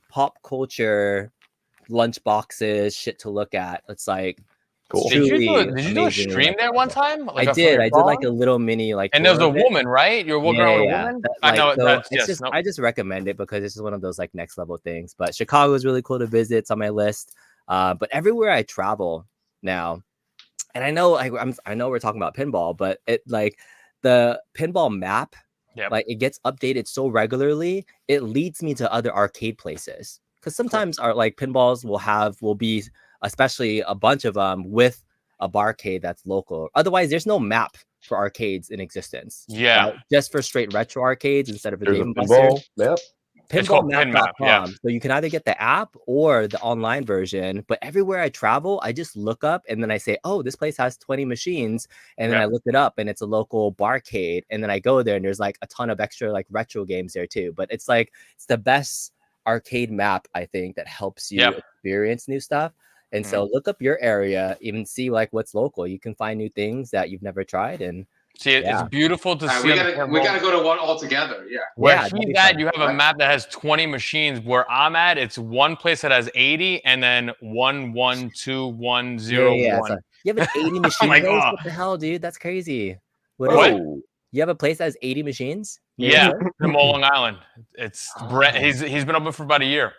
pop culture, lunch boxes, shit to look at. It's like Cool. Did you do a amazingly stream there one time? I did like a little mini like. And there's tour a of it. woman, right? You're walking around with a woman. I know so that's it's yes. just no. I just recommend it because it's just one of those like next level things. But Chicago is really cool to visit. It's on my list. But everywhere I travel now, and I know I know we're talking about pinball, but it like the pinball map, Yep. like it gets updated so regularly, it leads me to other arcade places. Because sometimes our like pinballs will be especially a bunch of them with a barcade that's local. Otherwise, there's no map for arcades in existence. Yeah. Right? Just for straight retro arcades instead of a There's a Dave & Buster's. pinball map. It's called PinMap, yeah. So you can either get the app or the online version. But everywhere I travel, I just look up and then I say, oh, this place has 20 machines. And then I look it up and it's a local barcade. And then I go there and there's like a ton of extra like retro games there too. But it's like, it's the best arcade map, I think, that helps you experience new stuff. And so look up your area, even see like what's local. You can find new things that you've never tried. And see, it's beautiful to see. We gotta go to one all together. Yeah. Where he's at, you have a map that has 20 machines. Where I'm at, it's one place that has 80, and then 1, 1, 2, 1, 0, 1. So you have an 80 machine place? What the hell, dude? That's crazy. What? You have a place that has 80 machines? Yeah, in Long Island. It's Brett. He's been open for about a year.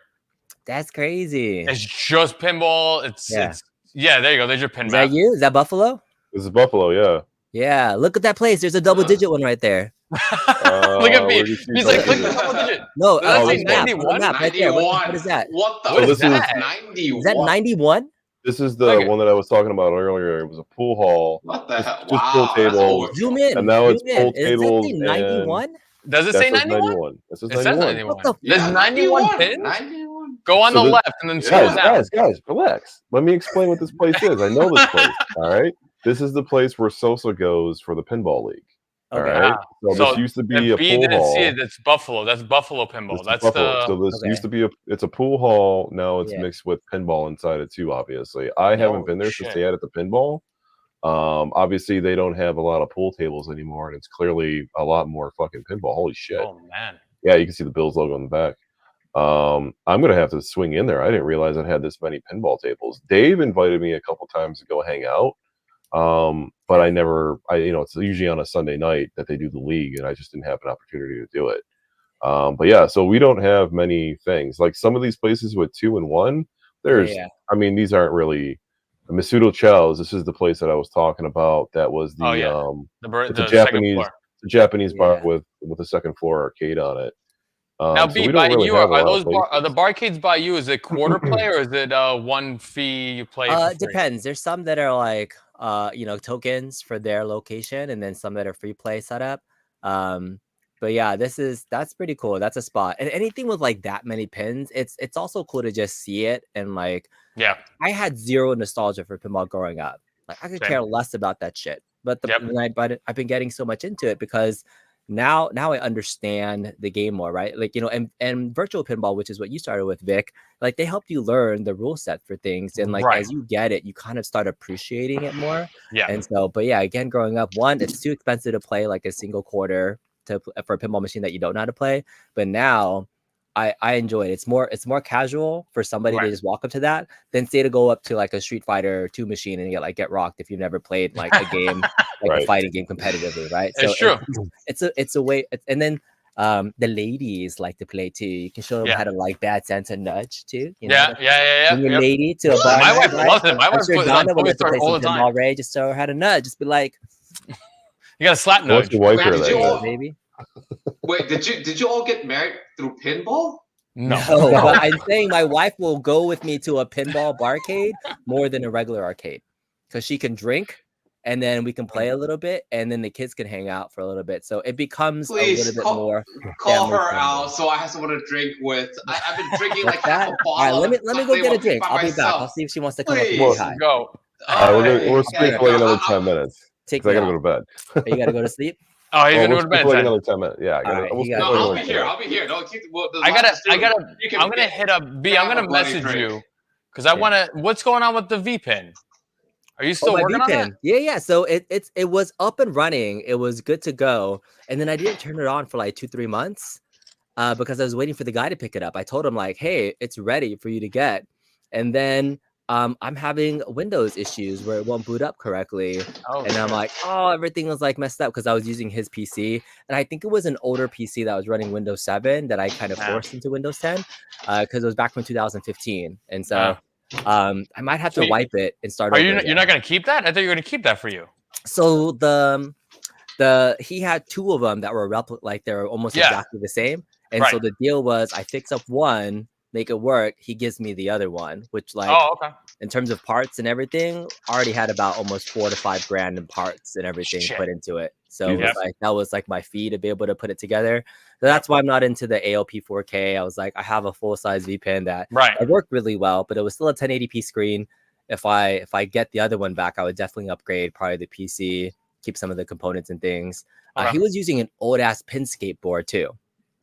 That's crazy. It's just pinball. It's there you go. There's your pin map. Is that you? Is that Buffalo? This is Buffalo, yeah. Yeah, look at that place. There's a double-digit one right there. Look at me. He's like, click the double-digit. No, that's 91. Right there. What is that? What the? So this is 91. Is that 91? This is the one that I was talking about earlier. It was a pool hall. What the hell? Just pool table. Zoom in. And now it's pool tables. Is it 91? Does it say 91? It says 91. There's 91 pins? Go on the left and then scroll down. Guys, relax. Let me explain what this place is. I know this place. All right. This is the place where Sosa goes for the pinball league. All right. So this used to be a pool hall. See it. It's Buffalo. That's Buffalo pinball. That's Buffalo. So this used to be it's a pool hall. Now it's mixed with pinball inside it too. Obviously, I haven't been there since they added the pinball. Obviously they don't have a lot of pool tables anymore, and it's clearly a lot more fucking pinball. Holy shit! Oh man. Yeah, you can see the Bills logo on the back. I'm gonna have to swing in there. I didn't realize it had this many pinball tables. Dave invited me a couple times to go hang out. But I never, it's usually on a Sunday night that they do the league, and I just didn't have an opportunity to do it. But yeah, so we don't have many things like some of these places with 2 and 1. There's, I mean, these aren't really Masudo Chow's. This is the place that I was talking about. That was the Japanese bar with a second floor arcade on it. Now, so by you, are the barcades by you? Is it quarter play or is it one fee you play? It depends. There's some that are like tokens for their location, and then some that are free play setup. But yeah, that's pretty cool. That's a spot. And anything with like that many pins, it's also cool to just see it and like. Yeah. I had zero nostalgia for pinball growing up. Like I could care less about that shit. But I've been getting so much into it because. Now I understand the game more, right? Like, and virtual pinball, which is what you started with, Vic, like they helped you learn the rule set for things. And like, as you get it, you kind of start appreciating it more. Yeah. And so, but yeah, again, growing up, one, it's too expensive to play like a single quarter for a pinball machine that you don't know how to play. But now I enjoy it. It's more casual for somebody to just walk up to that than say to go up to like a Street Fighter 2 machine and get rocked if you've never played like a game, like a fighting game competitively, right? So it's true. It's a way, and then the ladies like to play too. You can show them how to like bad Santa nudge too. Bring your lady to a bar. My wife loves it. My wife puts it on Twitter all the time. Already, just show her how to nudge. Just be like, you got a slap nudge. What's your wife here, baby? Wait, did you all get married through pinball? No. But I'm saying my wife will go with me to a pinball barcade more than a regular arcade because she can drink and then we can play a little bit and then the kids can hang out for a little bit. So it becomes a little bit more. Call her out so I have someone to drink with. I've been drinking like half a bottle. All right, let me go get a drink. I'll be back. I'll see if she wants to come up and say hi. Go. We're speaking for like another 10 minutes. I gotta go to bed. You gotta go to sleep. Oh, he's gonna go to bed. Like another 10 minutes. Yeah, I'll be here. No, I'm gonna hit up B. I'm gonna message you because I want to. What's going on with the V pin? Are you still working on that? Yeah. So it was up and running. It was good to go, and then I didn't turn it on for like 2-3 months because I was waiting for the guy to pick it up. I told him like, "Hey, it's ready for you to get," and then. I'm having Windows issues where it won't boot up correctly. And I'm like, everything was like messed up because I was using his PC. And I think it was an older PC that was running Windows 7 that I kind of forced into Windows 10 because it was back from 2015. And so I might have to wipe it and start over. You're not going to keep that? I thought you were going to keep that for you. So he had 2 of them that were they were almost exactly the same. And so the deal was I fix up one make it work, he gives me the other one, which like okay. in terms of parts and everything, already had about almost $4 to $5 grand in parts and everything put into it. So it was like that was like my fee to be able to put it together. So that's why I'm not into the AOP 4K. I was like, I have a full size V pin that I worked really well, but it was still a 1080p screen. If I get the other one back, I would definitely upgrade probably the PC, keep some of the components and things. He was using an old ass pin skateboard too.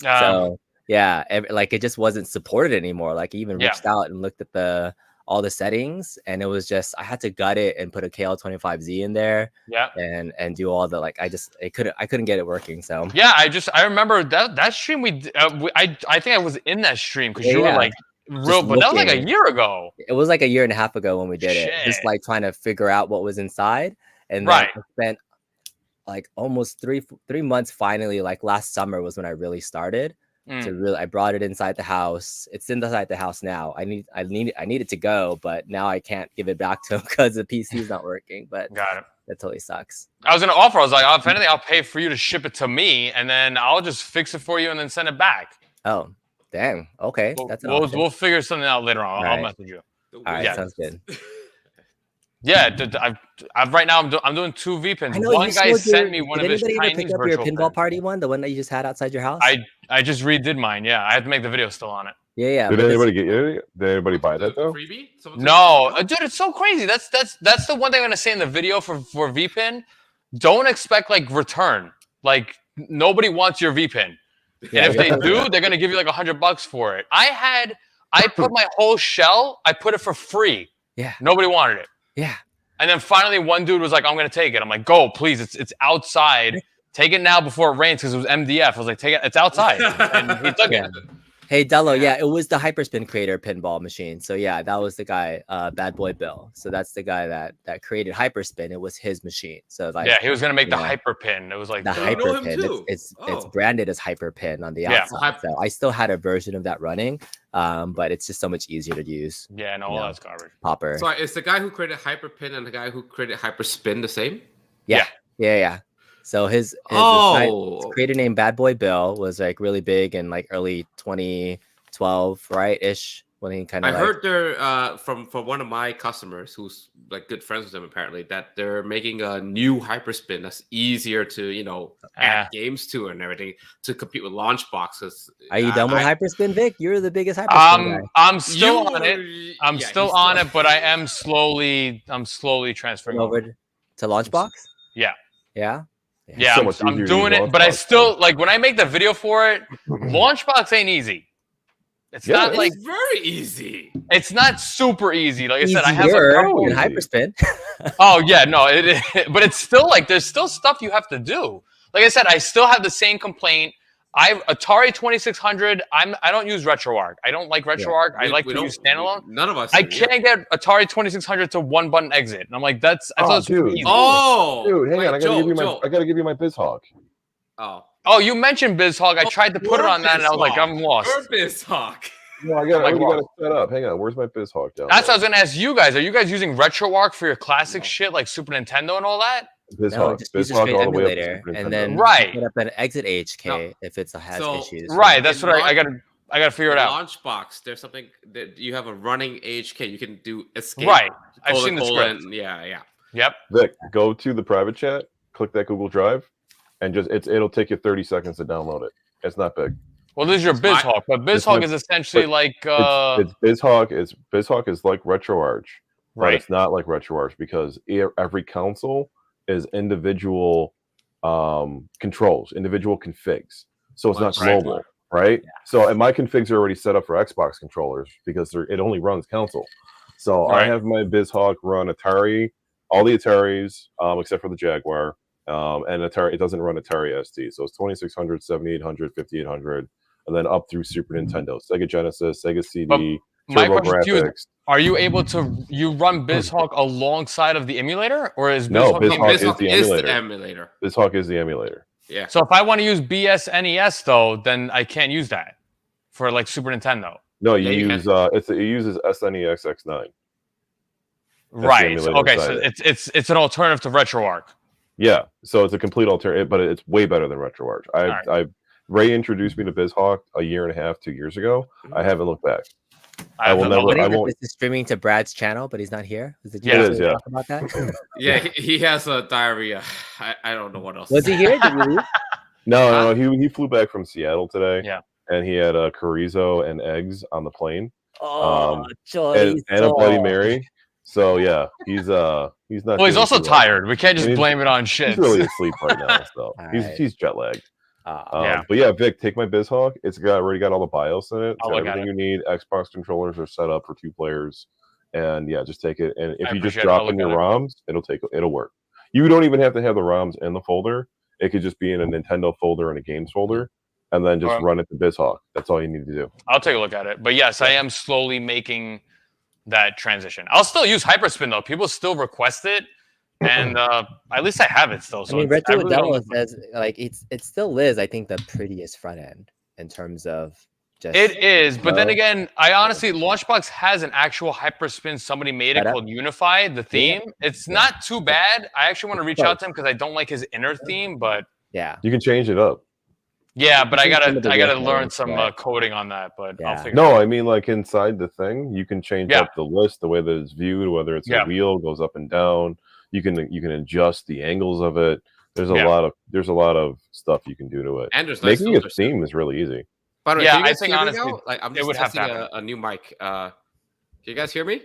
So yeah, like it just wasn't supported anymore. Like I even reached out and looked at all the settings, and it was just I had to gut it and put a KL25Z in there. And do all the like I couldn't get it working. So I remember that stream I think I was in that stream because you were like but that was like a year ago. It was like a year and a half ago when we did it. Just like trying to figure out what was inside, and then I spent like almost three months finally. Like last summer was when I really started. I brought it inside the house. It's inside the house now. I need it to go, but now I can't give it back to him because the PC is not working. But got it. That totally sucks. I was gonna offer. I was like, if anything, I'll pay for you to ship it to me, and then I'll just fix it for you and then send it back. Oh, dang. Okay, we'll figure something out later on. I'll message you. All right, sounds good. I've right now I'm doing 2 V pins. One guy sent me one of his Chinese pick up your pinball party one, the one that you just had outside your house. I just redid mine. Yeah, I had to make the video still on it. Yeah. Did anybody Did anybody buy that though? Freebie? No, dude, it's so crazy. That's the one thing I'm gonna say in the video for VPN. Don't expect like return. Like nobody wants your VPN. And if they do, they're gonna give you like $100 for it. I put my whole shell. I put it for free. Yeah. Nobody wanted it. Yeah. And then finally, one dude was like, "I'm gonna take it." I'm like, "Go, please! It's outside. Take it now before it rains because it was MDF." I was like, "Take it. It's outside." And he took it. Hey, Dello, it was the Hyperspin Creator pinball machine. So yeah, that was the guy, Bad Boy Bill. So that's the guy that created Hyperspin. It was his machine. So like, he was gonna make the Hyperpin. It was like the Hyperpin. It's branded as Hyperpin on the outside. So I still had a version of that running, but it's just so much easier to use. Yeah, no, that's garbage. Popper. So is the guy who created Hyperpin and the guy who created Hyperspin the same? Yeah. So his creator named Bad Boy Bill was like really big in like early 2012, right ish, when he kind of. I heard they're from one of my customers who's like good friends with them apparently that they're making a new Hyperspin that's easier to add games to and everything to compete with launch boxes. Are you done with Hyperspin, Vic? You're the biggest Hyperspin guy. I'm still on it. I'm still on it, but I am slowly transferring over to Launchbox. Yeah, I'm doing it, but I still like when I make the video for it. Launchbox ain't easy. It's not like very easy. It's not super easy. Like I said, I have in Hyperspin. Oh yeah, no, but it's still like there's still stuff you have to do. Like I said, I still have the same complaint. Atari 2600. I don't use RetroArch. I don't like RetroArch. I like to use standalone. None of us. I can't get Atari 2600 to one button exit, and I'm like, I thought it was easy. Dude, hang on. I gotta give you my BizHawk. Oh, you mentioned BizHawk. I tried to put it on that, and I was like, I'm lost. BizHawk. No, I gotta set up. Hang on, where's my BizHawk down? That's what I was gonna ask you guys. Are you guys using RetroArch for your classic shit like Super Nintendo and all that? BizHawk, BizHawk all the way up to and then put up an exit HK if it's has issues. Right, that's what I gotta figure it out. Launchbox, there's something that you have a running HK. You can do escape. Right, I've seen the script. Yeah. Yep. Vic, go to the private chat, click that Google Drive, and it'll take you 30 seconds to download it. It's not big. Well, this is your BizHawk, but BizHawk is essentially like it's BizHawk is like RetroArch, but it's not like RetroArch because every console is individual controls, individual configs. So it's not global, right? Yeah. So and my configs are already set up for Xbox controllers because it only runs console. So I have my BizHawk run Atari, all the Ataris except for the Jaguar, and Atari. It doesn't run Atari ST. So it's 2600, 7800, 5800, and then up through Super Nintendo, Sega Genesis, Sega CD. My question to you is, are you able to run BizHawk alongside of the emulator, or is BizHawk is the emulator? BizHawk is the emulator. Yeah. So if I want to use BSNES though, then I can't use that for like Super Nintendo. No, it uses SNES X9. Right. Okay. So it's an alternative to RetroArch. Yeah. So it's a complete alternative, but it's way better than RetroArch. Ray introduced me to BizHawk a year and a half, 2 years ago. I haven't looked back. I will never. I won't. This is streaming to Brad's channel, but he's not here. It is. Yeah. Talk about that. Yeah, he has a diarrhea. I don't know what else. Was he here? Did he leave? No. He flew back from Seattle today. Yeah. And he had a chorizo and eggs on the plane. Oh, and a Bloody Mary. So yeah, he's not. Well, he's also tired. We can't just blame it on shit. He's really asleep right now, so he's jet lagged. But yeah, Vic, take my BizHawk. It's already got all the BIOS in it. It's got everything you need. Xbox controllers are set up for 2 players, and yeah, just take it. And if you just drop in your ROMs, it'll work. You don't even have to have the ROMs in the folder. It could just be in a Nintendo folder and a games folder, and then just run it to BizHawk. That's all you need to do. I'll take a look at it. But yes, I am slowly making that transition. I'll still use Hyperspin though. People still request it. And at least I have it still. So I mean, Red Duo Demo says like it still is, I think, the prettiest front end in terms of just. It is, but then again, I honestly Launchbox has an actual Hyperspin. Somebody made it called Unified. The theme, it's not too bad. I actually want to reach out to him because I don't like his inner theme, but yeah, you can change it up. Yeah, but I gotta learn some coding on that. But I'll figure. No, I mean like inside the thing, you can change up the list, the way that it's viewed, whether it's a wheel goes up and down. You can adjust the angles of it. There's a lot of stuff you can do to it. And there's making a theme is really easy. By the way, I think honestly, like I'm just testing a new mic. Can you guys hear me?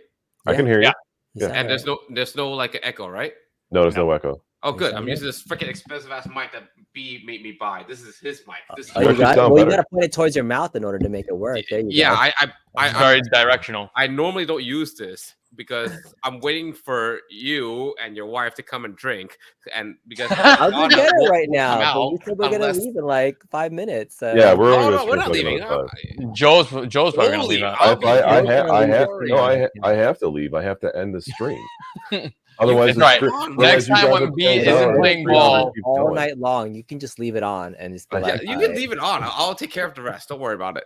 I can hear you. Yeah. And there's no like echo, right? No, there's no echo. Oh, good. I'm using this freaking expensive ass mic that B made me buy. This is his mic. You gotta point it towards your mouth in order to make it work. There you go. I very directional. I normally don't use this because I'm waiting for you and your wife to come and drink, and because I was gonna get it right now. But we said we're gonna leave in like 5 minutes. So. Yeah, we're not leaving. Joe's probably gonna leave. I have to leave. I have to end the stream. Otherwise, next time when B isn't playing ball all night long, you can just leave it on and just be like, you can leave it on. I'll take care of the rest. Don't worry about it.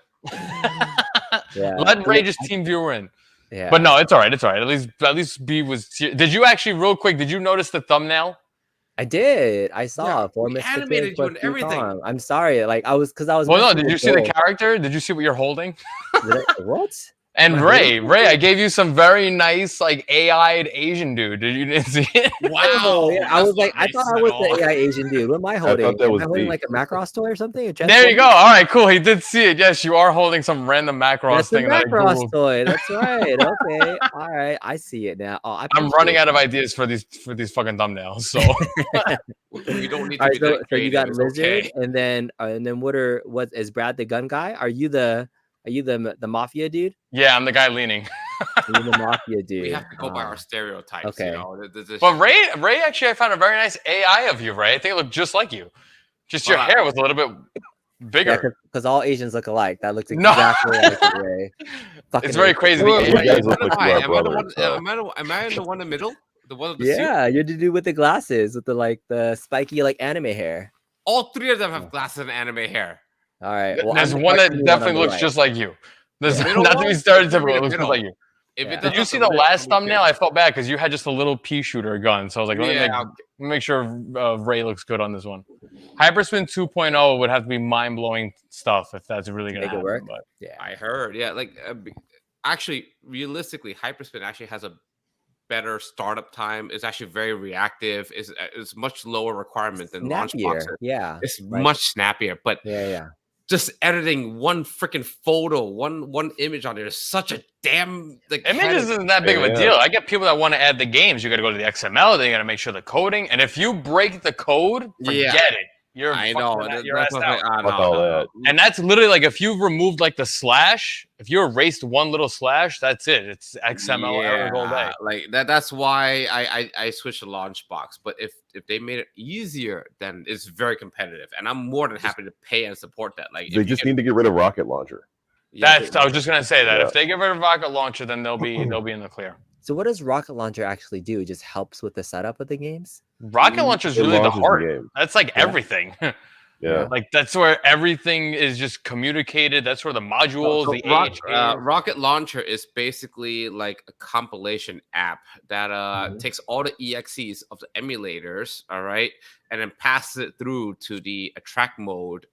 Let Ray just team viewer in. Yeah. But no, it's all right. It's all right. At least B was. Did you actually real quick? Did you notice the thumbnail? I did. I saw for animated you and everything. Kong. I'm sorry. Like I was. Well, no. Did you see the character? Did you see what you're holding? What? And Ray, I gave you some very nice, like AI'd Asian dude. Didn't see it? Wow. Yeah, I was like, nice. I thought I was the AI Asian dude. What am I holding? Am I holding like a Macross toy or something? There you go. All right, cool. He did see it. Yes, you are holding some random Macross thing. That's a Macross toy. That's right. Okay. All right. I see it now. Oh, I'm running out of ideas for these fucking thumbnails. So you don't need to be that so you got Lizard, and then what is Brad the gun guy? Are you the mafia dude? Yeah, I'm the guy leaning. You're the mafia dude. We have to go by our stereotypes. Okay. You know? But Ray, actually, I found a very nice AI of you, Ray. I think it looked just like you. Just your hair was a little bit bigger. Because all Asians look alike. That looks exactly like Ray. It's very crazy. Am I the one in the middle? The one with the suit? You're the dude with the glasses with the spiky anime hair. All 3 of them have glasses and anime hair. All right. Well, there's one that definitely looks just like you. There's not to be stereotypical. It looks just like you. Did you see the last thumbnail? I felt bad because you had just a little pea shooter gun. So I was like, let me make sure Ray looks good on this one. Hyperspin 2.0 would have to be mind blowing stuff if that's really gonna make it work. But yeah, I heard. Yeah, actually, realistically, Hyperspin actually has a better startup time. It's actually very reactive. It's much lower requirement than Launchbox. Yeah, it's much snappier. But just editing one freaking photo, one image on there is such a damn images isn't that big of a deal. I get people that want to add the games. You got to go to the XML. Then you got to make sure the coding. And if you break the code, forget it. I know. And that's literally like if you removed the slash, if you erased one little slash, that's it. It's XML errors all day. Like that's why I switched to Launchbox. But if they made it easier, then it's very competitive. And I'm more than happy to pay and support that. Like they just need to get rid of Rocket Launcher. I was just gonna say that if they get rid of Rocket Launcher, then they'll be in the clear. So what does Rocket Launcher actually do? It just helps with the setup of the games? Rocket Launcher is really the heart. That's everything. Yeah. Like that's where everything is just communicated. That's where the modules, the AHK. Rocket Launcher is basically like a compilation app that takes all the EXEs of the emulators, all right, and then passes it through to the attract mode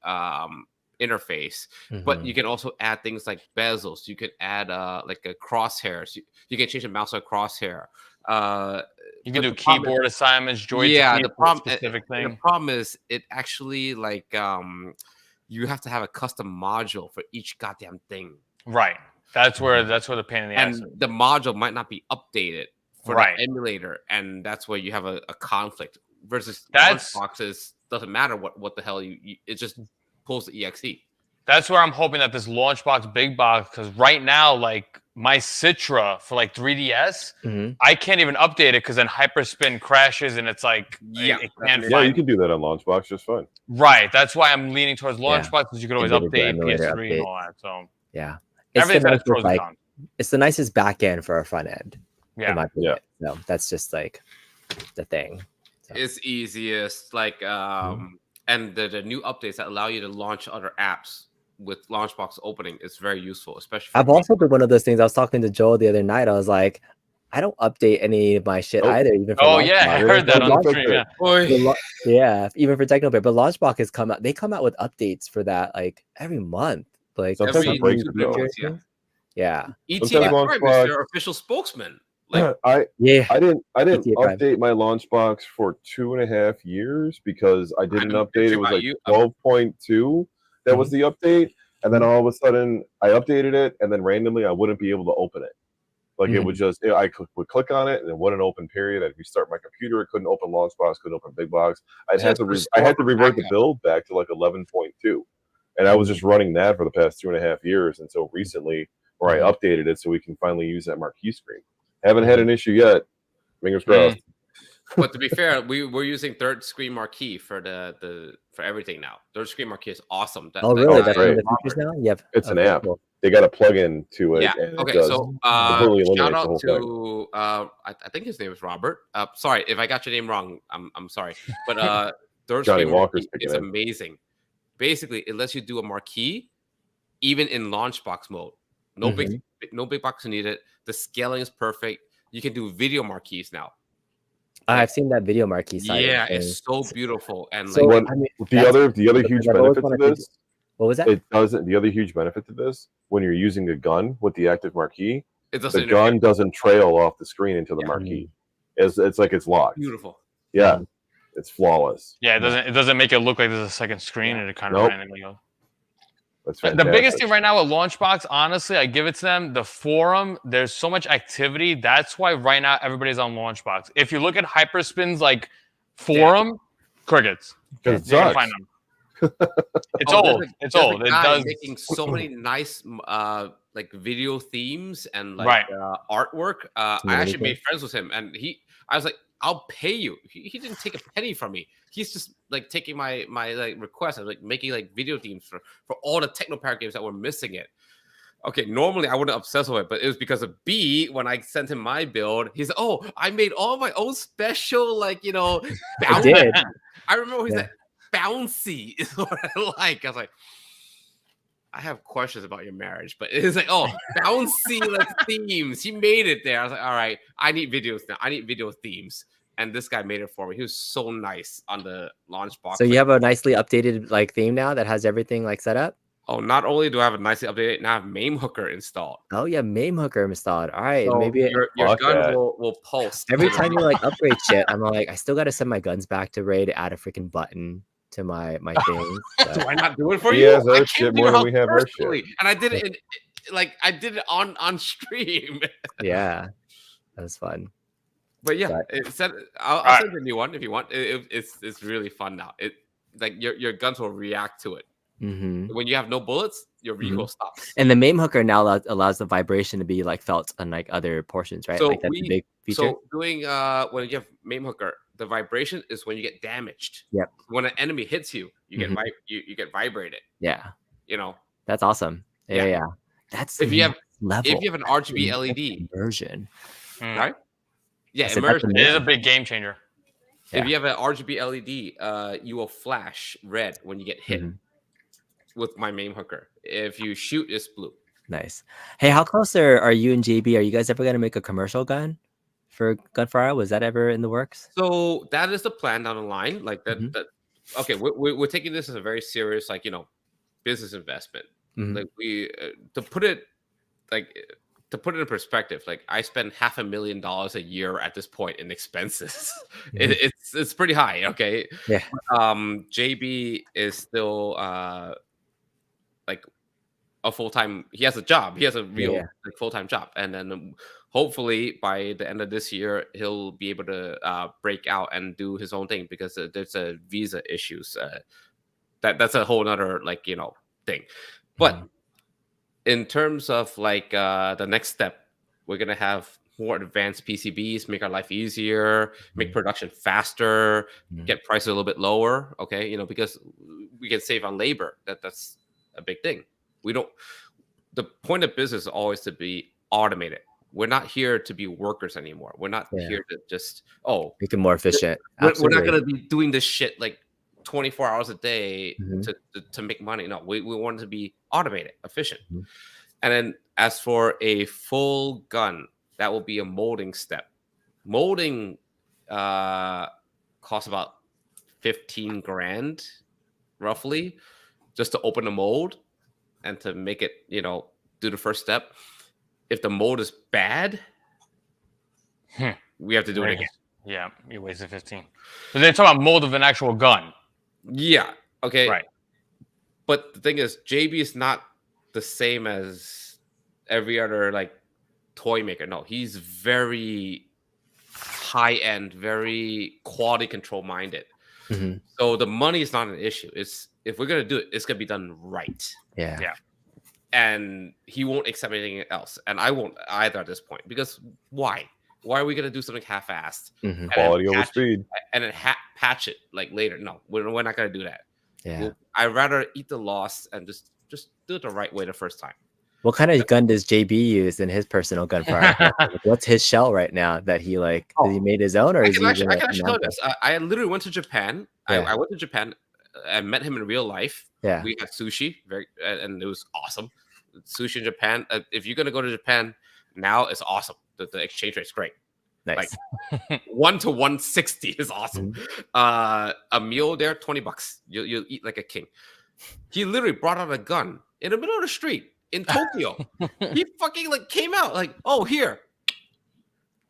interface. But you can also add things like bezels. You can add like a crosshairs. You can change the mouse to a crosshair. You can do keyboard assignments, joystick. Yeah, the thing. The problem is it actually like you have to have a custom module for each goddamn thing. Right. That's where the pain in the ass. And the module might not be updated for the emulator, and that's where you have a conflict. Versus launch boxes, doesn't matter what the hell it just pulls the exe. That's where I'm hoping that this Launchbox Big Box, because right now, like my Citra for like 3DS, I can't even update it because then Hyperspin crashes and it's like it can't find. You can do that on Launchbox just fine. Right. That's why I'm leaning towards Launchbox because you can always update PS3 and all that. So everything's got its pros and cons. It's the nicest back end for a front end. Yeah. So that's just like the thing. So. It's easiest, like and the new updates that allow you to launch other apps with Launchbox opening is very useful, especially. I've also been one of those things. I was talking to Joel the other night. I was like, I don't update any of my shit either. Even for I heard that on the stream. Yeah, even for Technopair. But Launchbox has come out. They come out with updates for that like every month. Like every 2 months, yeah. ETA Prime is their official spokesman. Like, I didn't update my Launchbox for 2.5 years because I didn't update. It was like 12.2. That was the update, and then all of a sudden I updated it, and then randomly I wouldn't be able to open it. Like it would just I would click on it and it wouldn't open. Period. I'd restart my computer. It couldn't open Launchbox. Couldn't open Big Box. I had to revert the build back to like 11.2, and I was just running that for the past 2.5 years until recently, where I updated it so we can finally use that marquee screen. Haven't had an issue yet. Fingers crossed. But to be fair, we're using third screen marquee for for everything now. Third screen marquee is awesome. Really? That's one of the features now? Yep. It's an app. Cool. They got a plug-in to it. Yeah. Okay. So shout out to I think his name is Robert. Sorry if I got your name wrong. I'm sorry. But third Johnny screen Walker's marquee is amazing. Basically, it lets you do a marquee even in Launchbox mode. No big box needed. The scaling is perfect. You can do video marquees now. I've seen that video marquee site. Yeah, it's so beautiful. And so like, the other huge benefit to this. What was that? It doesn't. The other huge benefit to this, when you're using a gun with the active marquee, the gun doesn't trail off the screen into the marquee. It's like it's locked. Beautiful. Yeah, it's flawless. Yeah, it doesn't make it look like there's a second screen, and it kind of randomly goes. That's fantastic. The biggest thing right now with Launchbox, honestly, I give it to them. The forum, there's so much activity. That's why right now everybody's on Launchbox. If you look at Hyperspin's like forum, crickets. You can find them. It's old. It's old. It does making so many nice like video themes and like artwork. I actually made friends with him, and I was like, I'll pay you. He didn't take a penny from me. He's just like taking my like request and like making like video themes for all the Technopair games that were missing it. Okay, normally I wouldn't obsess with it, but it was because of B. When I sent him my build, he's like, "Oh, I made all my own special like bouncy." I remember he's like, "Bouncy is what I like." I was like, I have questions about your marriage, but it's like, oh, bouncy like themes. He made it there. I was like, all right, I need videos now. I need video themes. And this guy made it for me. He was so nice on the Launchbox. So you have a nicely updated like theme now that has everything like set up? Oh, not only do I have a nicely updated, now I have MAME Hooker installed. Oh yeah, MAME Hooker installed. All right, so maybe your gun will pulse. Every time you like upgrade shit, I'm like, I still got to send my guns back to Ray to add a freaking button to my thing. So. Do I not do it for you? Has our shit more than we have our shit. And I did it I did it on stream. Yeah, that was fun. But yeah, I'll send you a new one if you want. It's really fun now. It like your guns will react to it. When you have no bullets, your recoil stops. And the MAME Hooker now allows the vibration to be like felt on like other portions, right? So like that's a big feature. So doing when you have MAME Hooker, the vibration is when you get damaged. Yep. When an enemy hits you, you get you get vibrated. Yeah. That's awesome. Yeah. That's if you have an RGB LED immersion, right? Yeah, immersion is a big game changer. If you have an RGB LED, you will flash red when you get hit with my main hooker. If you shoot, it's blue. Nice. Hey, how close are you and JB? Are you guys ever gonna make a commercial gun for Gunfire? Was that ever in the works? So that is the plan down the line. Like that. Okay, we're taking this as a very serious, like, you know, business investment. Like to put it in perspective, like I spend $500,000 a year at this point in expenses. It's pretty high. Okay. Yeah. JB is still like a full-time. He has a job. He has a real like full-time job, and then hopefully by the end of this year he'll be able to break out and do his own thing, because there's a visa issues. That's a whole nother, like, you know, thing. But in terms of like the next step, we're gonna have more advanced PCBs, make our life easier, make production faster, get prices a little bit lower. Okay, you know, because we can save on labor. That's a big thing. The point of business is always to be automated. We're not here to be workers anymore. We're not here to just make it more efficient. We're not gonna be doing this shit like 24 hours a day to make money. No, we want it to be automated, efficient. And then as for a full gun, that will be a molding step. Molding costs about 15 grand roughly, just to open the mold and to make it, you know, do the first step. If the mold is bad, we have to do it again. Yeah, you wasted 15. But they're talking about mold of an actual gun. Yeah. Okay. Right. But the thing is, JB is not the same as every other like toy maker. No, he's very high end, very quality control minded. So the money is not an issue. It's, if we're gonna do it, it's gonna be done right. Yeah. And he won't accept anything else, and I won't either at this point, because why? Why are we gonna do something half-assed? Quality over speed, and then patch it like later? No, we're not gonna do that. Yeah, I'd rather eat the loss and just do it the right way the first time. What kind of gun does JB use in his personal gunfire? What's his shell right now that he like? Did he made his own, or I is can he actually tell this. I literally went to Japan. I went to Japan. I met him in real life. Yeah, we had sushi, and it was awesome. Sushi in Japan. If you're gonna go to Japan now, it's awesome. The exchange rate is great. Nice. Like 1 to 160 is awesome. A meal there, $20. You'll eat like a king. He literally brought out a gun in the middle of the street in Tokyo. He fucking like came out like, oh, here,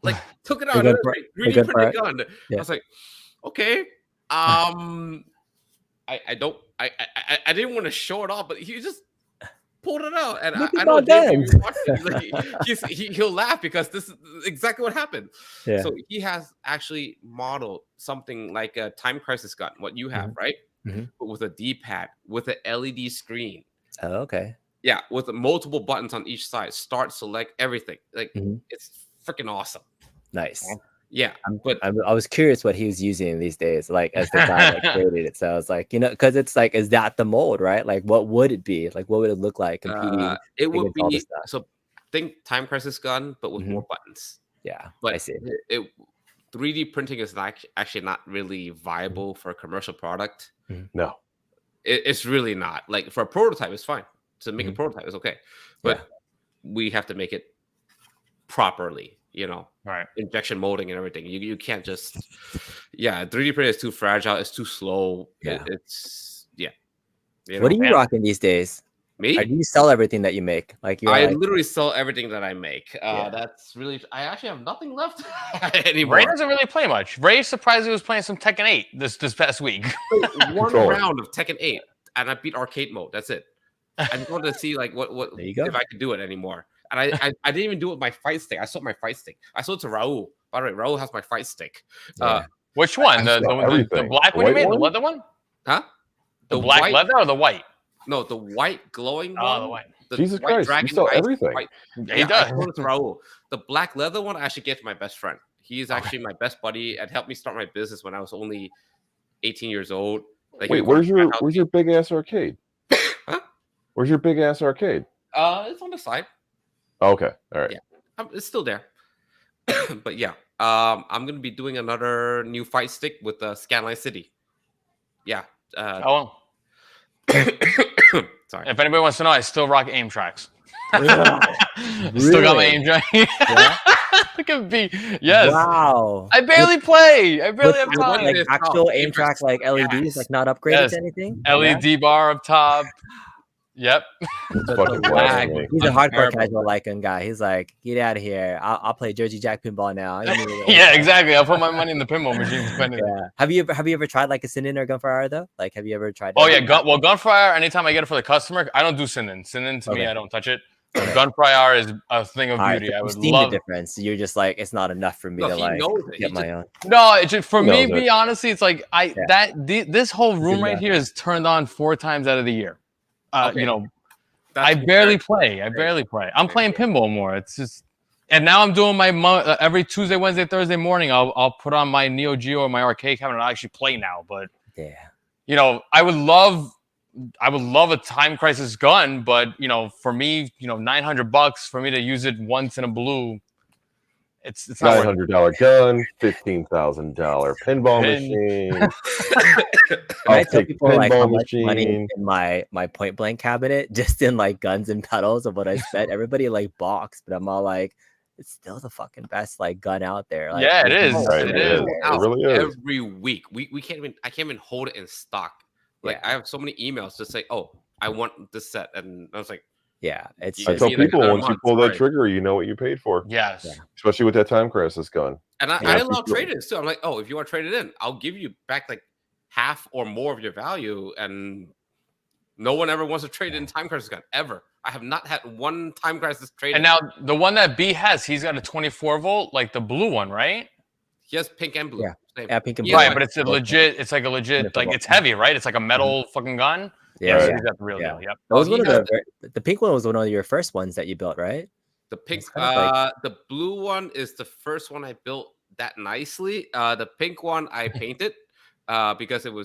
like took it out. 3D printed gun. I was like, okay. I didn't want to show it off, but he just pulled it out, and I know he'll laugh because this is exactly what happened. Yeah. So he has actually modeled something like a Time Crisis gun, what you have, right? But with a D-pad, with an LED screen. Oh, okay. Yeah, with multiple buttons on each side. Start, select, everything. Like it's freaking awesome. Nice. Yeah, but I was curious what he was using these days, like as the guy like created it. So I was like, you know, because it's like, is that the mold, right? Like, what would it be? Like, what would it look like competing? It would be so. Think Time Crisis gun, but with more buttons. Yeah, but I see. 3D printing is actually not really viable for a commercial product. No, it's really not. Like for a prototype, it's fine. To make a prototype is okay, but we have to make it properly. You know, right? Injection molding and everything. You can't just 3D print is too fragile. It's too slow. It's You know? What are you rocking these days? Me? Do you sell everything that you make? Like I literally sell everything that I make. That's really. I actually have nothing left anymore. Ray doesn't really play much. Ray surprisingly was playing some Tekken 8 this past week. One round of Tekken 8, and I beat arcade mode. That's it. I just wanted to see like what if I could do it anymore. And I didn't even do it with my fight stick. I sold my fight stick. I sold it to Raul. By the way, Raul has my fight stick. Which one? The black one you made? The leather one? Huh? The black white, leather or the white? No, the white glowing one. Oh, the white. Jesus Christ, you sell everything. Yeah, he does. I sold it to Raul. The black leather one I actually gave to my best friend. He is actually my best buddy and helped me start my business when I was only 18 years old. Like, wait, where's your big ass arcade? Huh? Where's your big ass arcade? It's on the side. Okay, all right. Yeah, it's still there. But yeah, I'm gonna be doing another new fight stick with the Scanline City. Yeah. Oh, Sorry. if anybody wants to know, I still rock aim tracks. Really? Still got my aim track. Yeah? Look at me. Yes. Wow. I barely play. I barely have With, time. like It's actual not- aim track, like LEDs, Yes. like not upgraded Yes. to anything. LED bar up top. Yep. It's But fucking the lag blasphemy. He's a hardcore Unbearable. casual Lycan guy. He's like, get out of here. I'll play Jersey Jack pinball now. Yeah, exactly. I'll put my money in the pinball machine. Spend it. Yeah. Have you ever tried like a Sinin or Gunfire though? Like, have you ever tried? Oh yeah, Gunfire. Anytime I get it for the customer, I don't do Sinin. Sinin to me, Okay. I don't touch it. Gunfire is a thing of All right, beauty. so I you've would seen love. the difference. You're just like, it's not enough for me No, to he like knows it. get He my just- own. No, it's just, for me, knows it. be honestly, it's like this whole room Good right enough. here is turned on 4 times out of the year. Okay. You know, That's I fair. barely play. I barely play. I'm playing pinball more. It's just, and now I'm doing my every Tuesday, Wednesday, Thursday morning. I'll put on my Neo Geo or my arcade cabinet. And I actually play now, but Yeah. you know, I would love a Time Crisis gun, but you know, for me, you know, $900 for me to use it once in a blue, it's not worth it. $900 gun, $15,000 pinball Pin- machine. I I'll tell take people like how pinball much money machine. in my point blank cabinet, just in like guns and pedals of what I spent. Everybody like balks, but I'm all like, it's still the fucking best like gun out there. Like, Yeah, it there's is. no Right, It it is. is. Out It really is. every week. We can't even. I can't even hold it in stock. Like Yeah. I have so many emails to say, "Oh, I want this set," and I was like, Yeah, it's You I can tell see, like, people another once you month, pull that right. trigger, you know what you paid for. Yes. Yeah. Especially with that Time Crisis gun. and Yeah, I allow people- trade-ins too. I'm like, "Oh, if you want to trade it in, I'll give you back like half or more of your value." And no one ever wants to trade in Time Crisis gun ever. I have not had one Time Crisis trade. And now the one that B has, he's got a 24 volt, like the blue one, right? he has pink and blue. Yeah. Same. Yeah, pink and He blue. has, Right, like, but it's a legit. It's like a legit. Like it's heavy, right? It's like a metal fucking gun. Yeah, Right. So yeah. he's got the real Yeah. deal. Yep. That was Oh, one he of the pink one was one of your first ones that you built, right? the pink, It's kind of like- the blue one is the first one I built that nicely. The pink one I painted because it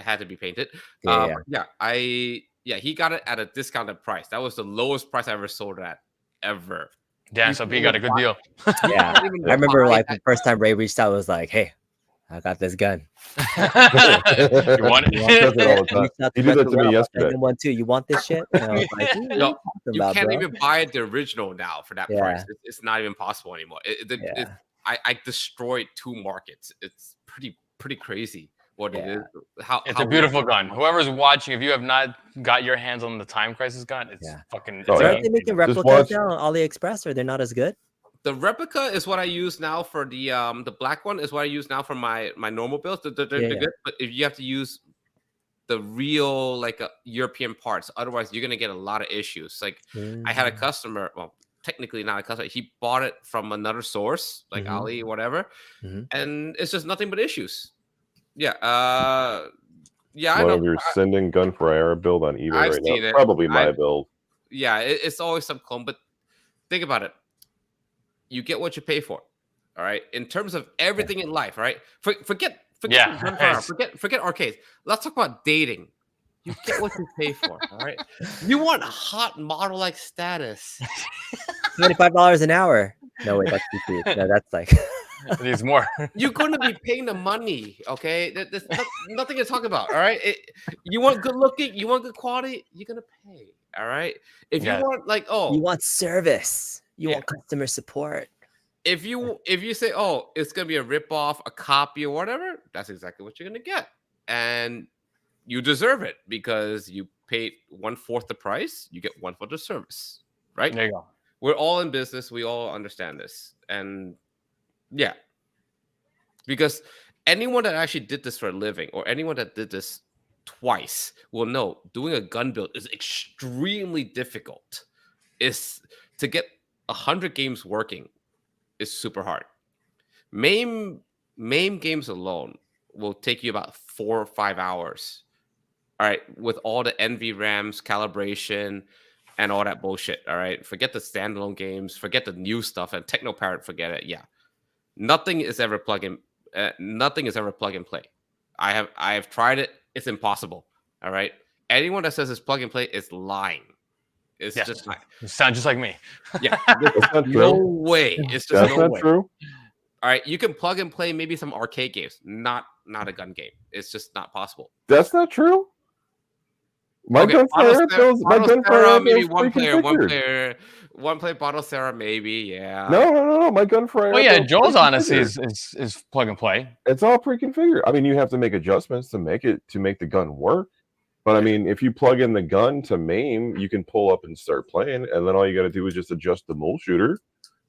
had to be painted. Yeah, He got it at a discounted price. That was the lowest price I ever sold it at ever. Yeah. You So can B got a even good deal. yeah. Can't even I remember buy like that- the first time Ray reached out, was like, "Hey, I got this gun." You want He says it all the it? time. Reached out He to did that to me Retro Realm, yesterday. "I got one too. You want this shit?" And I was like, "What are No, talking you about, can't bro?" even buy the original now for that Yeah. price. It's not even possible anymore. Yeah. I destroyed 2 markets. It's pretty crazy what it Yeah. is. How It's how a beautiful little- gun. Whoever's watching, if you have not got your hands on the Time Crisis gun, it's Yeah. fucking. It's Oh, So yeah. aren't they making amazing. replicas watch- now on AliExpress, or they're not as good? The replica is what I use now for the black one is what I use now for my normal builds. They're Yeah. good, but if you have to use the real like European parts, otherwise you're gonna get a lot of issues. Like I had a customer, well, technically not a customer. He bought it from another source, like Mhm. Ali, whatever, Mhm. and it's just nothing but issues. Yeah, yeah, I One know. of your sending gun for IR build on eBay I've right now. seen it. Probably my I've- build. Yeah, it's always some clone, but think about it. You get what you pay for. All right. In terms of everything in life, right? Forget Yeah, the gun fire, right. forget arcades. Let's talk about dating. You get what you pay for. All right. You want hot model like status. $25 an hour. No, wait, that's too cheap. No, that's like It needs more. You're going to be paying the money. Okay. There's nothing to talk about. All right. You want good looking, you want good quality, you're going to pay. All right. If Yeah. you want like, you want service. You Yeah. want customer support. if you say, oh, it's gonna be a ripoff, a copy, or whatever, that's exactly what you're gonna get, and you deserve it because you paid 1/4 the price. You get 1/4 the service, right? There you go. We're all in business. We all understand this, and yeah, because anyone that actually did this for a living, or anyone that did this twice, will know doing a gun build is extremely difficult. Is to get 100 games working is super hard. MAME games alone will take you about 4 or 5 hours. All right, with all the NVRAMs, calibration, and all that bullshit. All right, forget the standalone games, forget the new stuff, and Technoparrot, forget it. Yeah, nothing is ever plug and play. I have tried it. It's impossible. All right, anyone that says it's plug and play is lying. It's just not. You sound just like me. Yeah, That's not no true. way. It's just That's no not way. true. All right, you can plug and play maybe some arcade games, not a gun game. It's just not possible. That's not true. My Okay, gunfire builds. My gunfire maybe builds one player, pre-configured. one player Bottle Sarah, maybe, yeah. No. My gunfire. Oh yeah, builds Joel's honestly pre-configured. is plug and play. It's all pre-configured. I mean, you have to make adjustments to make the gun work. But I mean, if you plug in the gun to MAME, you can pull up and start playing, and then all you got to do is just adjust the mole shooter.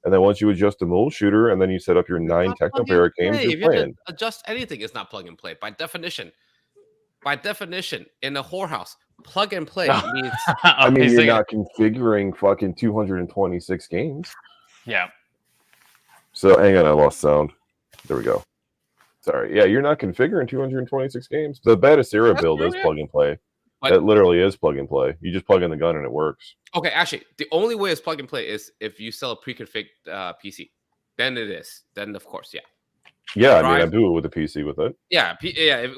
And then once you adjust the mole shooter, and then you set up your 9 Technoparrot games, you're playing. Adjust anything is not plug and play by definition. By definition, in a whorehouse, plug and play means. I mean, you're not configuring fucking 226 games. Yeah. So hang on, I lost sound. There we go. Sorry. Yeah, you're not configuring 226 games. The Batacera build is plug and play. But, it literally is plug and play. You just plug in the gun and it works. Okay, actually, the only way it's plug and play is if you sell a pre-configured PC. Then it is. Then of course, yeah. Yeah, I mean, I do it with a PC with it. Yeah,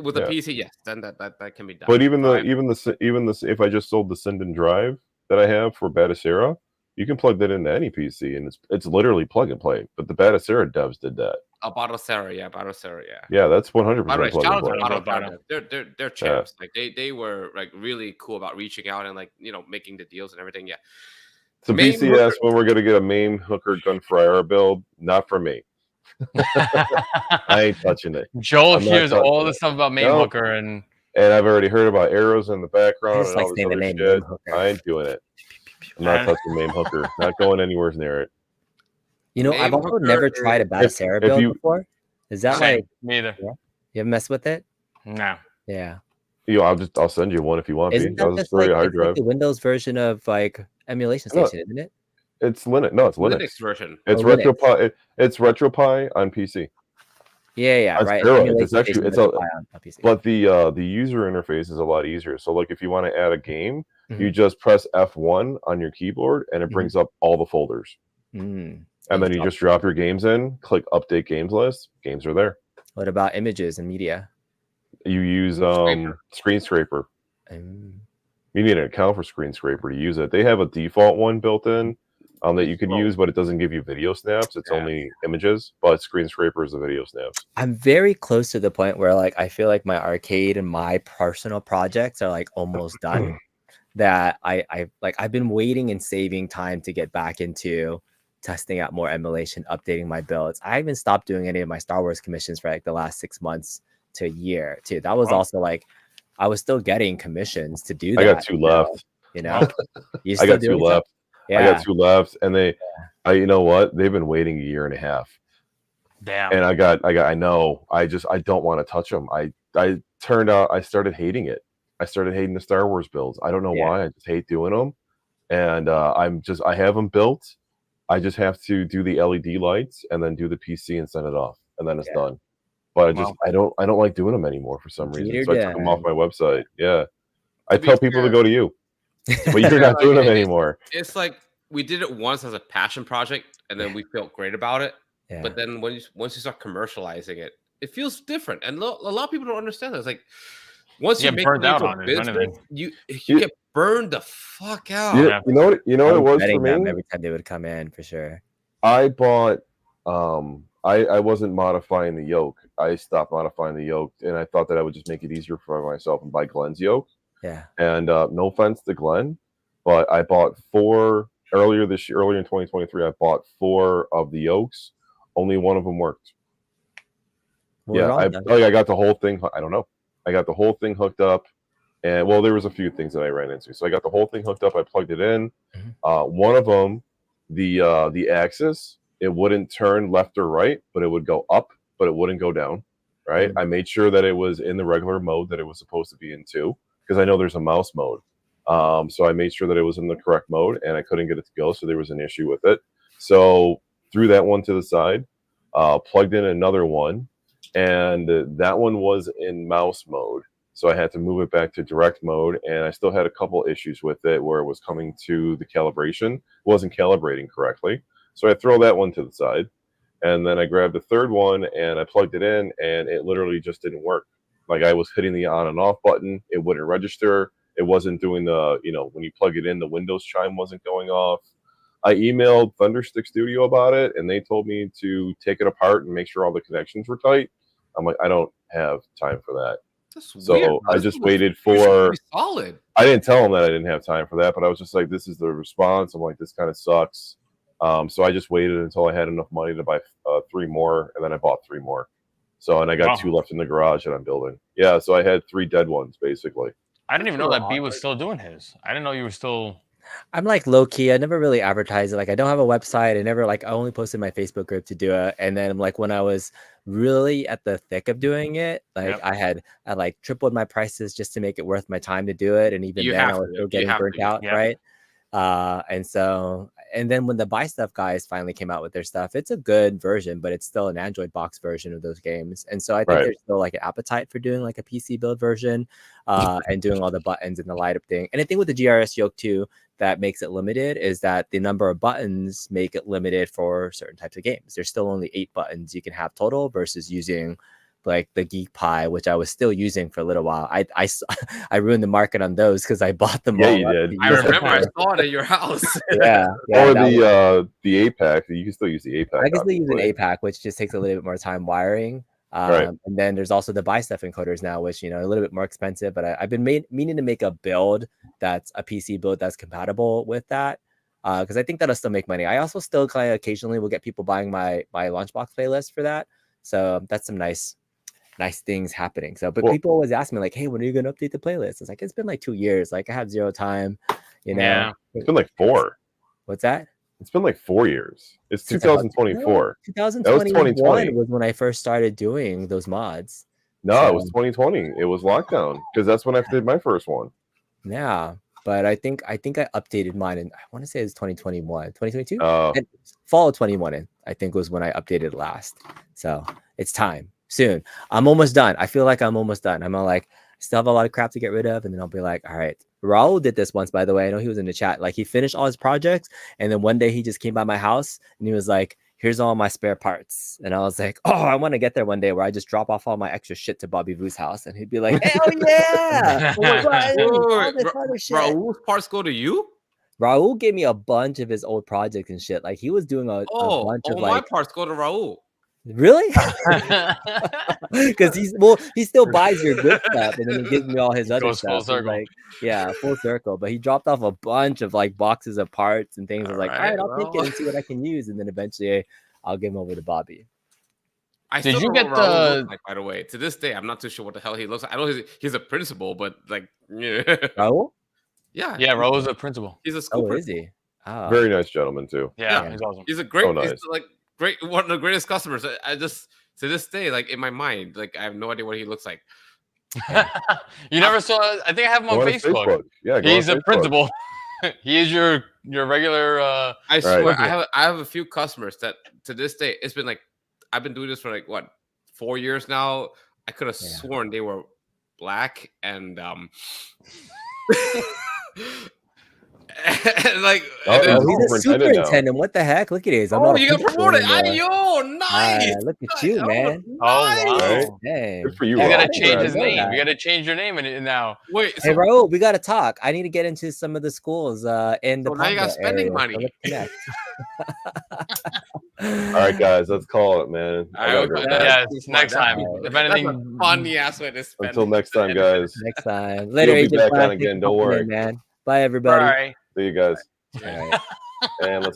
with a PC, yes. Then that can be done. But even if I just sold the Sinden drive that I have for Batacera, you can plug that into any PC, and it's literally plug and play. But the Batacera devs did that. Batacera, yeah. Yeah, that's 100% By the way, plug shout and out play. to Batacera. They're champs. Like they were like really cool about reaching out and like making the deals and everything. Yeah. So BC asked when we're gonna get a MAME hooker gunfire build. Not for me. I ain't touching it. Joel hears all the stuff about MAME hooker and I've already heard about arrows in the background and all this other shit. I ain't doing it. I'm not touching MAME hooker. Not going anywhere near it. I've also never tried a Batacera build before. Is that like me either? Yeah? You haven't messed with it? No. Yeah. I'll send you one if you want. Isn't that just like, hard drive. Like the Windows version of like emulation station, isn't it? It's Linux. No, it's Linux. Linux version. It's RetroPie. It's RetroPie on PC. Yeah, right. It's actually but the user interface is a lot easier. So like if you want to add a game, you just press F1 on your keyboard and it brings up all the folders. And then you just drop your games in, click update games list, games are there. What about images and media? You use Screen Scraper. You need an account for Screen Scraper to use it. They have a default one built in that you can use, but it doesn't give you video snaps. It's only images, but Screen Scraper is the video snaps. I'm very close to the point where like I feel like my arcade and my personal projects are like almost done. That I've been waiting and saving time to get back into testing out more emulation, updating my builds. I haven't stopped doing any of my Star Wars commissions for like the last 6 months to a year too. That was also like I was still getting commissions to do that. I got 2 left. I got 2 left. Yeah. I got 2 left, and you know what? They've been waiting a year and a half. Damn. And I know. I don't want to touch them. I started hating it. I started hating the Star Wars builds. I don't know why. I just hate doing them. And I have them built. I just have to do the LED lights and then do the PC and send it off, and then it's done. But I don't like doing them anymore for some reason. So I took them off my website. Yeah, I tell people to go to you, but you're not doing them anymore. It's like we did it once as a passion project, and then we felt great about it. Yeah. But then once you start commercializing it, it feels different, and a lot of people don't understand that. It's like once you make burned out on it, business, you get burned the fuck out. Yeah, you know what it was for me? Every time they would come in, for sure. I bought. I wasn't modifying the yoke. I stopped modifying the yoke, and I thought that I would just make it easier for myself and buy Glenn's yoke. Yeah. And no offense to Glenn, but I bought 4 earlier in 2023. I bought 4 of the yokes. Only one of them worked. I got the whole thing. I don't know. I got the whole thing hooked up, and there was a few things that I ran into. So I got the whole thing hooked up. I plugged it in. One of them, the axis, it wouldn't turn left or right, but it would go up, but it wouldn't go down. Right. I made sure that it was in the regular mode that it was supposed to be in too, because I know there's a mouse mode. So I made sure that it was in the correct mode, and I couldn't get it to go, so there was an issue with it. So threw that one to the side, plugged in another one, and that one was in mouse mode. So I had to move it back to direct mode, and I still had a couple issues with it where it was coming to the calibration. It wasn't calibrating correctly. So I throw that one to the side, and then I grabbed the third one, and I plugged it in, and it literally just didn't work. Like I was hitting the on and off button. It wouldn't register. It wasn't doing the, when you plug it in, the Windows chime wasn't going off. I emailed Thunderstick Studio about it, and they told me to take it apart and make sure all the connections were tight. I'm like, I don't have time for that. That's so weird, I just waited for. Solid. I didn't tell them that I didn't have time for that, but I was just like, this is the response. I'm like, this kind of sucks. So I just waited until I had enough money to buy 3 more, and then I bought 3 more. And I got 2 left in the garage that I'm building. Yeah, so I had 3 dead ones basically. I didn't even know that B was still doing his. I didn't know you were still. I'm like low key. I never really advertised it. Like I don't have a website. I only posted my Facebook group to do it. And then like when I was really at the thick of doing it, like I like tripled my prices just to make it worth my time to do it. And even then I was still getting burnt out, right? And then when the Buy Stuff guys finally came out with their stuff, it's a good version, but it's still an Android box version of those games. And so I think there's still like an appetite for doing like a PC build version and doing all the buttons and the light up thing. And I think with the GRS yoke too, that makes it limited is that the number of buttons make it limited for certain types of games. There's still only 8 buttons you can have total versus using like the Geek Pie, which I was still using for a little while. I ruined the market on those because I bought them. Yeah, you did. I remember I saw it at your house. Or the APAC. You can still use the APAC. I can still use an APAC, which just takes a little bit more time wiring. And then there's also the Buy Stuff encoders now, which a little bit more expensive. But I've been meaning to make a build that's a PC build that's compatible with that. Because I think that'll still make money. I also still kind of occasionally will get people buying my Launchbox playlist for that. So that's some nice things happening. So, but people always ask me like, hey, when are you going to update the playlist? It's like, it's been like 2 years. Like I have 0 time, Yeah. It's been like 4. What's that? It's been like 4 years. It's 2024. 2021 was when I first started doing those mods. No, it was 2020. It was lockdown because that's when I did my first one. Yeah. But I think I updated mine and I want to say it's 2021, 2022. And fall of 21, I think was when I updated last. So it's time. Soon. I'm almost done. I feel like I'm almost done. I'm like, I still have a lot of crap to get rid of, and then I'll be like, all right. Raul did this once, by the way. I know he was in the chat. Like he finished all his projects, and then one day he just came by my house and he was like, here's all my spare parts. And I was like, oh, I want to get there one day where I just drop off all my extra shit to Bobby Vu's house, and he'd be like, hell yeah! Raul's parts go to you? Raul gave me a bunch of his old projects and shit. Like he was doing a bunch of my parts go to Raul. Really? Because he still buys your good stuff and then he gives me all his other stuff. Full circle. Like, yeah, full circle. But he dropped off a bunch of like boxes of parts and things. I was like, all right, I'll take it and see what I can use. And then eventually I'll give him over to Bobby. Did you get the like, by the way, to this day, I'm not too sure what the hell he looks like. I know he's a principal, but like Raul? Yeah. Yeah, Raul's a principal. He's a school principal. Is he? Oh. Very nice gentleman too. Yeah, he's awesome. He's a great nice. He's like one of the greatest customers. I just to this day, like in my mind, like I have no idea what he looks like. You never saw? I think I have him on Facebook. Yeah, he's a principal. He is your regular. I swear, I have a few customers that to this day, it's been like I've been doing this for like what 4 years now. I could have sworn they were black and like he's a superintendent. What the heck? Look at his. You got promoted. Nice. Look at you, man. Nice. Wow. Good for you. You gotta change his name. You gotta change your name now. Wait, hey Raul, we gotta talk. I need to get into some of the schools in the. So now you got spending money. All right, guys, let's call it, man. It's next time. If anything, funny ass way to spend. Until next time, guys. Next time. Later, You'll be back on again. Don't worry, man. Bye, everybody. Bye. See you guys. All right. And let's